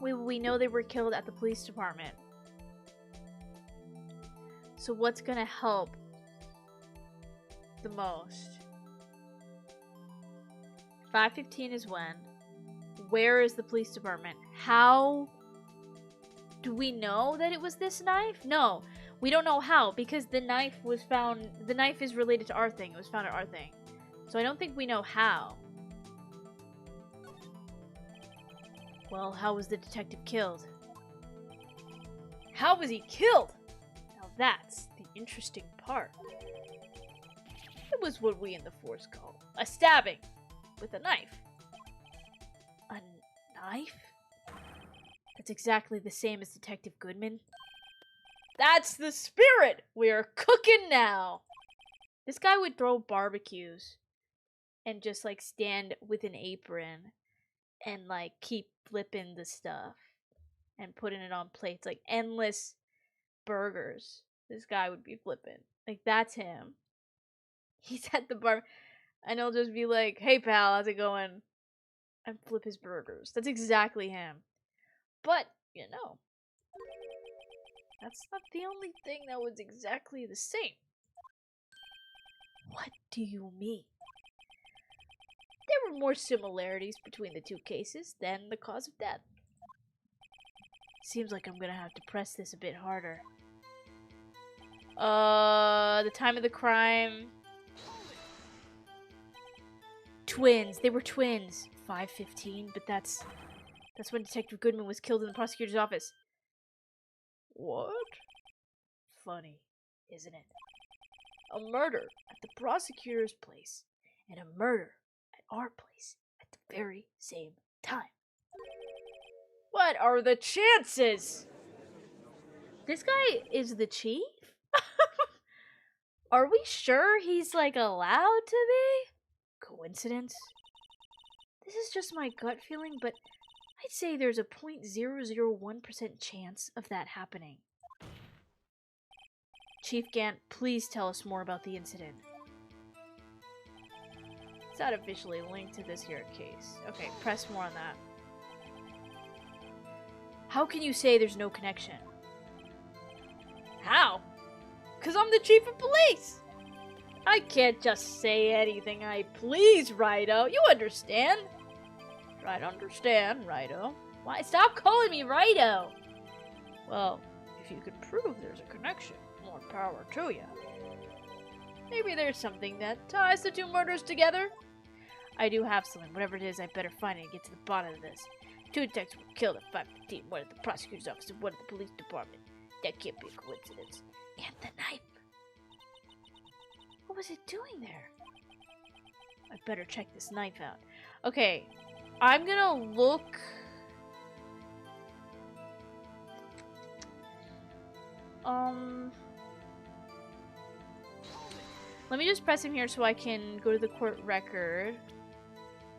We know they were killed at the police department. So what's gonna help the most? 5:15 is when. Where is the police department? How do we know that it was this knife? No, we don't know how, because the knife was found. The knife is related to our thing. It was found at our thing. So I don't think we know how. Well, how was the detective killed? How was he killed? Now that's the interesting part. It was what we in the force call a stabbing with a knife. A knife? That's exactly the same as Detective Goodman. That's the spirit! We're cooking now! This guy would throw barbecues and just like stand with an apron and like keep flipping the stuff and putting it on plates, like endless burgers. This guy would be flipping. Like, that's him. He's at the bar and he'll just be like, hey pal, how's it going? And flip his burgers. That's exactly him. But, you know, that's not the only thing that was exactly the same. What do you mean? There were more similarities between the two cases than the cause of death. Seems like I'm gonna have to press this a bit harder. The time of the crime. Twins. They were twins. 5:15, but that's when Detective Goodman was killed in the prosecutor's office. What? Funny, isn't it? A murder at the prosecutor's place and a murder at our place at the very same time. What are the chances? This guy is the chief? Are we sure he's like allowed to be? Coincidence? This is just my gut feeling, but I'd say there's a 0.001% chance of that happening. Chief Gant, please tell us more about the incident. It's not officially linked to this here case. Okay, press more on that. How can you say there's no connection? How? 'Cause I'm the chief of police! I can't just say anything I please, Righto. You understand? Try to understand, Righto. Why? Stop calling me Righto! Well, if you could prove there's a connection, more power to you. Maybe there's something that ties the two murders together? I do have something. Whatever it is, I better find it and get to the bottom of this. Two detectives were killed at 5:15, one at the prosecutor's office and one at the police department. That can't be a coincidence. And the knife. What was it doing there? I better check this knife out. Okay, I'm gonna look... Let me just press him here so I can go to the court record.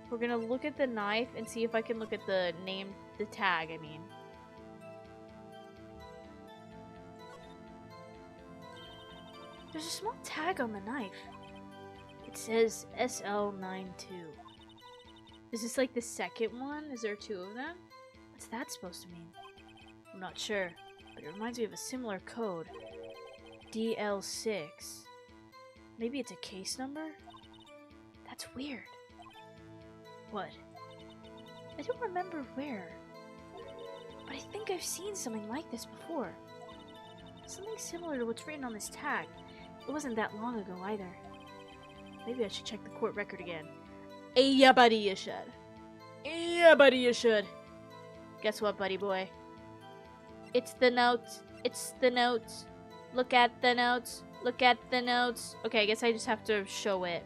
We're gonna look at the knife and see if I can look at the name, the tag, I mean. There's a small tag on the knife. It says SL92. Is this like the second one? Is there 2 of them? What's that supposed to mean? I'm not sure, but it reminds me of a similar code. DL6. Maybe it's a case number? That's weird. What? I don't remember where, but I think I've seen something like this before. Something similar to what's written on this tag. It wasn't that long ago either. Maybe I should check the court record again. Yeah, buddy, you should. Yeah, buddy, you should. Guess what, buddy boy? It's the notes. It's the notes. Look at the notes. Look at the notes. Okay, I guess I just have to show it.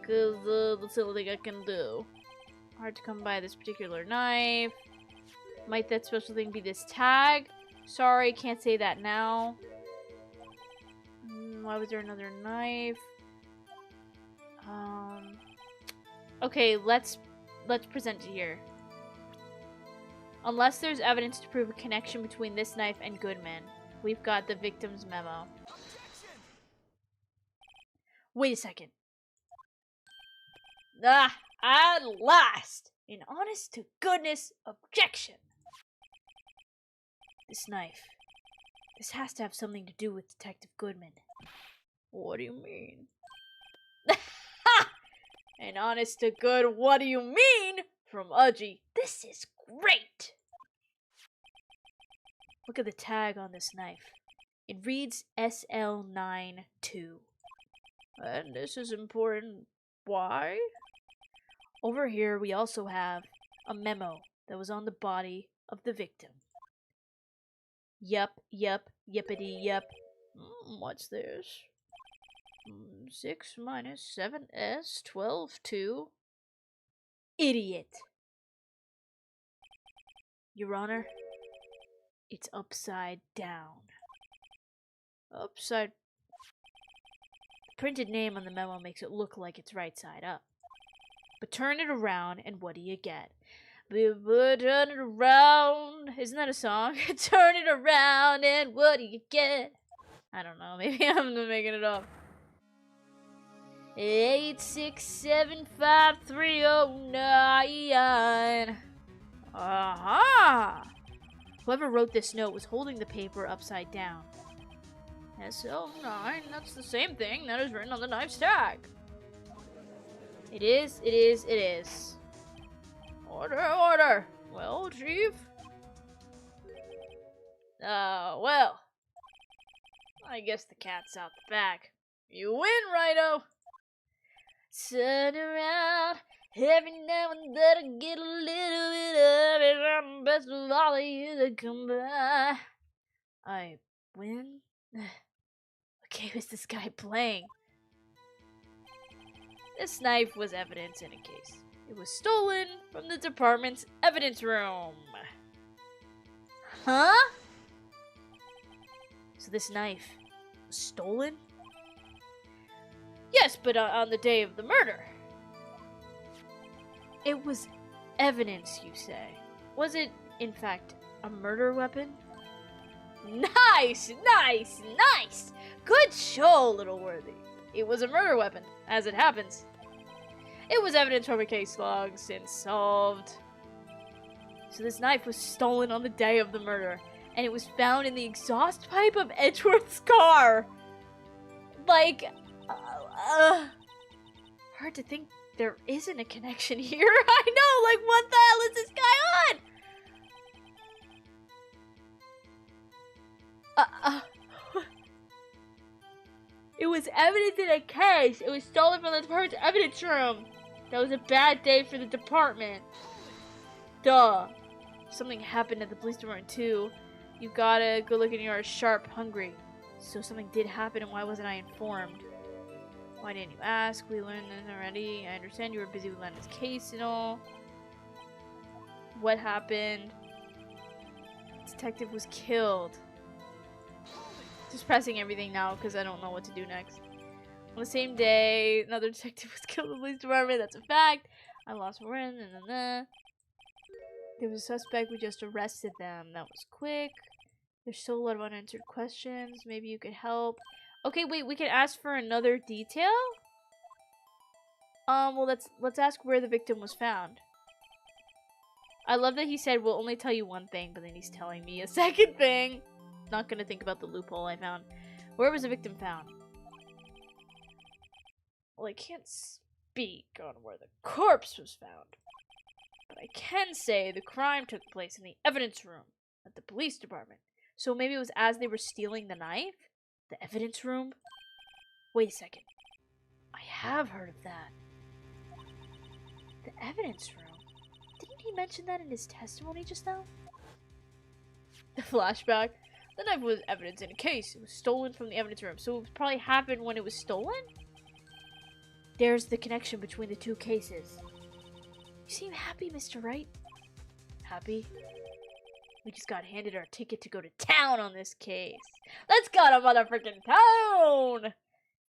Cause that's the only thing I can do. Hard to come by this particular knife. Might that special thing be this tag? Sorry, can't say that now. Why was there another knife? Okay, let's present it here. Unless there's evidence to prove a connection between this knife and Goodman, we've got the victim's memo. Wait a second. Ah, at last! An honest-to-goodness objection! This knife. This has to have something to do with Detective Goodman. What do you mean? Ha! An honest-to-good what do you mean? From Udgy. This is great! Look at the tag on this knife. It reads SL92. And this is important. Why? Over here, we also have a memo that was on the body of the victim. Yup, yippity yup. What's this? 6 minus 7s, 12, 2. Idiot. Your Honor, it's upside down. Upside... The printed name on the memo makes it look like it's right side up. But turn it around, and what do you get? Turn it around. Isn't that a song? Turn it around, and what do you get? I don't know. Maybe I'm making it up. 8675309. Aha! Whoever wrote this note was holding the paper upside down. SL9, that's the same thing that is written on the knife's tag. It is. Order. Well, Chief? Well. I guess the cat's out the back. You win, Righto! Turn around. Every now and then I get a little bit of it. I'm the best of all of you that come by. I win? What game is this guy playing? This knife was evidence in a case. It was stolen from the department's evidence room. Huh? So this knife was stolen? Yes, but on the day of the murder. It was evidence, you say. Was it, in fact, a murder weapon? Nice! Good show, little worthy. It was a murder weapon, as it happens. It was evidence from a case log, since solved. So this knife was stolen on the day of the murder, and it was found in the exhaust pipe of Edgeworth's car. Like, hard to think there isn't a connection here. I know, like, what the hell is this guy on? It was evidence in a case. It was stolen from the department's evidence room. That was a bad day for the department. Duh. Something happened at the police department too. You gotta go look in your sharp hungry. So something did happen, and why wasn't I informed? Why didn't you ask? We learned this already. I understand you were busy with Lennox's case and all. What happened? Detective was killed. Just pressing everything now because I don't know what to do next. On the same day, another detective was killed in the police department. That's a fact. I lost my friend. There was a suspect. We just arrested them. That was quick. There's still a lot of unanswered questions. Maybe you could help. Okay, wait, we can ask for another detail? Well, let's ask where the victim was found. I love that he said, we'll only tell you one thing, but then he's telling me a second thing. Not gonna think about the loophole I found. Where was the victim found? Well, I can't speak on where the corpse was found. But I can say the crime took place in the evidence room at the police department. So maybe it was as they were stealing the knife? The evidence room? Wait a second. I have heard of that. The evidence room? Didn't he mention that in his testimony just now? The flashback. The knife was evidence in a case. It was stolen from the evidence room. So it probably happened when it was stolen? There's the connection between the two cases. You seem happy, Mr. Wright. Happy? We just got handed our ticket to go to town on this case. Let's go to motherfucking town!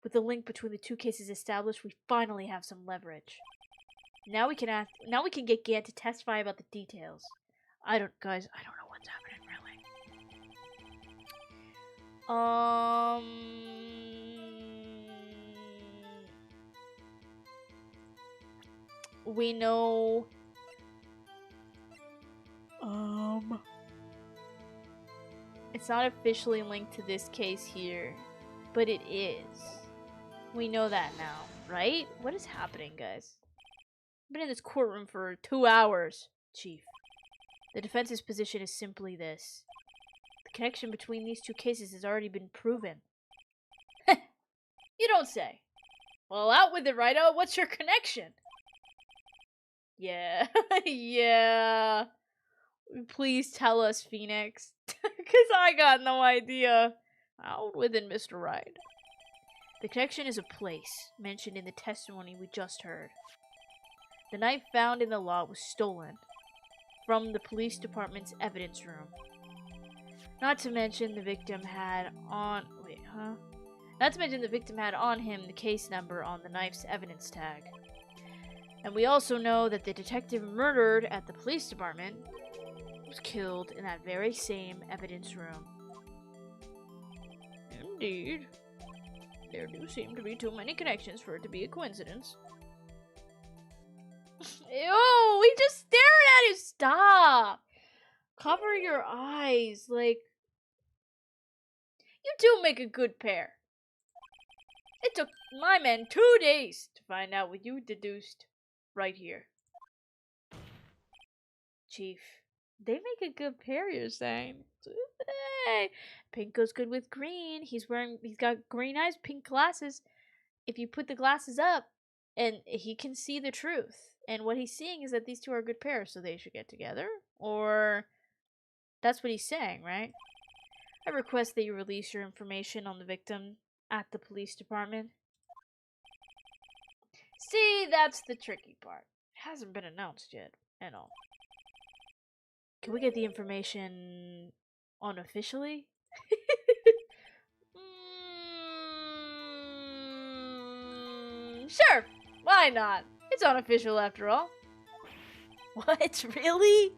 With the link between the two cases established, we finally have some leverage. Now we can get Gant to testify about the details. Guys, I don't know what's happening really. We know it's not officially linked to this case here, but it is. We know that now, right? What is happening, guys? I've been in this courtroom for 2 hours, Chief. The defense's position is simply this. The connection between these two cases has already been proven. You don't say. Well, out with it, Righto. What's your connection? Yeah. Yeah. Please tell us, Phoenix. Because I got no idea. Out with it, Mr. Wright. The connection is a place mentioned in the testimony we just heard. The knife found in the lot was stolen from the police department's evidence room. Not to mention the victim had on him the case number on the knife's evidence tag. And we also know that the detective murdered at the police department was killed in that very same evidence room. Indeed. There do seem to be too many connections for it to be a coincidence. Ew, he just stared at you. Stop. Cover your eyes. Like, you do make a good pair. It took my men 2 days to find out what you deduced right here. Chief, they make a good pair, you're saying. Hey, pink goes good with green. He's got green eyes, pink glasses. If you put the glasses up, and he can see the truth. And what he's seeing is that these two are a good pair, so they should get together. Or that's what he's saying, right? I request that you release your information on the victim at the police department. See, that's the tricky part. It hasn't been announced yet, at all. Can we get the information unofficially? Sure, why not? It's unofficial after all. What? Really?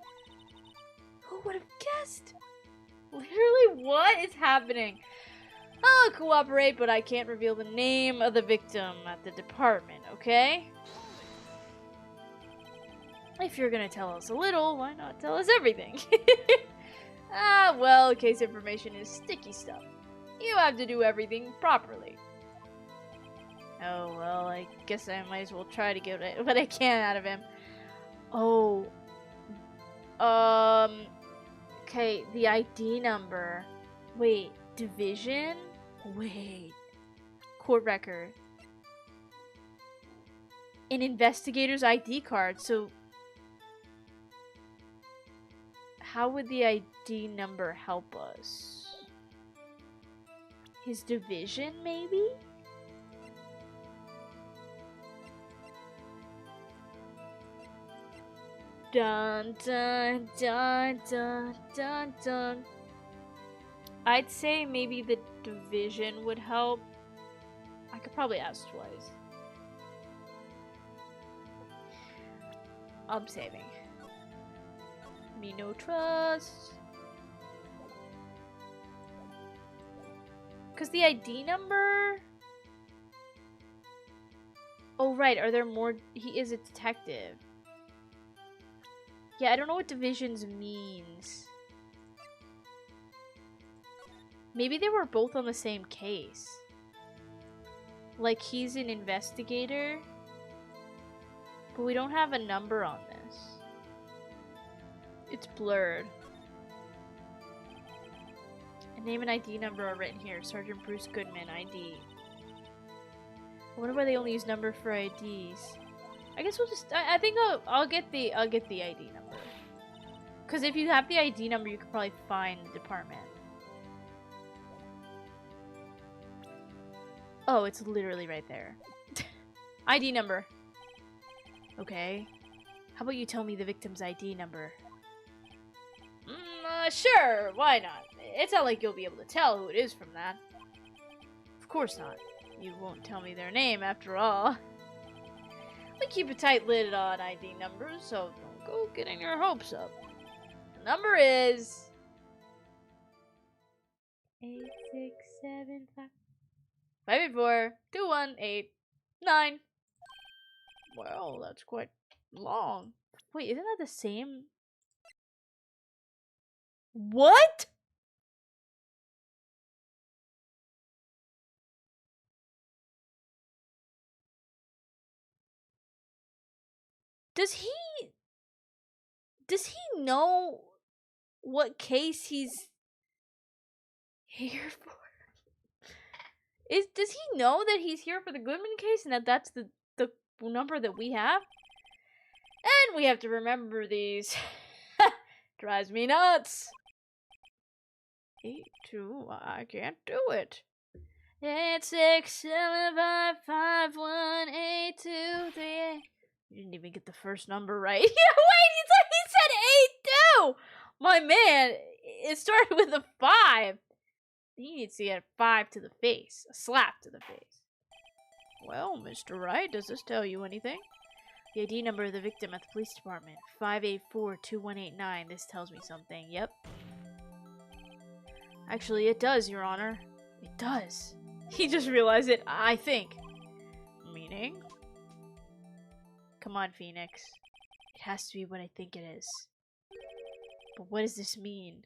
Who would have guessed? Literally, what is happening? I'll cooperate, but I can't reveal the name of the victim at the department, okay? If you're gonna tell us a little, why not tell us everything? Well, case information is sticky stuff. You have to do everything properly. Oh, well, I guess I might as well try to get what I can out of him. Oh. Okay, the ID number. Wait, division? Wait. Court record. An investigator's ID card, so... How would the ID number help us? His division, maybe? Dun dun dun dun dun dun. I'd say maybe the division would help. I could probably ask twice. I'm saving. Me no trust. Because the ID number... Oh, right. Are there more? He is a detective. Yeah, I don't know what divisions means. Maybe they were both on the same case. Like, he's an investigator. But we don't have a number on this. It's blurred. A name and ID number are written here. Sergeant Bruce Goodman, ID. I wonder why they only use number for IDs. I guess we'll just. I think I'll get the ID number. Because if you have the ID number, you could probably find the department. Oh, it's literally right there. ID number. Okay. How about you tell me the victim's ID number? Sure. Why not? It's not like you'll be able to tell who it is from that. Of course not. You won't tell me their name, after all. We keep a tight lid on ID numbers, so don't go getting your hopes up. The number is... 8675 584 2189. Well, that's quite long. Wait, isn't that the same? What? Does he know what case he's here for? Does he know that he's here for the Goodman case and that's the number that we have? And we have to remember these. Drives me nuts. 82, I can't do it. 867551823. You didn't even get the first number right. Yeah, wait, he said 82! My man, it started with a 5. He needs to get a 5 to the face. A slap to the face. Well, Mr. Wright, does this tell you anything? The ID number of the victim at the police department. 5842189. This tells me something. Yep. Actually, it does, Your Honor. It does. He just realized it, I think. Meaning? Come on, Phoenix. It has to be what I think it is. But what does this mean?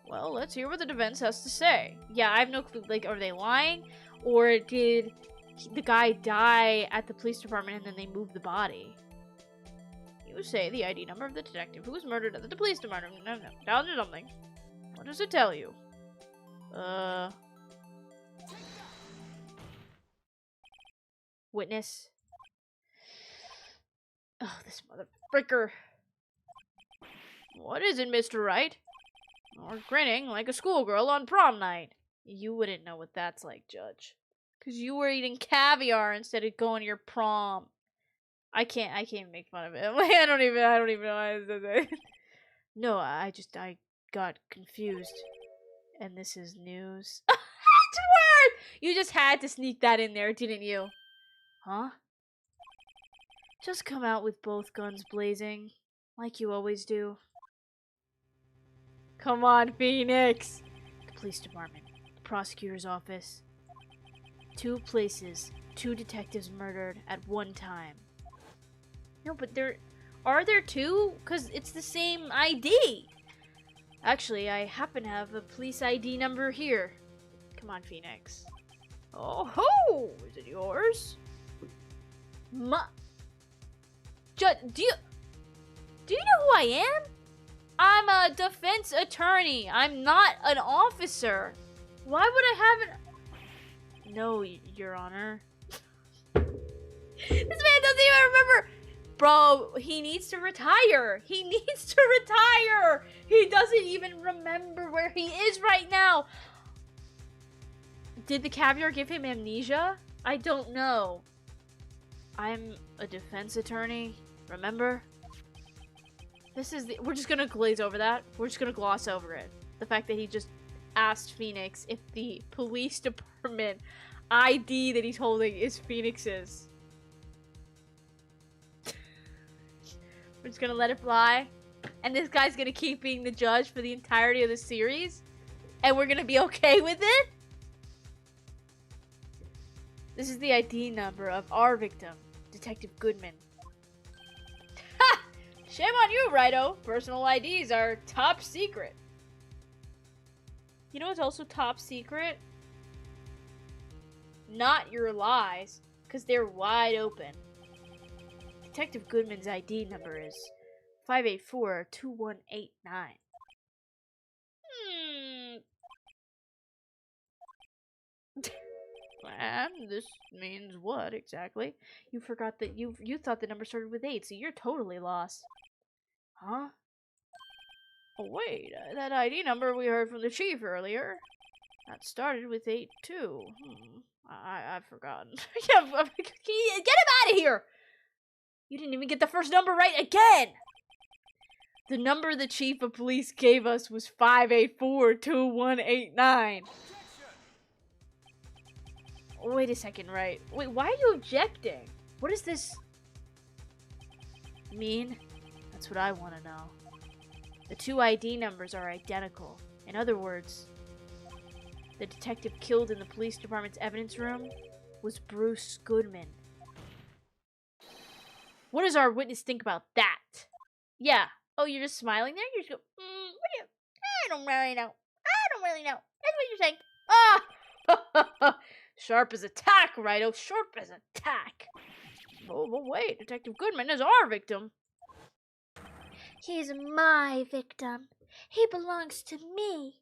Well, let's hear what the defense has to say. Yeah, I have no clue. Like, are they lying? Or did the guy die at the police department and then they moved the body? You say the ID number of the detective who was murdered at the police department. No, down to something. What does it tell you? Witness. Oh, this mother fricker. What is it, Mr. Wright? Or grinning like a schoolgirl on prom night. You wouldn't know what that's like, Judge. Because you were eating caviar instead of going to your prom. I can't make fun of it. I don't even know why I said that. No, I got confused. And this is news. It's weird! You just had to sneak that in there, didn't you? Huh? Just come out with both guns blazing. Like you always do. Come on, Phoenix! The police department. The prosecutor's office. 2 places. 2 detectives murdered at one time. No, but are there 2? Because it's the same ID. Actually, I happen to have a police ID number here. Come on, Phoenix. Oh ho! Is it yours? Do you know who I am? I'm a defense attorney. I'm not an officer. Why would I have an... No, Your Honor. This man doesn't even remember. Bro, he needs to retire. He needs to retire. He doesn't even remember where he is right now. Did the caviar give him amnesia? I don't know. I'm a defense attorney. Remember? We're just gonna glaze over that. We're just gonna gloss over it. The fact that he just asked Phoenix if the police department ID that he's holding is Phoenix's. We're just gonna let it fly. And this guy's gonna keep being the judge for the entirety of the series. And we're gonna be okay with it? This is the ID number of our victim, Detective Goodman. Ha! Shame on you, Righto. Personal IDs are top secret. You know what's also top secret? Not your lies, because they're wide open. Detective Goodman's ID number is 584-2189. And this means what exactly? You forgot that you thought the number started with 8, so you're totally lost. Huh? Oh wait, that ID number we heard from the chief earlier. That started with 8 too. I've forgotten. Yeah, get him out of here! You didn't even get the first number right again! The number the chief of police gave us was 584-2189. Wait a second, right? Wait, why are you objecting? What does this mean? That's what I want to know. The two ID numbers are identical. In other words, the detective killed in the police department's evidence room was Bruce Goodman. What does our witness think about that? Yeah. Oh, you're just smiling there? You're just go, I don't really know. I don't really know. That's what you're saying. Ah! Sharp as a tack, Righto. Sharp as a tack. Oh, but wait. Detective Goodman is our victim. He's my victim. He belongs to me.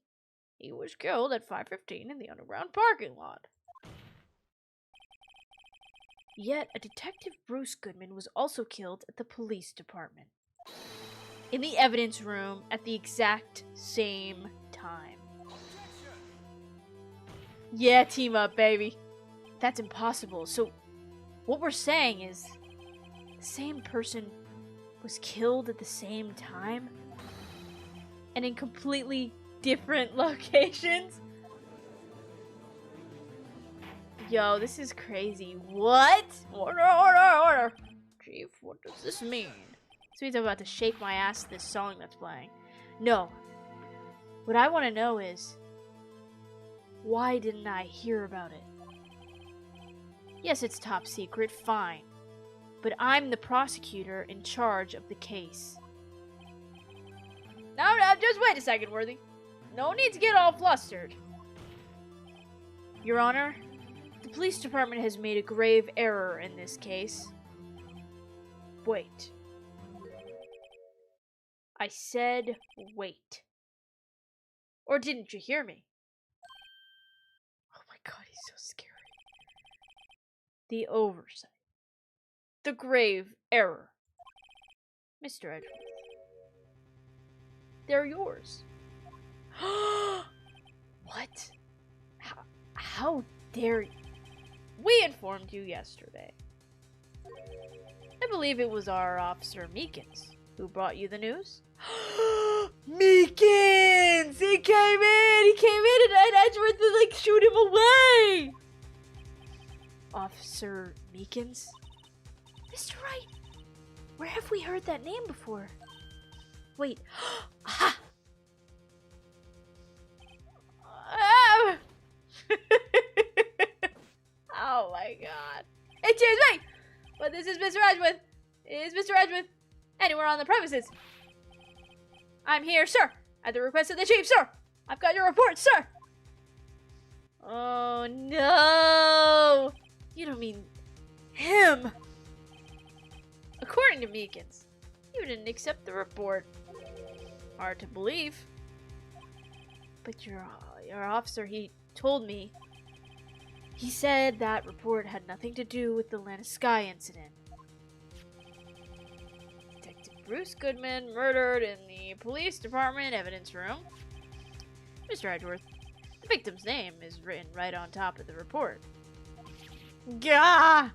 He was killed at 5:15 in the underground parking lot. Yet, a Detective Bruce Goodman was also killed at the police department. In the evidence room at the exact same time. Yeah, team up, baby. That's impossible. So, what we're saying is, the same person was killed at the same time? And in completely different locations? Yo, this is crazy. What? Order. Chief, what does this mean? This means I'm about to shake my ass to this song that's playing. No. What I want to know is, why didn't I hear about it? Yes, it's top secret, fine. But I'm the prosecutor in charge of the case. No, just wait a second, Worthy. No need to get all flustered. Your Honor, the police department has made a grave error in this case. Wait. I said wait. Or didn't you hear me? Oh my god, he's so scary. The oversight. The grave error. Mr. Edgeworth. They're yours. What? How dare you? We informed you yesterday. I believe it was our officer Meekins who brought you the news. Meekins! He came in and Edgeworth would like shoot him away! Officer Meekins? Mr. Wright, where have we heard that name before? Wait. Aha! Oh my god. Excuse me! But this is Mr. Edgeworth. Is Mr. Edgeworth anywhere on the premises? I'm here, sir. At the request of the chief, sir. I've got your report, sir. Oh no! You don't mean him. According to Meekins, you didn't accept the report. Hard to believe. But your officer, he told me. He said that report had nothing to do with the Sky incident. Detective Bruce Goodman murdered in the police department evidence room. Mr. Edgeworth, the victim's name is written right on top of the report. Gah!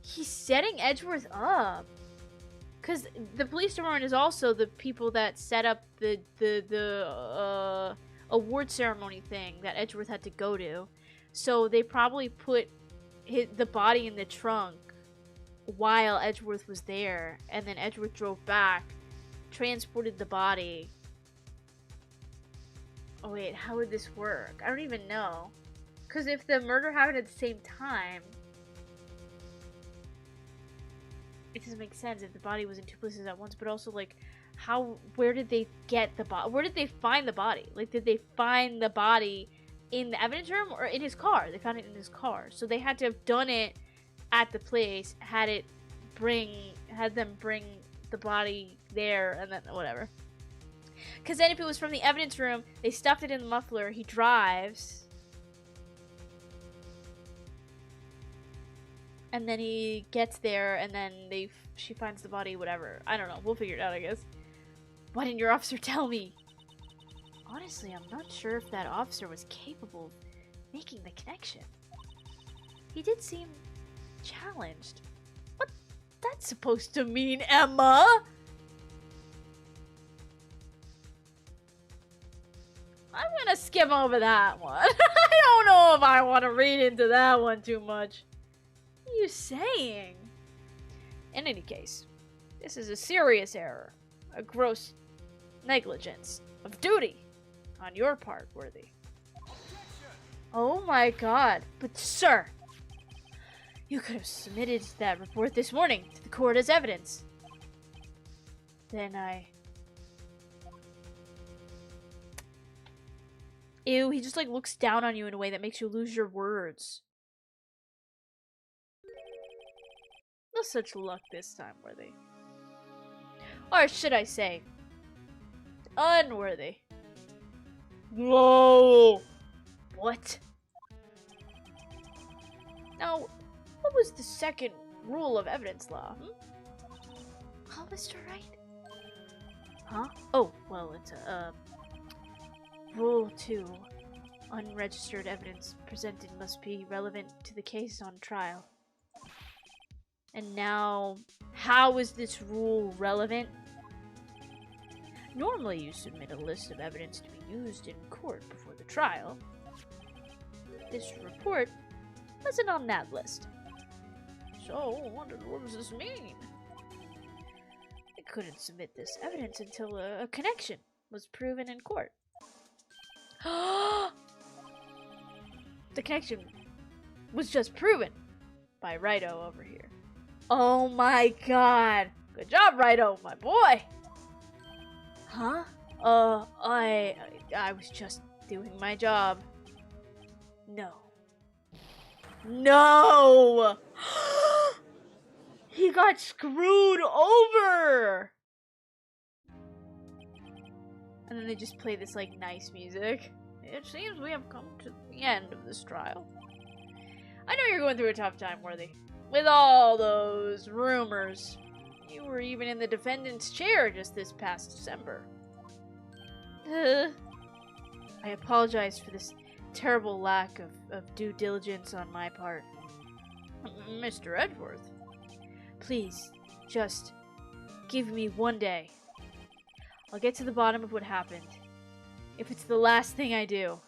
He's setting Edgeworth up. Because the police department is also the people that set up the award ceremony thing that Edgeworth had to go to. So they probably put the body in the trunk while Edgeworth was there. And then Edgeworth drove back, transported the body. Oh wait, how would this work? I don't even know. Because if the murder happened at the same time, it doesn't make sense if the body was in two places at once. But also, like, where did they get the body? Where did they find the body? Like, did they find the body in the evidence room or in his car? They found it in his car. So they had to have done it at the place, had them bring the body there, and then whatever. Because then if it was from the evidence room, they stuffed it in the muffler, he drives, and then he gets there, and then she finds the body, whatever. I don't know. We'll figure it out, I guess. Why didn't your officer tell me? Honestly, I'm not sure if that officer was capable of making the connection. He did seem challenged. What that's supposed to mean, Emma? I'm gonna skim over that one. I don't know if I want to read into that one too much. What are you saying? In any case, this is a serious error. A gross negligence of duty on your part, Worthy. Oh my god. But sir, you could have submitted that report this morning to the court as evidence. Then Ew, he just like looks down on you in a way that makes you lose your words. No such luck this time, Worthy. Or should I say, unworthy. Whoa! What? Now, what was the second rule of evidence law? Huh, Mr. Wright? Huh? Oh, well, it's Rule 2. Unregistered evidence presented must be relevant to the case on trial. And now, how is this rule relevant? Normally, you submit a list of evidence to be used in court before the trial. This report wasn't on that list. So, what does this mean? I couldn't submit this evidence until a connection was proven in court. The connection was just proven by Righto over here. Oh my god! Good job, Righto, my boy! Huh? I was just doing my job. No. No! He got screwed over! And then they just play this, like, nice music. It seems we have come to the end of this trial. I know you're going through a tough time, Worthy. With all those rumors. You were even in the defendant's chair just this past December. I apologize for this terrible lack of due diligence on my part. Mr. Edgeworth, please, just give me one day. I'll get to the bottom of what happened. If it's the last thing I do.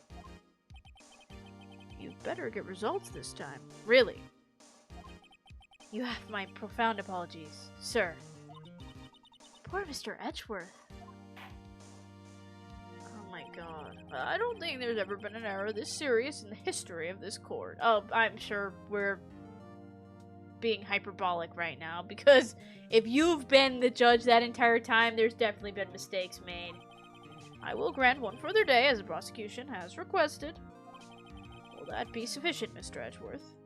You better get results this time. Really. You have my profound apologies, sir. Poor Mr. Edgeworth. Oh my god. I don't think there's ever been an error this serious in the history of this court. Oh, I'm sure we're being hyperbolic right now, because if you've been the judge that entire time, there's definitely been mistakes made. I will grant one further day as the prosecution has requested. Will that be sufficient, Mr. Edgeworth?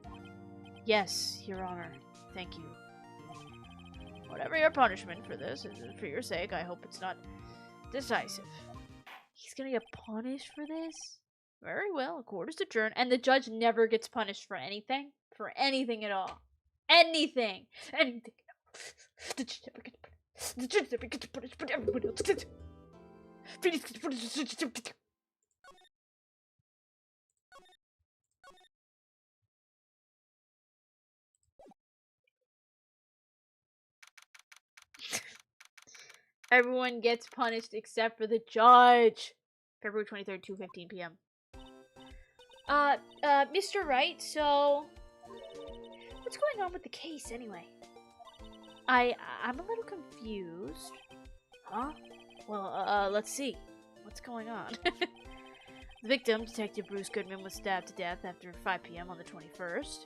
Yes, Your Honor. Thank you. Whatever your punishment for this is, for your sake, I hope it's not decisive. He's gonna get punished for this? Very well, the court is adjourned, and the judge never gets punished for anything? For anything at all. Anything! Anything! The judge never gets punished. The judge never gets punished, but everybody else gets punished. Everyone gets punished except for the judge. February 23rd, 2:15 p.m. Mr. Wright, so what's going on with the case anyway? I'm a little confused. Huh? Well, let's see. What's going on? The victim, Detective Bruce Goodman, was stabbed to death after 5 p.m. on the 21st.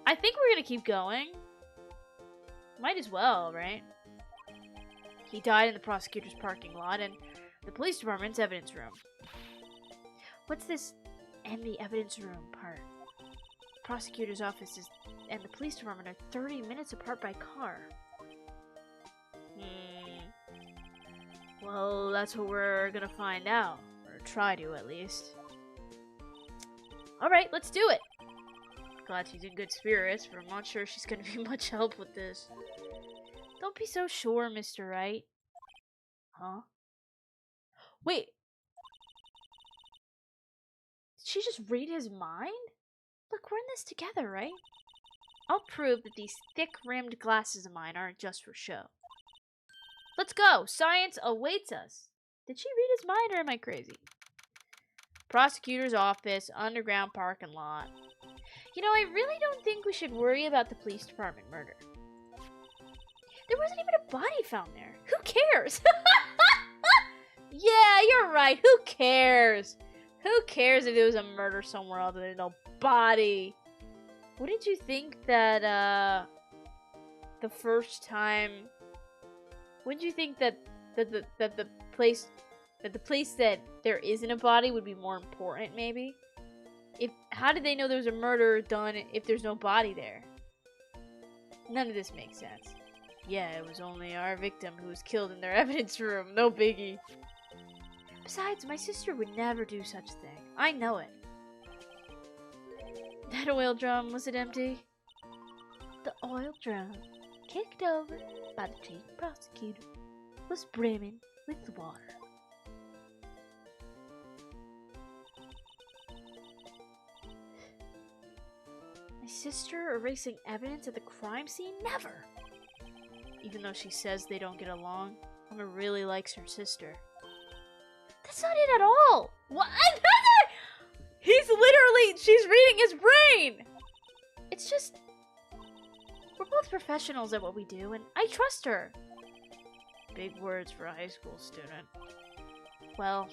I think we're gonna keep going. Might as well, right? He died in the prosecutor's parking lot and the police department's evidence room. What's this "and the evidence room" part? The prosecutor's office and the police department are 30 minutes apart by car. Well, that's what we're gonna find out. Or try to, at least. Alright, let's do it! Glad she's in good spirits, but I'm not sure she's gonna be much help with this. Don't be so sure, Mr. Wright. Huh? Wait. Did she just read his mind? Look, we're in this together, right? I'll prove that these thick-rimmed glasses of mine aren't just for show. Let's go! Science awaits us! Did she read his mind, or am I crazy? Prosecutor's office, underground parking lot. You know, I really don't think we should worry about the police department murder. There wasn't even a body found there. Who cares? Yeah, you're right. Who cares? Who cares if there was a murder somewhere other than a body? Wouldn't you think that, the first time... Wouldn't you think that the place that there isn't a body would be more important, maybe? How did they know there was a murder done if there's no body there? None of this makes sense. Yeah, it was only our victim who was killed in their evidence room. No biggie. Besides, my sister would never do such a thing. I know it. That oil drum, was it empty? The oil drum, kicked over by the chief prosecutor, was brimming with water. My sister erasing evidence at the crime scene? Never! Even though she says they don't get along, Mama really likes her sister. That's not it at all! What? She's reading his brain! It's just, we're both professionals at what we do, and I trust her. Big words for a high school student. Well,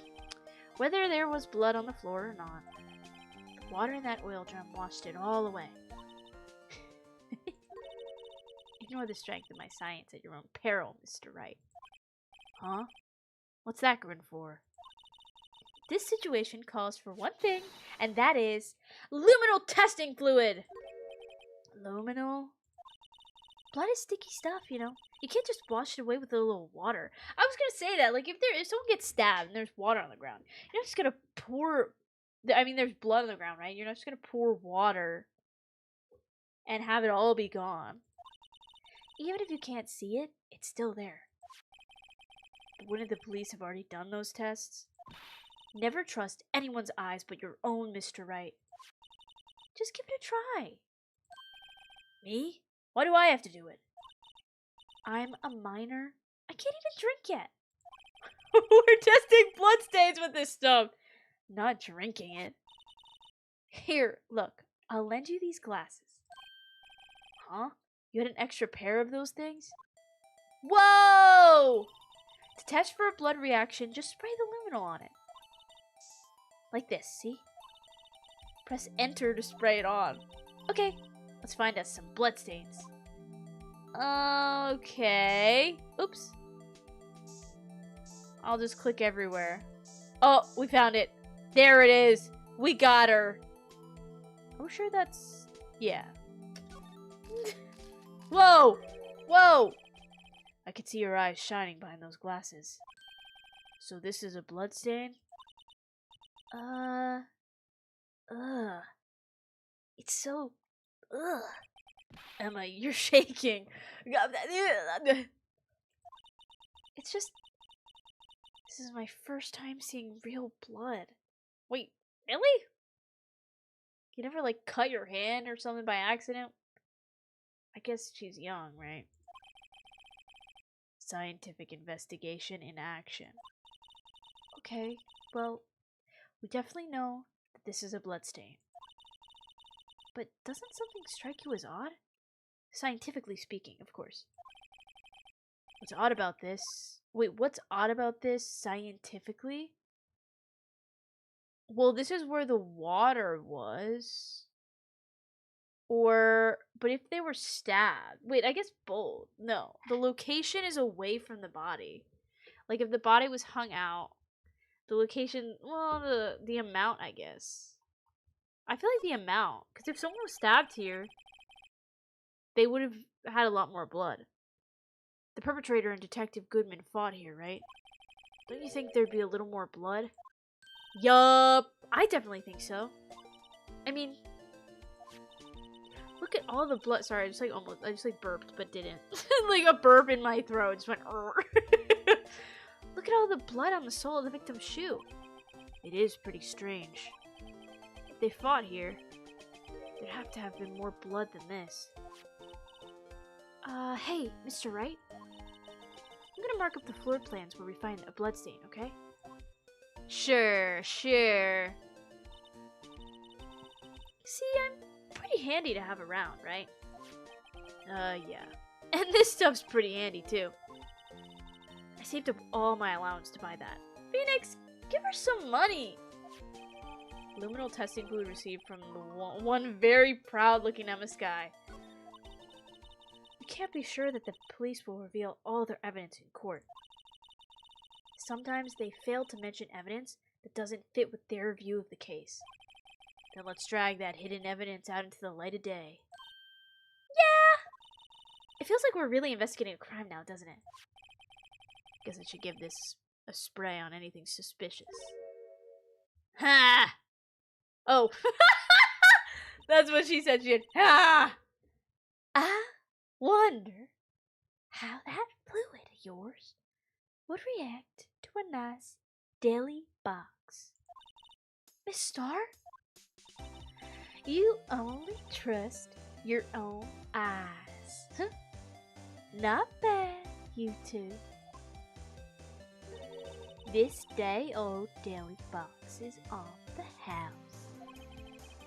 whether there was blood on the floor or not, the water in that oil drum washed it all away. Ignore the strength of my science at your own peril, Mr. Wright. Huh? What's that grin for? This situation calls for one thing, and that is luminal testing fluid. Luminal? Blood is sticky stuff, you know. You can't just wash it away with a little water. I was gonna say that, like, if someone gets stabbed and there's water on the ground, you're not just gonna pour. I mean, there's blood on the ground, right? You're not just gonna pour water and have it all be gone. Even if you can't see it, it's still there. But wouldn't the police have already done those tests? Never trust anyone's eyes but your own, Mr. Wright. Just give it a try. Me? Why do I have to do it? I'm a minor. I can't even drink yet. We're testing bloodstains with this stuff. Not drinking it. Here, look. I'll lend you these glasses. Huh? You had an extra pair of those things? Whoa! To test for a blood reaction, just spray the luminol on it. Like this, see? Press enter to spray it on. Okay, let's find us some bloodstains. Okay. Oops. I'll just click everywhere. Oh, we found it. There it is. We got her. Are we sure that's... Yeah. Whoa! Whoa! I could see your eyes shining behind those glasses. So this is a bloodstain? It's so... Emma, you're shaking. It's just... This is my first time seeing real blood. Wait, really? You never, like, cut your hand or something by accident? I guess she's young, right? Scientific investigation in action. Okay, well, we definitely know that this is a bloodstain. But doesn't something strike you as odd? Scientifically speaking, of course. What's odd about this? Wait, what's odd about this scientifically? Well, this is where the water was. But if they were stabbed, wait, I guess both. No, the location is away from the body. Like if the body was hung out, the location, well, the amount, I guess. I feel like the amount, because if someone was stabbed here, they would have had a lot more blood. The perpetrator and Detective Goodman fought here, right? Don't you think there'd be a little more blood? Yup, I definitely think so. I mean, look at all the blood. Sorry, I just burped, but didn't. Like a burp in my throat just went. Look at all the blood on the sole of the victim's shoe. It is pretty strange. If they fought here, there'd have to have been more blood than this. Hey, Mr. Wright. I'm gonna mark up the floor plans where we find a bloodstain, okay? Sure. See, I'm pretty handy to have around, right? Yeah. And this stuff's pretty handy, too. I saved up all my allowance to buy that. Phoenix, give her some money! Luminal testing fluid received from the one very proud-looking Emma Sky. We can't be sure that the police will reveal all their evidence in court. Sometimes they fail to mention evidence that doesn't fit with their view of the case. Then let's drag that hidden evidence out into the light of day. Yeah! It feels like we're really investigating a crime now, doesn't it? Guess I should give this a spray on anything suspicious. Ha! Oh. That's what she said. She had, ha! I wonder how that fluid of yours would react to a nice deli box. Miss Starr? You only trust your own eyes. Huh? Not bad, you two. This day old deli box is on the house.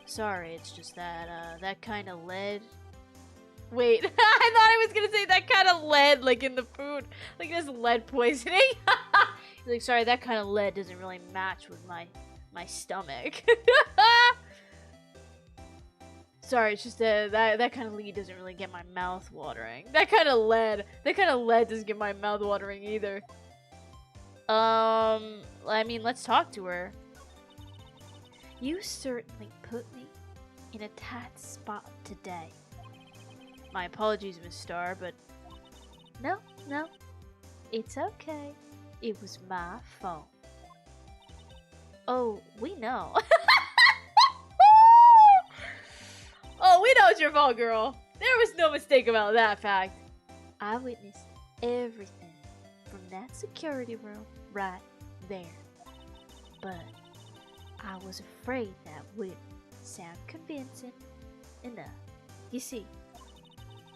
Sorry, it's just that, that kind of lead. Wait, I thought I was gonna say that kind of lead, like in the food. Like this lead poisoning. He's like, sorry, that kind of lead doesn't really match with my stomach. Sorry, it's just that kind of lead doesn't really get my mouth watering. That kind of lead doesn't get my mouth watering either. I mean, let's talk to her. You certainly put me in a tight spot today. My apologies, Miss Starr, but no, it's okay. It was my fault. Oh, we know. Oh, we know it's your fault, girl. There was no mistake about that fact. I witnessed everything from that security room right there. But I was afraid that wouldn't sound convincing enough. You see,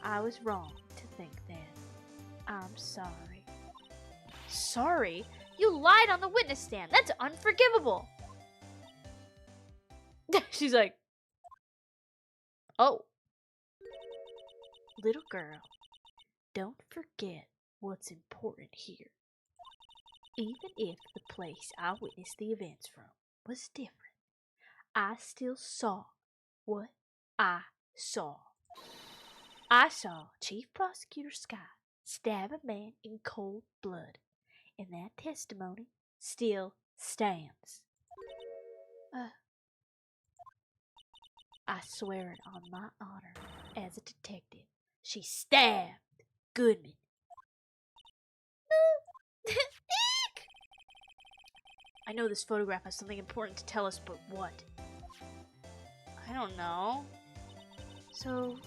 I was wrong to think that. I'm sorry. Sorry? You lied on the witness stand. That's unforgivable. She's like, oh. Little girl, don't forget what's important here. Even if the place I witnessed the events from was different, I still saw what I saw. I saw Chief Prosecutor Scott stab a man in cold blood, and that testimony still stands. I swear it on my honor as a detective. She stabbed Goodman. I know this photograph has something important to tell us, but what? I don't know. So,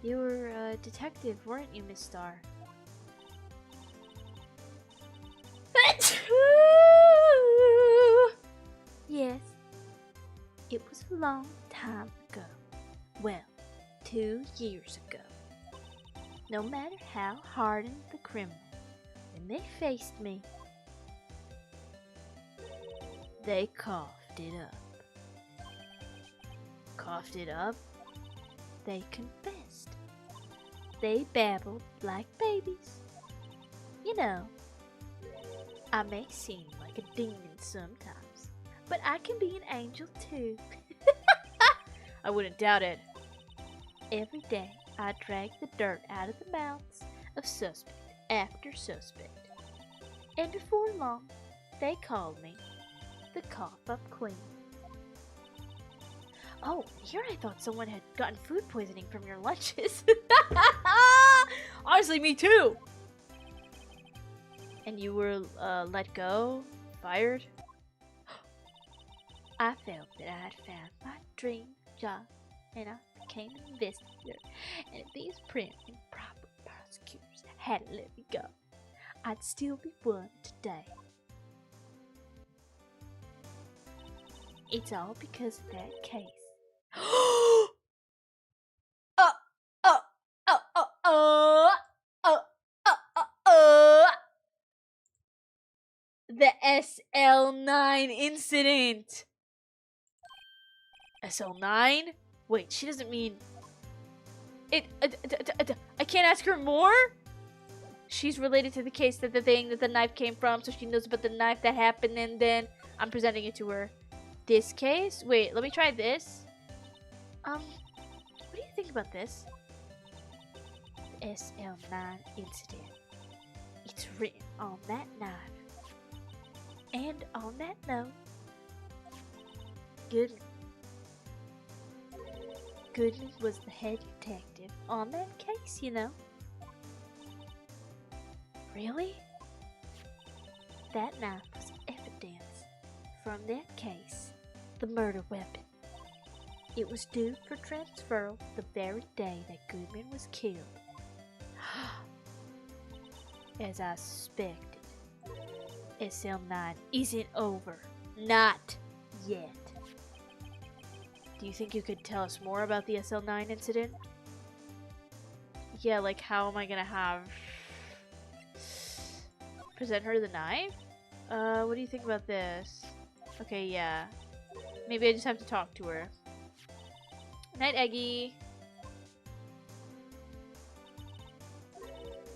you were a detective, weren't you, Miss Starr? Yes. It was a long time ago. Well, 2 years ago. No matter how hardened the criminal, when they faced me, they coughed it up. Coughed it up? They confessed. They babbled like babies. You know, I may seem like a demon sometimes, but I can be an angel too. I wouldn't doubt it. Every day, I drag the dirt out of the mouths of suspect after suspect. And before long, they called me the cough-up queen. Oh, here I thought someone had gotten food poisoning from your lunches. Honestly, me too. And you were let go? Fired? I felt that I had found my dream job, and I became an investigator. And if these prim and proper prosecutors hadn't let me go, I'd still be one today. It's all because of that case. The SL9 incident. SL9? Wait, she doesn't mean it. I can't ask her more. She's related to the case that the thing that the knife came from, so she knows about the knife that happened, and then I'm presenting it to her. This case? Wait, let me try this. What do you think about this? The SL9 incident. It's written on that knife. And on that note, Goodman was the head detective on that case, you know. Really? That knife was evidence from that case, the murder weapon. It was due for transfer the very day that Goodman was killed. As I suspected, SL9 isn't over. Not yet. Do you think you could tell us more about the SL9 incident? Yeah, like how am I gonna have... present her the knife? What do you think about this? Okay, yeah. Maybe I just have to talk to her. Night, Eggy.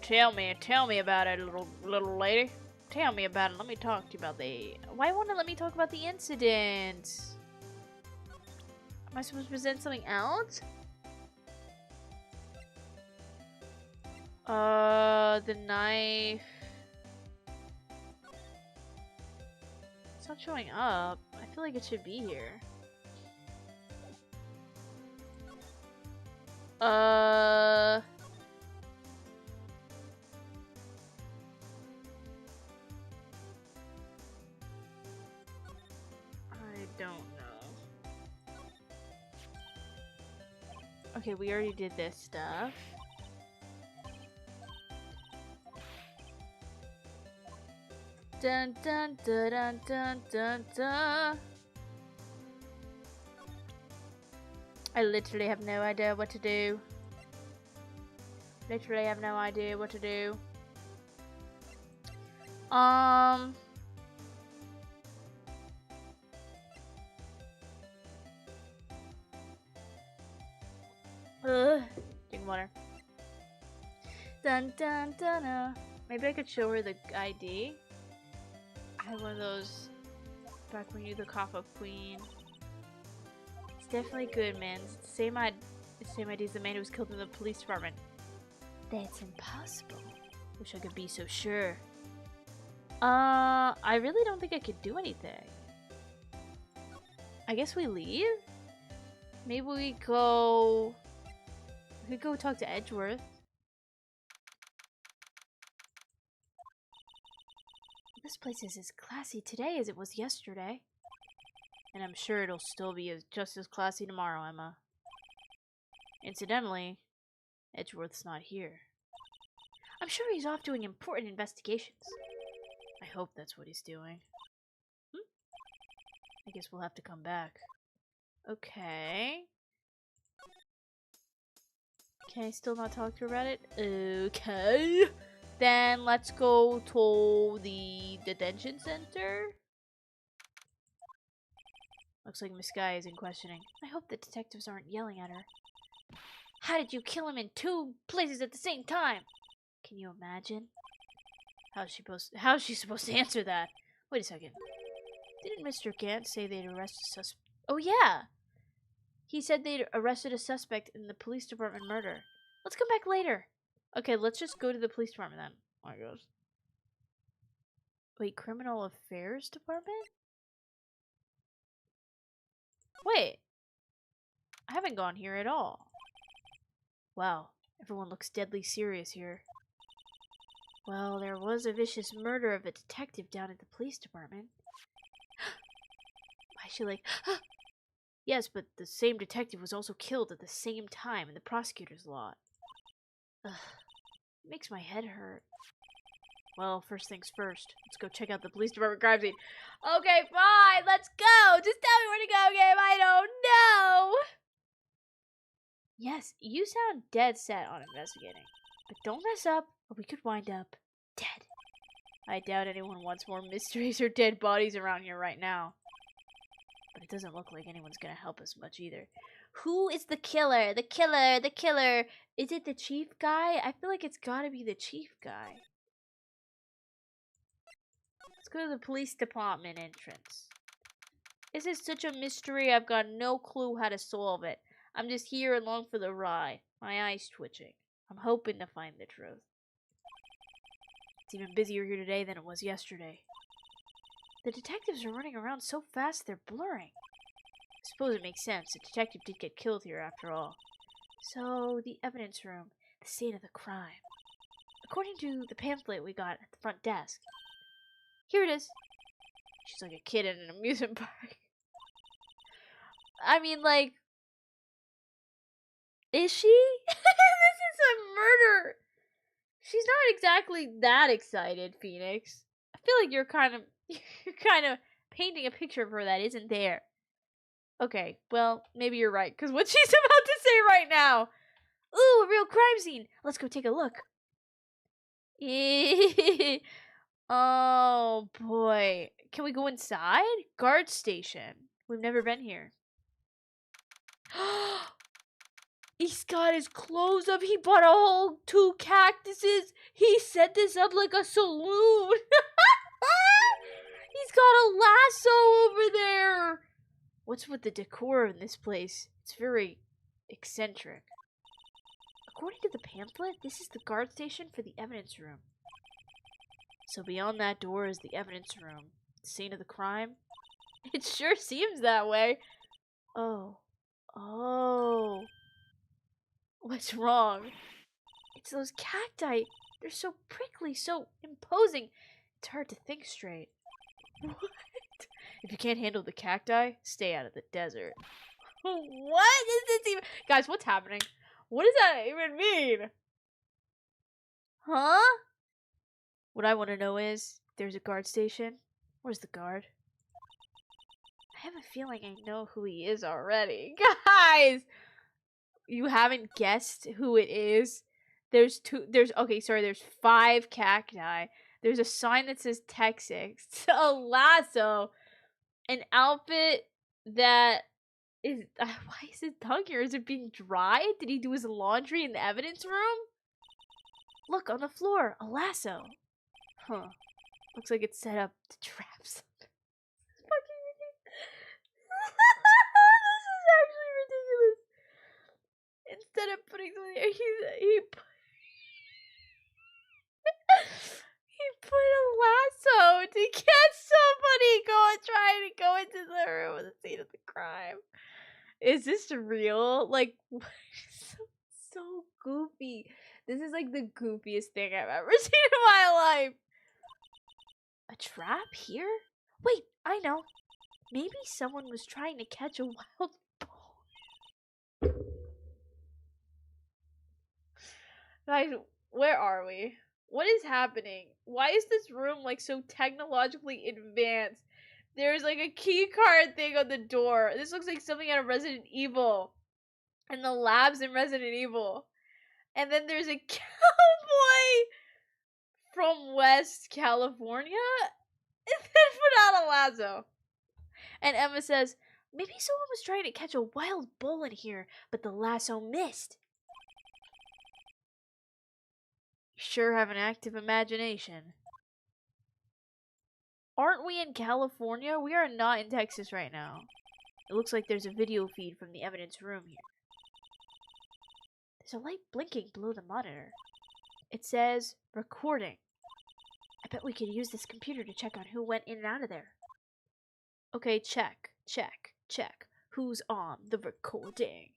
Tell me about it, little lady. Tell me about it. Let me talk to you about the... Why won't it let me talk about the incident? Am I supposed to present something else? The knife... It's not showing up. I feel like it should be here. I don't know. Okay, we already did this stuff. Dun dun dun dun dun dun dun. I literally have no idea what to do. Literally have no idea what to do. Drink water. Dun dun dun. Maybe I could show her the ID. I had one of those back when you were the cough-up queen. It's definitely good, man. It's the same ID as the man who was killed in the police department. That's impossible. Wish I could be so sure. I really don't think I could do anything. I guess we leave? Maybe we could go talk to Edgeworth. This place is as classy today as it was yesterday. And I'm sure it'll still be just as classy tomorrow, Emma. Incidentally, Edgeworth's not here. I'm sure he's off doing important investigations. I hope that's what he's doing. I guess we'll have to come back. Okay. Can I still not talk to her about it? Okay. Then let's go to the detention center. Looks like Miss Guy is in questioning. I hope the detectives aren't yelling at her. How did you kill him in 2 places at the same time? Can you imagine? How's she supposed to answer that? Wait a second. Didn't Mr. Gant say they'd arrest a suspect? Oh, yeah! He said they'd arrested a suspect in the police department murder. Let's come back later. Okay, let's just go to the police department then. Oh my gosh. Wait, criminal affairs department? Wait. I haven't gone here at all. Wow, everyone looks deadly serious here. Well, there was a vicious murder of a detective down at the police department. Why is she like, Yes, but the same detective was also killed at the same time in the prosecutor's lot. Ugh, it makes my head hurt. Well, first things first. Let's go check out the police department crime scene. Okay, fine, let's go! Just tell me where to go, game, I don't know! Yes, you sound dead set on investigating. But don't mess up, or we could wind up dead. I doubt anyone wants more mysteries or dead bodies around here right now. But it doesn't look like anyone's gonna help us much either. Who is the killer? The killer, the killer. Is it the chief guy? I feel like it's gotta be the chief guy. Let's go to the police department entrance. This is such a mystery, I've got no clue how to solve it. I'm just here along for the ride. My eyes twitching. I'm hoping to find the truth. It's even busier here today than it was yesterday. The detectives are running around so fast they're blurring. I suppose it makes sense. The detective did get killed here after all. So, the evidence room. The scene of the crime. According to the pamphlet we got at the front desk. Here it is. She's like a kid in an amusement park. I mean, like... Is she? This is a murder! She's not exactly that excited, Phoenix. I feel like you're kind of painting a picture of her that isn't there. Okay, well, maybe you're right, because what she's about to say right now. Ooh, a real crime scene. Let's go take a look. Oh, boy. Can we go inside? Guard station. We've never been here. He's got his clothes up. He bought a whole 2 cactuses. He set this up like a saloon. He's got a lasso over there. What's with the decor in this place? It's very eccentric. According to the pamphlet, this is the guard station for the evidence room. So beyond that door is the evidence room. The scene of the crime? It sure seems that way. Oh. Oh. What's wrong? It's those cacti. They're so prickly, so imposing. It's hard to think straight. What? If you can't handle the cacti, stay out of the desert. What is this even? Guys, what's happening? What does that even mean? Huh? What I want to know is, there's a guard station. Where's the guard? I have a feeling I know who he is already. Guys! You haven't guessed who it is? There's 5 cacti. There's a sign that says Texas, a lasso, an outfit that is... why is his tongue here? Is it being dried? Did he do his laundry in the evidence room? Look, on the floor, a lasso. Huh. Looks like it's set up to trap something. Fucking ridiculous. This is actually ridiculous. Instead of putting something there, he put a lasso to catch somebody trying to go into the room with the scene of the crime. Is this real? Like, so goofy. This is like the goofiest thing I've ever seen in my life. A trap here? Wait, I know. Maybe someone was trying to catch a wild boar. Guys, where are we? What is happening? Why is this room like so technologically advanced? There's like a key card thing on the door. This looks like something out of Resident Evil. And the labs in Resident Evil. And then there's a cowboy from West California. And then put out a lasso. And Emma says, maybe someone was trying to catch a wild bull in here, but the lasso missed. You sure have an active imagination. Aren't we in California? We are not in Texas right now. It looks like there's a video feed from the evidence room here. There's a light blinking below the monitor. It says, recording. I bet we could use this computer to check on who went in and out of there. Okay, check. Who's on the recording?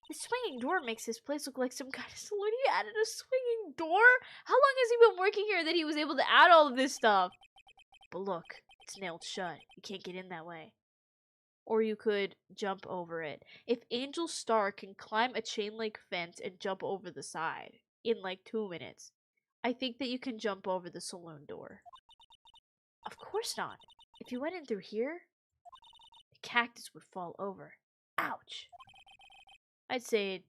The swinging door makes this place look like some kind of saloon. He added a swinging door? How long has he been working here that he was able to add all of this stuff? But look, it's nailed shut. You can't get in that way. Or you could jump over it. If Angel Starr can climb a chain link fence and jump over the side in like 2 minutes, I think that you can jump over the saloon door. Of course not. If you went in through here, the cactus would fall over. Ouch. I'd say it'd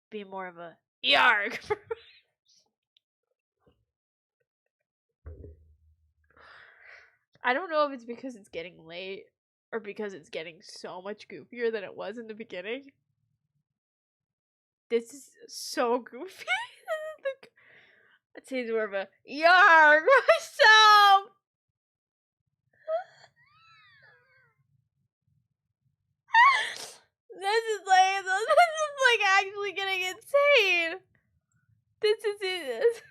be more of a yarg. I don't know if it's because it's getting late or because it's getting so much goofier than it was in the beginning. This is so goofy. I'd say it's more of a yarg myself. This is like actually getting insane. This is it.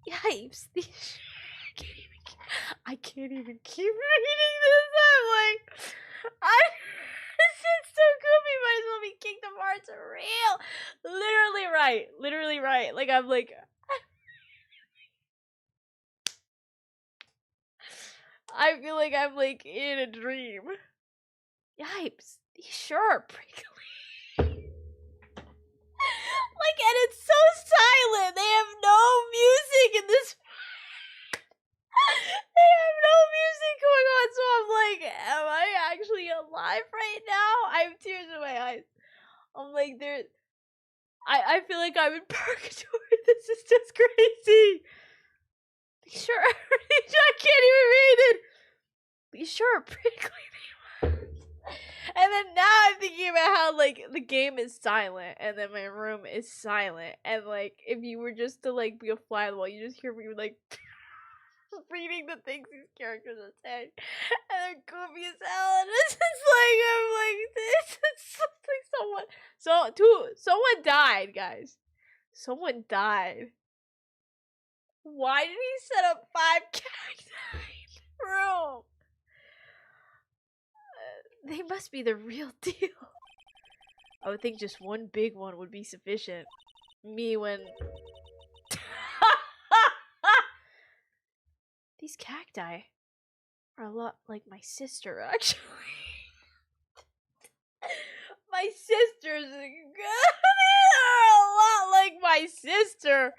Yipes. I can't even keep reading this. I'm like, this is so goofy. Might as well be kicked apart. It's real. Literally right. Like, I'm like, I feel like I'm like in a dream. Yipes. These sure are prickly. Like, and it's so silent. They have no music in this. They have no music going on, so I'm like, am I actually alive right now? I have tears in my eyes. I'm like, I feel like I'm in purgatory. This is just crazy. Sure, I can't even read it. Be sure, prickly. And then now I'm thinking about how, like, the game is silent, and then my room is silent, and, like, if you were just to, like, be a fly on the wall, you just hear me, like, reading the things these characters are saying, and they're goofy as hell, and it's just like, I'm like, this is like someone died, guys. Someone died. Why did he set up 5 cacti in the room? They must be the real deal. I would think just one big one would be sufficient. Me when... These cacti are a lot like my sister, actually. My sister's... They are a lot like my sister.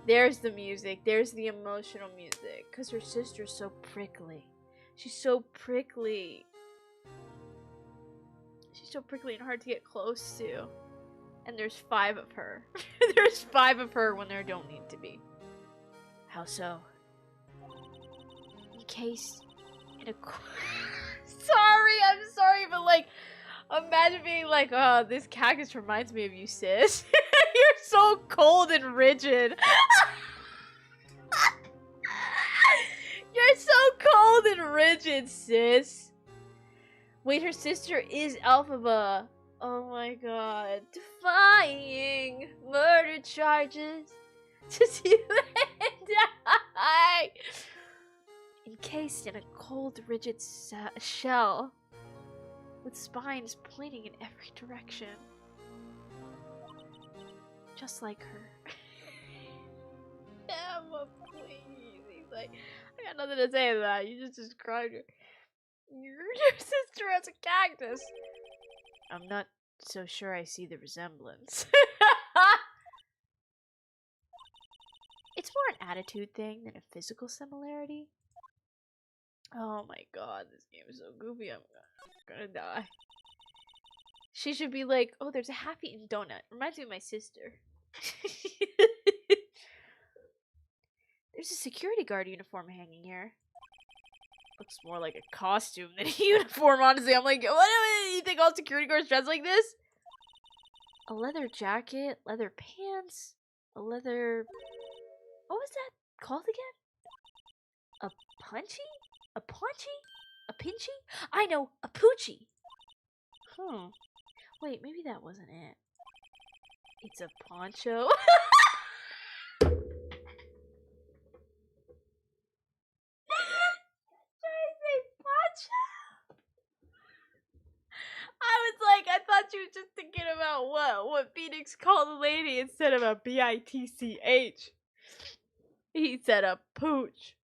There's the music. There's the emotional music. Because her sister's so prickly. She's so prickly. She's so prickly and hard to get close to. And there's 5 of her. There's 5 of her when there don't need to be. How so? In case in a... I'm sorry, but like, imagine being like, oh, this cactus reminds me of you, sis. You're so cold and rigid. You're so cold and rigid, sis. Wait, her sister is Alphaba. Oh my god. Defying murder charges to see them die. Encased in a cold, rigid shell with spines pointing in every direction. Just like her. Emma, please. He's like, I got nothing to say to that. You just described her. Your sister as a cactus. I'm not so sure I see the resemblance. It's more an attitude thing than a physical similarity. Oh my god, this game is so goofy. I'm gonna die. She should be like, oh, there's a half-eaten donut. Reminds me of my sister. There's a security guard uniform hanging here. Looks more like a costume than a uniform, honestly. I'm like, what do you think all security guards dress like this? A leather jacket, leather pants, a leather What was that called again? A punchy? A paunchy? A pinchy? I know, a poochie. Wait, maybe that wasn't it. It's a poncho. I thought you were just thinking about what Phoenix called a lady instead of a bitch. He said a pooch.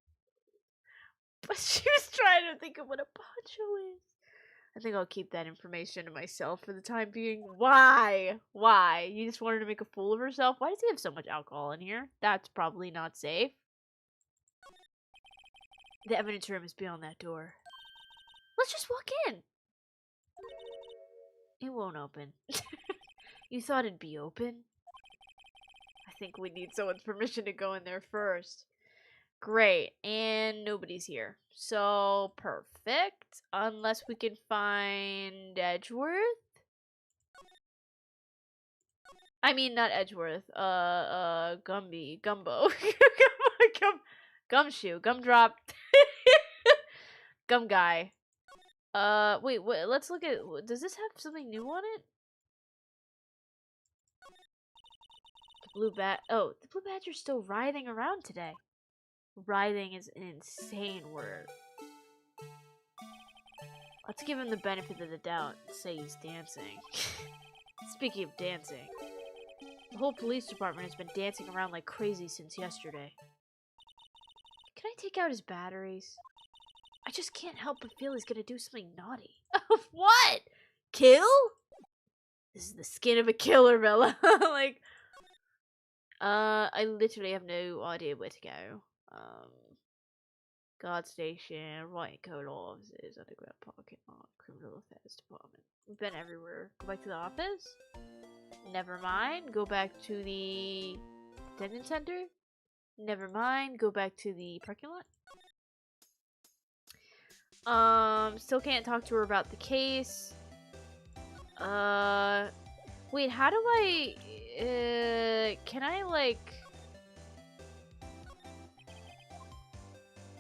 But she was trying to think of what a poncho is. I think I'll keep that information to myself for the time being. Why? Why? You just wanted to make a fool of herself? Why does he have so much alcohol in here? That's probably not safe. The evidence room is beyond that door. Let's just walk in. It won't open. You thought it'd be open? I think we need someone's permission to go in there first. Great, and nobody's here. So, perfect. Unless we can find Edgeworth? I mean, not Edgeworth. Gumby. Gumbo. Gumshoe. Gumdrop. Gum guy. Wait, let's look at... Does this have something new on it? The blue Oh, the blue badger's still writhing around today. Writhing is an insane word. Let's give him the benefit of the doubt and say he's dancing. Speaking of dancing, the whole police department has been dancing around like crazy since yesterday. Can I take out his batteries? I just can't help but feel he's gonna do something naughty. What? Kill? This is the skin of a killer, Bella. Like, I literally have no idea where to go. Guard station, white coat offices, underground parking lot, criminal affairs department. We've been everywhere. Go back to the office? Never mind. Go back to the detention center? Never mind. Go back to the parking lot? Still can't talk to her about the case. Wait, how do I, can I, like...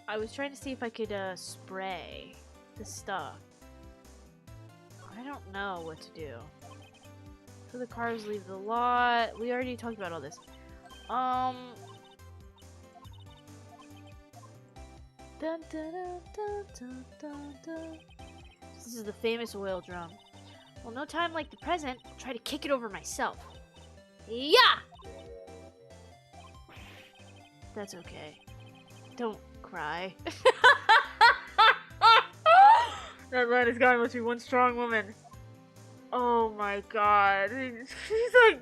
I was trying to see if I could, spray the stuff. I don't know what to do. So the cars leave the lot. We already talked about all this. Dun, dun, dun, dun, dun, dun, dun. This is the famous oil drum. Well, no time like the present. I'll try to kick it over myself. Yeah! That's okay. Don't cry. That line is gone. Must be one strong woman. Oh my god. He's like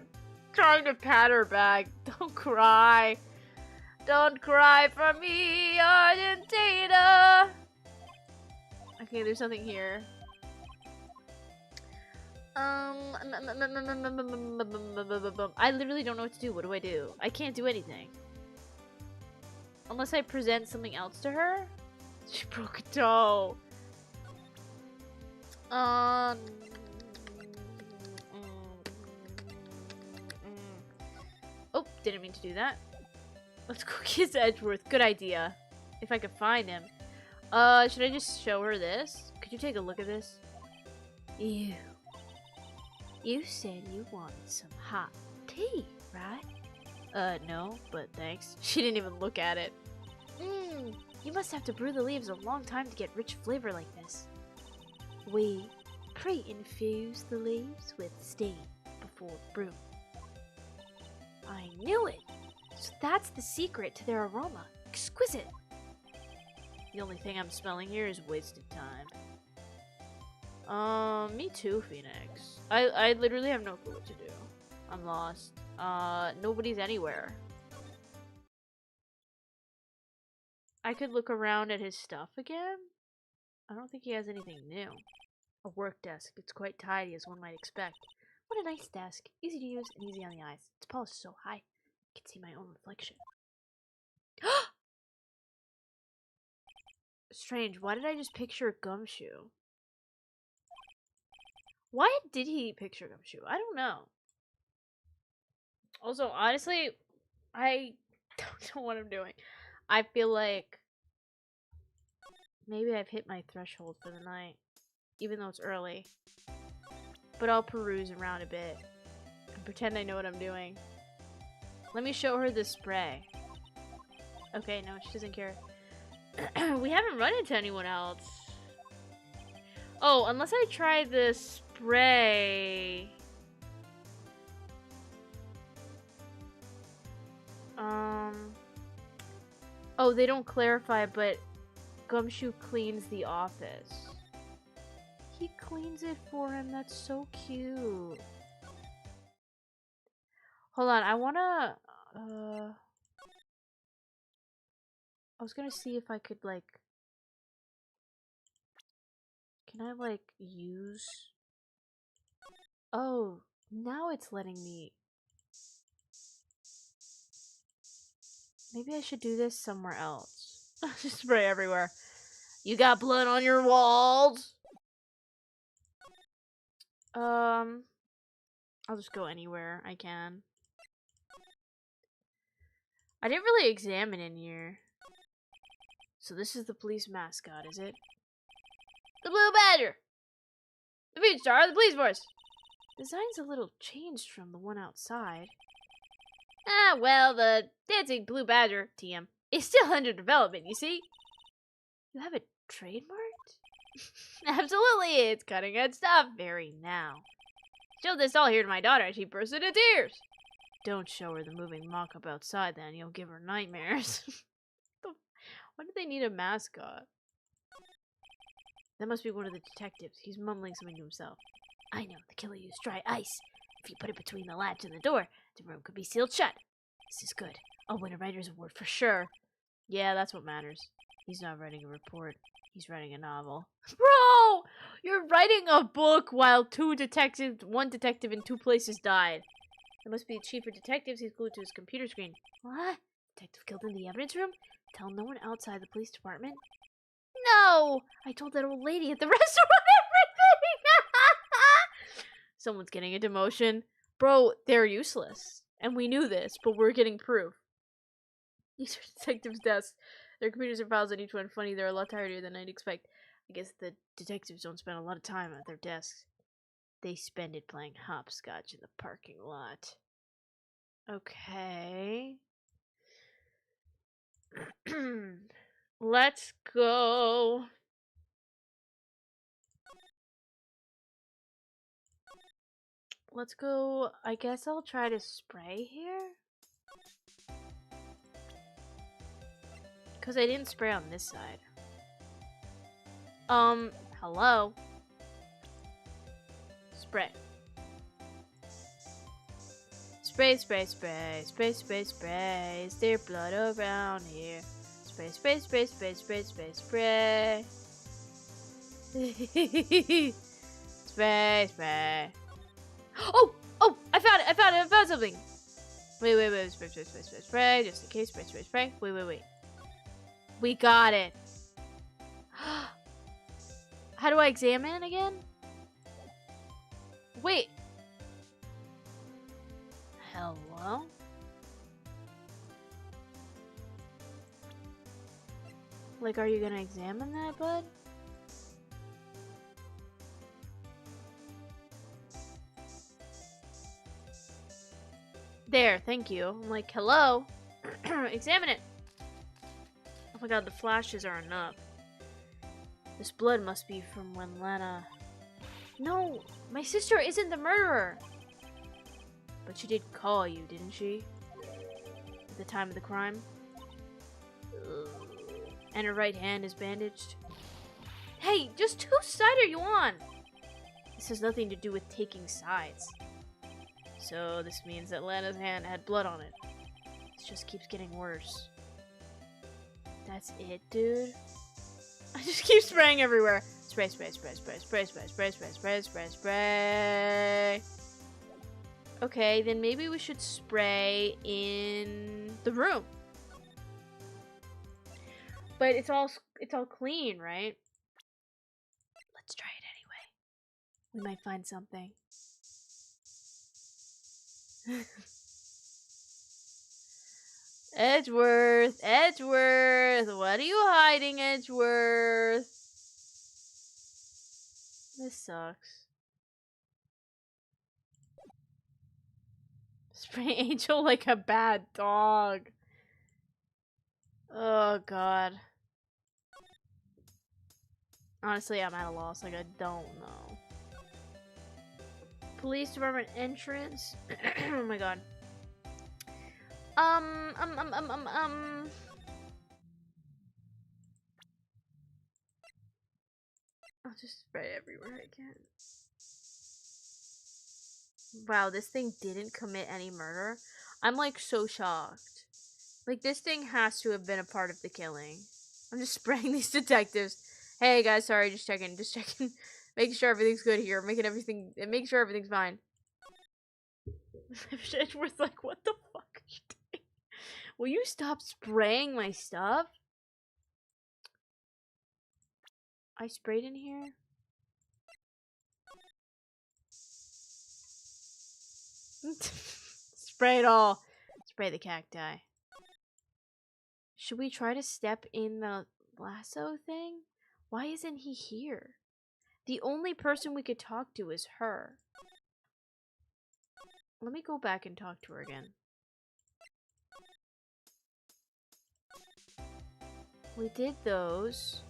trying to pat her back. Don't cry. Don't cry for me, Argentina. Okay, there's something here. I literally don't know what to do. What do I do? I can't do anything. Unless I present something else to her? She broke a toe. Oh, didn't mean to do that. Let's go kiss Edgeworth. Good idea. If I could find him. Should I just show her this? Could you take a look at this? Ew. You said you wanted some hot tea, right? No, but thanks. She didn't even look at it. You must have to brew the leaves a long time to get rich flavor like this. We pre-infuse the leaves with steam before brew. I knew it! So that's the secret to their aroma. Exquisite! The only thing I'm smelling here is wasted time. Me too, Phoenix. I literally have no clue what to do. I'm lost. Nobody's anywhere. I could look around at his stuff again. I don't think he has anything new. A work desk. It's quite tidy, as one might expect. What a nice desk. Easy to use and easy on the eyes. Its polish is so high, I can see my own reflection. Strange. Why did I just picture Gumshoe? Why did he picture Gumshoe? I don't know. Also, honestly, I don't know what I'm doing. I feel like maybe I've hit my threshold for the night, even though it's early. But I'll peruse around a bit and pretend I know what I'm doing. Let me show her the spray. Okay, no, she doesn't care. We haven't run into anyone else. Oh, unless I try the spray. Oh, they don't clarify, but Gumshoe cleans the office. He cleans it for him. That's so cute. Hold on, I wanna... I was gonna see if I could, like... Can I, like, use... Oh, now it's letting me... Maybe I should do this somewhere else. Just spray everywhere. You got blood on your walls? I'll just go anywhere I can. I didn't really examine in here. So this is the police mascot, is it? The Blue Badger! The Beach Star, the police force! Design's a little changed from the one outside. Ah, well, the dancing Blue Badger, TM, is still under development, you see? You have it trademarked? Absolutely, it's cutting edge stuff. Very now. Show this all here to my daughter and she bursts into tears. Don't show her the moving mock-up outside then, you'll give her nightmares. Why do they need a mascot? That must be one of the detectives. He's mumbling something to himself. I know, the killer used dry ice. If you put it between the latch and the door, the room could be sealed shut. This is good. I'll win a writer's award for sure. Yeah, that's what matters. He's not writing a report. He's writing a novel. Bro! You're writing a book while one detective in two places died. It must be the chief of detectives. He's glued to his computer screen. What? Detective killed in the evidence room? Tell no one outside the police department? No! I told that old lady at the restaurant everything! Someone's getting a demotion. Bro, they're useless. And we knew this, but we're getting proof. These are detectives' desks. Their computers and files on each one. Funny, they're a lot tireder than I'd expect. I guess the detectives don't spend a lot of time at their desks. They spend it playing hopscotch in the parking lot. Okay. Let's go. Let's go. I guess I'll try to spray here. Because I didn't spray on this side. Hello? Spray. Spray, spray, spray, spray, spray, spray. Is there blood around here? Spray, spray, spray, spray, spray, spray, spray. Spray, spray. Oh! Oh! I found it! I found it! I found something! Wait, wait, wait. Spray, spray, spray, spray, spray. Just in case. Spray, spray, spray. Wait, wait, wait. We got it. How do I examine again? Wait. Hello? Like, are you gonna examine that, bud? There, thank you. I'm like, hello? Examine it. Oh my god, the flashes are enough. This blood must be from when Lana... No! My sister isn't the murderer! But she did call you, didn't she? At the time of the crime? And her right hand is bandaged? Hey, just whose side are you on? This has nothing to do with taking sides. So this means that Lana's hand had blood on it. This just keeps getting worse. That's it, dude? I just keep spraying everywhere. Spray, spray, spray, spray, spray, spray, spray, spray, spray, spray, spray. Okay, then maybe we should spray in the room. But it's all clean, right? Let's try it anyway. We might find something. Edgeworth, Edgeworth, what are you hiding, Edgeworth? This sucks. Spray Angel like a bad dog. Oh god. Honestly, I'm at a loss. Like, I don't know. Police department entrance. Oh my god. I'll just spray everywhere I can. Wow, this thing didn't commit any murder. I'm like so shocked. Like, this thing has to have been a part of the killing. I'm just spraying these detectives. Hey guys, sorry, just checking, making sure everything's good here, making sure everything's fine. Edgeworth's like, what the fuck are you doing? Will you stop spraying my stuff? I sprayed in here. Spray it all. Spray the cacti. Should we try to step in the lasso thing? Why isn't he here? The only person we could talk to is her. Let me go back and talk to her again. We did those.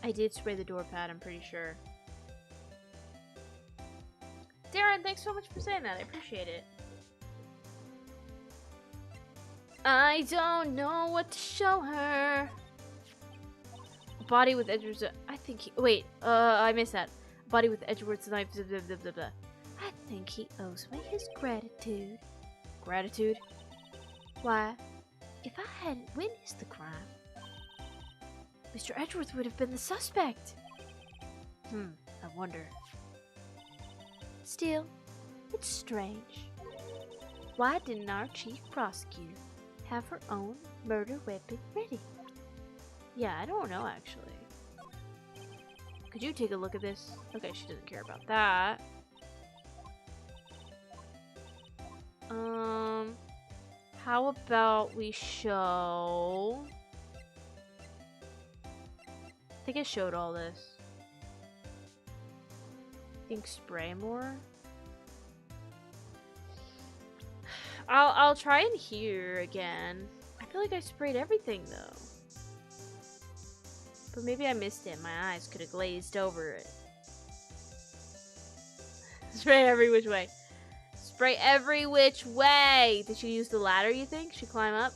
I did spray the door pad, I'm pretty sure. Darren, thanks so much for saying that. I appreciate it. I don't know what to show her. Body with Edgeworth's. I think he. Wait, I missed that. Body with Edgeworth's knife. Blah, blah, blah, blah, blah. I think he owes me his gratitude. Gratitude? Why, if I hadn't witnessed the crime, Mr. Edgeworth would have been the suspect. I wonder. Still, it's strange. Why didn't our chief prosecutor have her own murder weapon ready? Yeah, I don't know actually. Could you take a look at this? Okay, she doesn't care about that. How about we show... I think I showed all this. I think spray more. I'll try in here again. I feel like I sprayed everything though. But maybe I missed it. My eyes could have glazed over it. Spray every which way. Spray every which way. Did she use the ladder, you think? She climb up?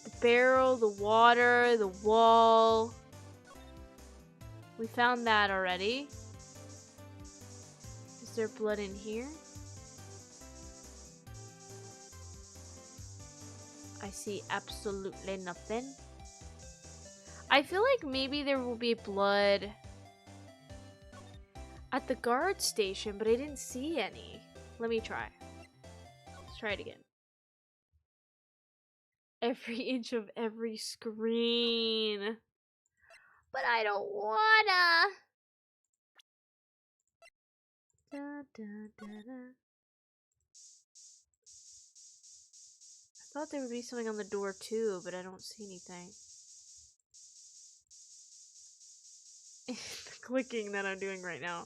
The barrel, the water, the wall. We found that already. Is there blood in here? I see absolutely nothing. I feel like maybe there will be blood at the guard station, but I didn't see any. Let me try. Let's try it again. Every inch of every screen. But I don't wanna. Da, da, da, da. I thought there would be something on the door too, but I don't see anything. The clicking that I'm doing right now.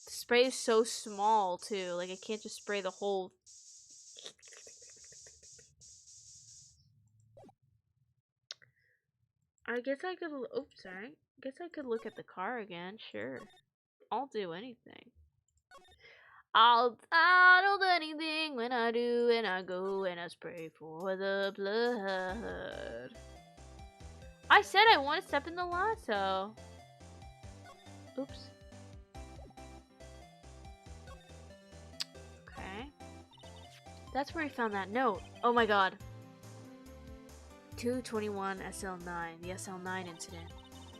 The spray is so small too, like I can't just spray the whole... I guess I could... Oops, sorry. I guess I could look at the car again, sure. I'll do anything. I'll do anything when I do, and I go and I spray for the blood. I said I want to step in the lasso. Oops. Okay. That's where he found that note. Oh my god. 221 SL9, the SL9 incident.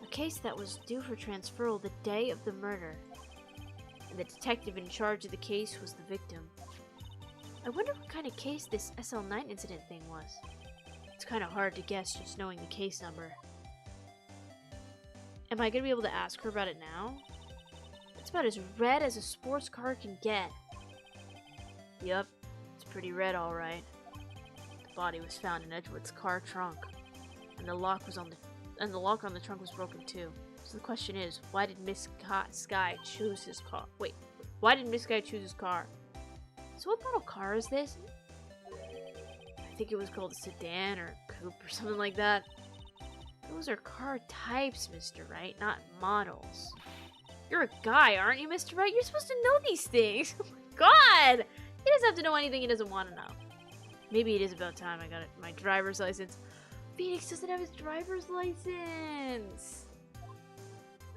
A case that was due for transferal the day of the murder. And the detective in charge of the case was the victim. I wonder what kind of case this SL9 incident thing was. It's kind of hard to guess just knowing the case number. Am I going to be able to ask her about it now? It's about as red as a sports car can get. Yep, it's pretty red, all right. The body was found in Edgewood's car trunk, and the lock on the trunk was broken too. So the question is, why did Miss Sky choose his car? Wait, why did Miss Sky choose his car? So what model car is this? I think it was called a sedan or a coupe or something like that. Those are car types, Mr. Wright, not models. You're a guy, aren't you, Mr. Wright? You're supposed to know these things. Oh my god! He doesn't have to know anything he doesn't want to know. Maybe it is about time I got my driver's license. Phoenix doesn't have his driver's license.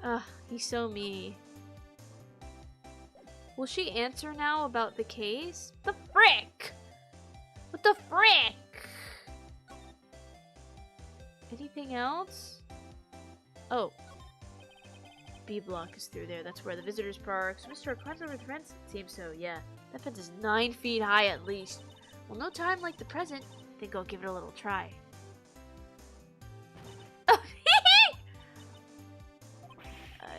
Ugh, he's so me. Will she answer now about the case? The frick! What the frick? Anything else? Oh. B block is through there. That's where the visitors park. So Mr. climbs over the fence? Seems so, yeah. That fence is 9 feet high at least. Well, no time like the present. I think I'll give it a little try.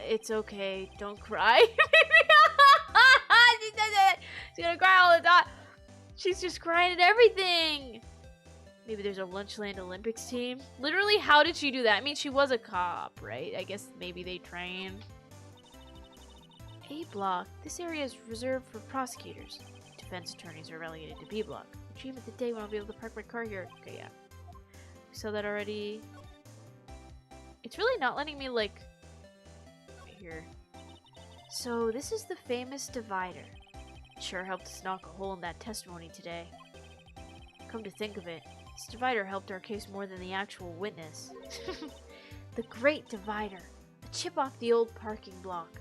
It's okay. Don't cry. She does it. She's gonna cry all the time. She's just crying at everything. Maybe there's a Lunchland Olympics team. Literally, how did she do that? I mean, she was a cop, right? I guess maybe they trained. A block. This area is reserved for prosecutors. Defense attorneys are relegated to B block. Achievement today when I'll be able to park my car here. Okay, yeah. We saw that already. It's really not letting me, like... here. So, this is the famous divider. It sure helped us knock a hole in that testimony today. Come to think of it, this divider helped our case more than the actual witness. The Great Divider. A chip off the old parking block.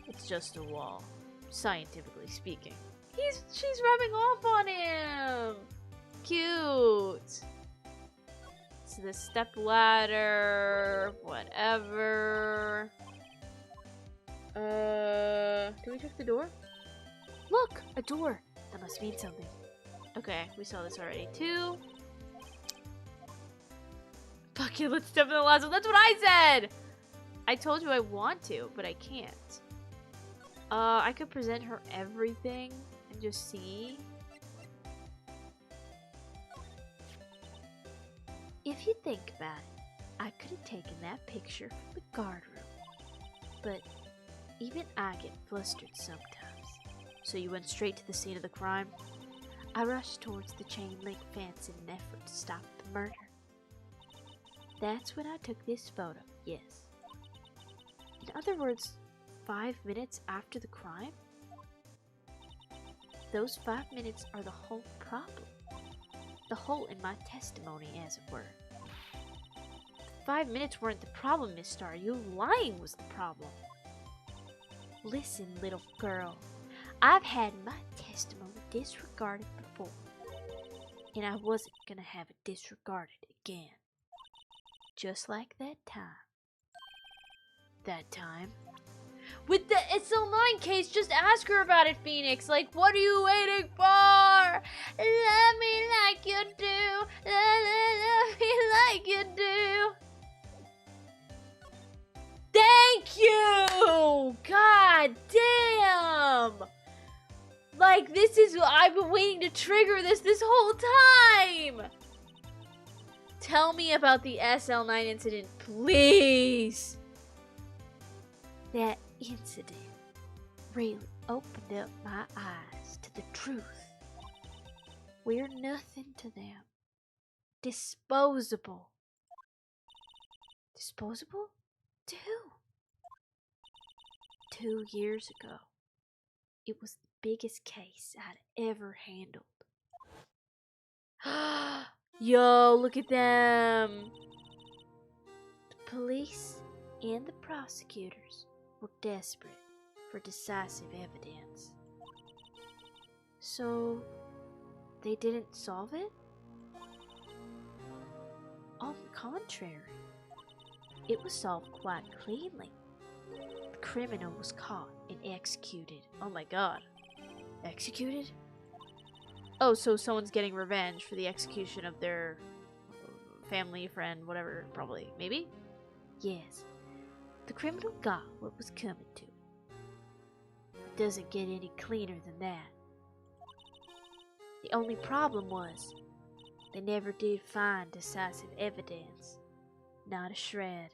It's just a wall, scientifically speaking. She's rubbing off on him! Cute! So the step ladder, whatever. Can we check the door? Look! A door! That must mean something. Okay, we saw this already too. Fuck it, let's step in the last one. That's what I said! I told you I want to, but I can't. I could present her everything and just see. If you think about it, I could have taken that picture from the guard room. But even I get flustered sometimes. So you went straight to the scene of the crime? I rushed towards the chain link fence in an effort to stop the murder. That's when I took this photo, yes. In other words, 5 minutes after the crime? Those 5 minutes are the whole problem. The hole in my testimony, as it were. The 5 minutes weren't the problem, Miss Starr. You lying was the problem. Listen, little girl. I've had my testimony disregarded before. And I wasn't gonna have it disregarded again. Just like that time. That time? With the SL9 case, just ask her about it, Phoenix. Like, what are you waiting for? Love me like you do. Love me like you do. Thank you! God damn! Like, this is... I've been waiting to trigger this whole time! Tell me about the SL9 incident, please! That incident really opened up my eyes to the truth. We're nothing to them. Disposable. Disposable? To who? 2 years ago, it was the biggest case I'd ever handled. Yo, look at them! The police and the prosecutors were desperate for decisive evidence. So, they didn't solve it? On the contrary, it was solved quite cleanly. The criminal was caught and executed. Oh my god. Executed? Oh, so someone's getting revenge for the execution of their family, friend, whatever, probably. Maybe? Yes. The criminal got what was coming to him. doesn't get any cleaner than that. The only problem was, they never did find decisive evidence. Not a shred.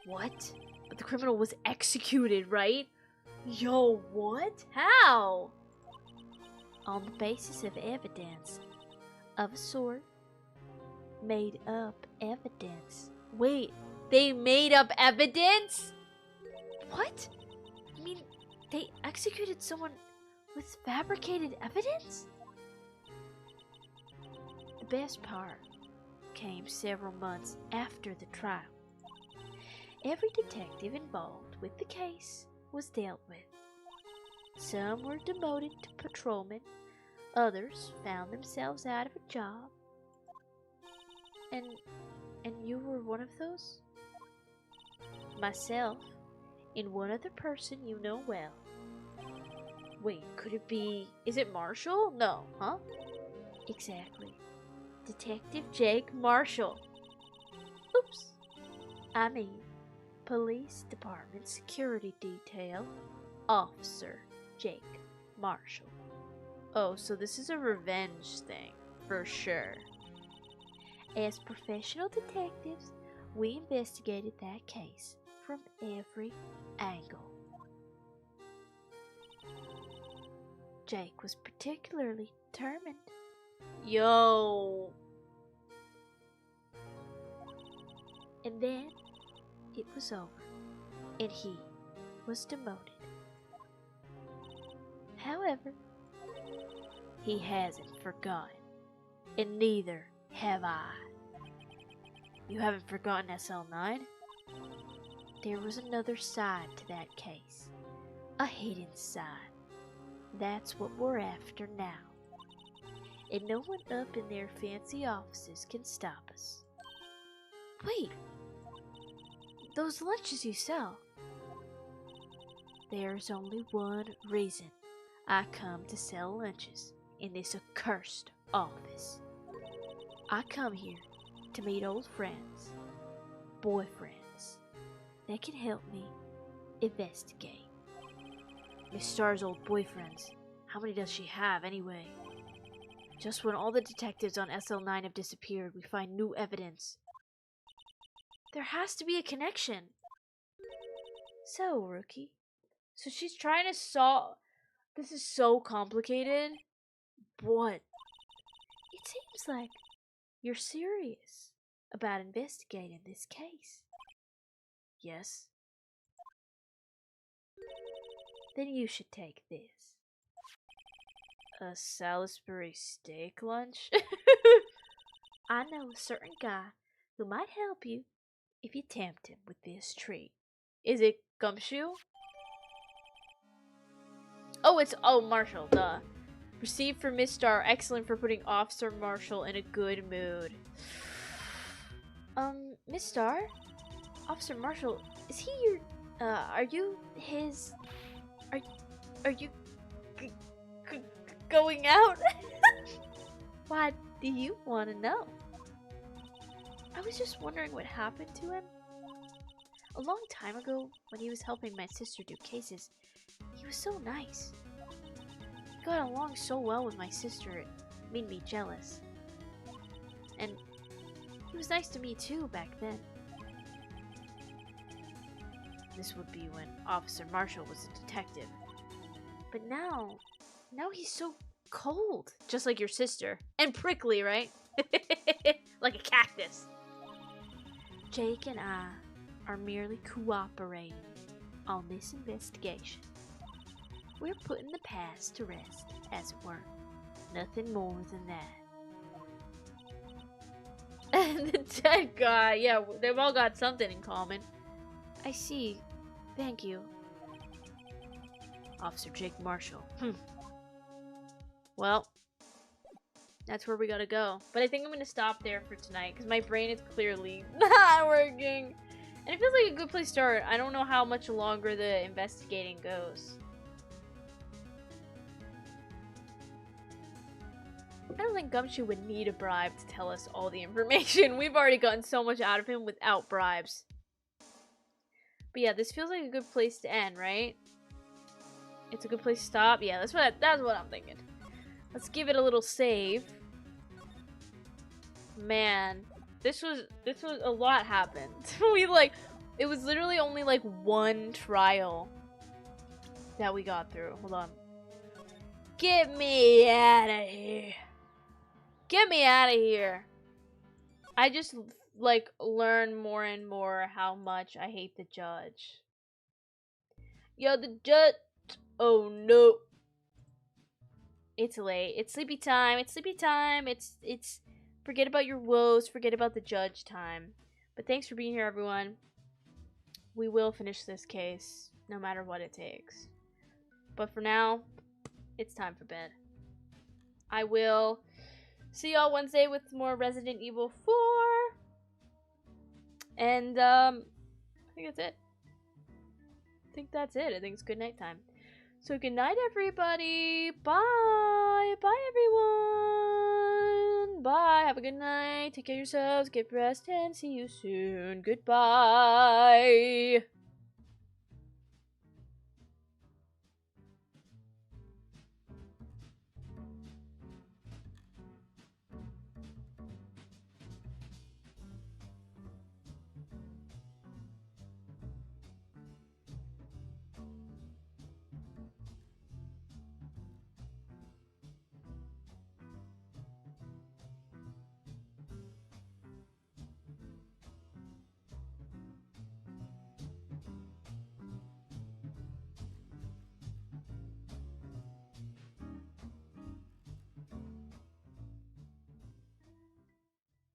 What? But the criminal was executed, right? Yo, what? How? On the basis of evidence. Of a sort. Made up evidence. Wait, they made up evidence? What? I mean, they executed someone with fabricated evidence? The best part came several months after the trial. Every detective involved with the case was dealt with. Some were demoted to patrolmen, others found themselves out of a job. And you were one of those? Myself, and one other person you know well. Wait, could it be... Is it Marshall? No, huh? Exactly. Detective Jake Marshall. Oops. I mean, Police Department Security Detail Officer Jake Marshall. Oh, so this is a revenge thing, for sure. As professional detectives, we investigated that case from every angle. Jake was particularly determined. Yo! And then it was over, and he was demoted. However, he hasn't forgotten, and neither have I. You haven't forgotten SL9? There was another side to that case. A hidden side. That's what we're after now. And no one up in their fancy offices can stop us. Wait! Those lunches you sell. There's only one reason I come to sell lunches in this accursed office. I come here to meet old friends, boyfriends, that can help me investigate. Miss Starr's old boyfriends, how many does she have anyway? Just when all the detectives on SL9 have disappeared, we find new evidence. There has to be a connection. So, Rookie. So she's trying to solve... This is so complicated. What? It seems like you're serious about investigating this case. Yes. Then you should take this. A Salisbury steak lunch? I know a certain guy who might help you if you tempt him with this treat. Is it Gumshoe? Oh, it's... Oh, Marshall, duh. Received for Miss Starr. Excellent for putting Officer Marshall in a good mood. Miss Starr? Officer Marshall, is he your... are you his... Are you... going out? Why do you want to know? I was just wondering what happened to him. A long time ago, when he was helping my sister do cases, he was so nice. He got along so well with my sister, it made me jealous. And he was nice to me too back then. This would be when Officer Marshall was a detective. But now he's so cold. Just like your sister. And prickly, right? Like a cactus. Jake and I are merely cooperating on this investigation. We're putting the past to rest, as it were. Nothing more than that. And the dead guy, yeah, they've all got something in common. I see. Thank you. Officer Jake Marshall. Well, that's where we gotta go. But I think I'm gonna stop there for tonight, because my brain is clearly not working. And it feels like a good place to start. I don't know how much longer the investigating goes. I don't think Gumshoe would need a bribe to tell us all the information. We've already gotten so much out of him without bribes. But yeah, this feels like a good place to end, right? It's a good place to stop. Yeah, that's what I'm thinking. Let's give it a little save. Man, this was a lot happened. It was literally only like one trial that we got through. Hold on. Get me out of here. Get me out of here. I just like learn more and more how much I hate the judge. Yo, the judge. Oh no. It's late. It's sleepy time. It's sleepy time. It's forget about your woes. Forget about the judge time. But thanks for being here, everyone. We will finish this case no matter what it takes. But for now, it's time for bed. I will see y'all Wednesday with more Resident Evil 4. And I think that's it. I think it's good night time. So good night, everybody. Bye. Bye, everyone. Bye. Have a good night. Take care of yourselves. Get rest and see you soon. Goodbye.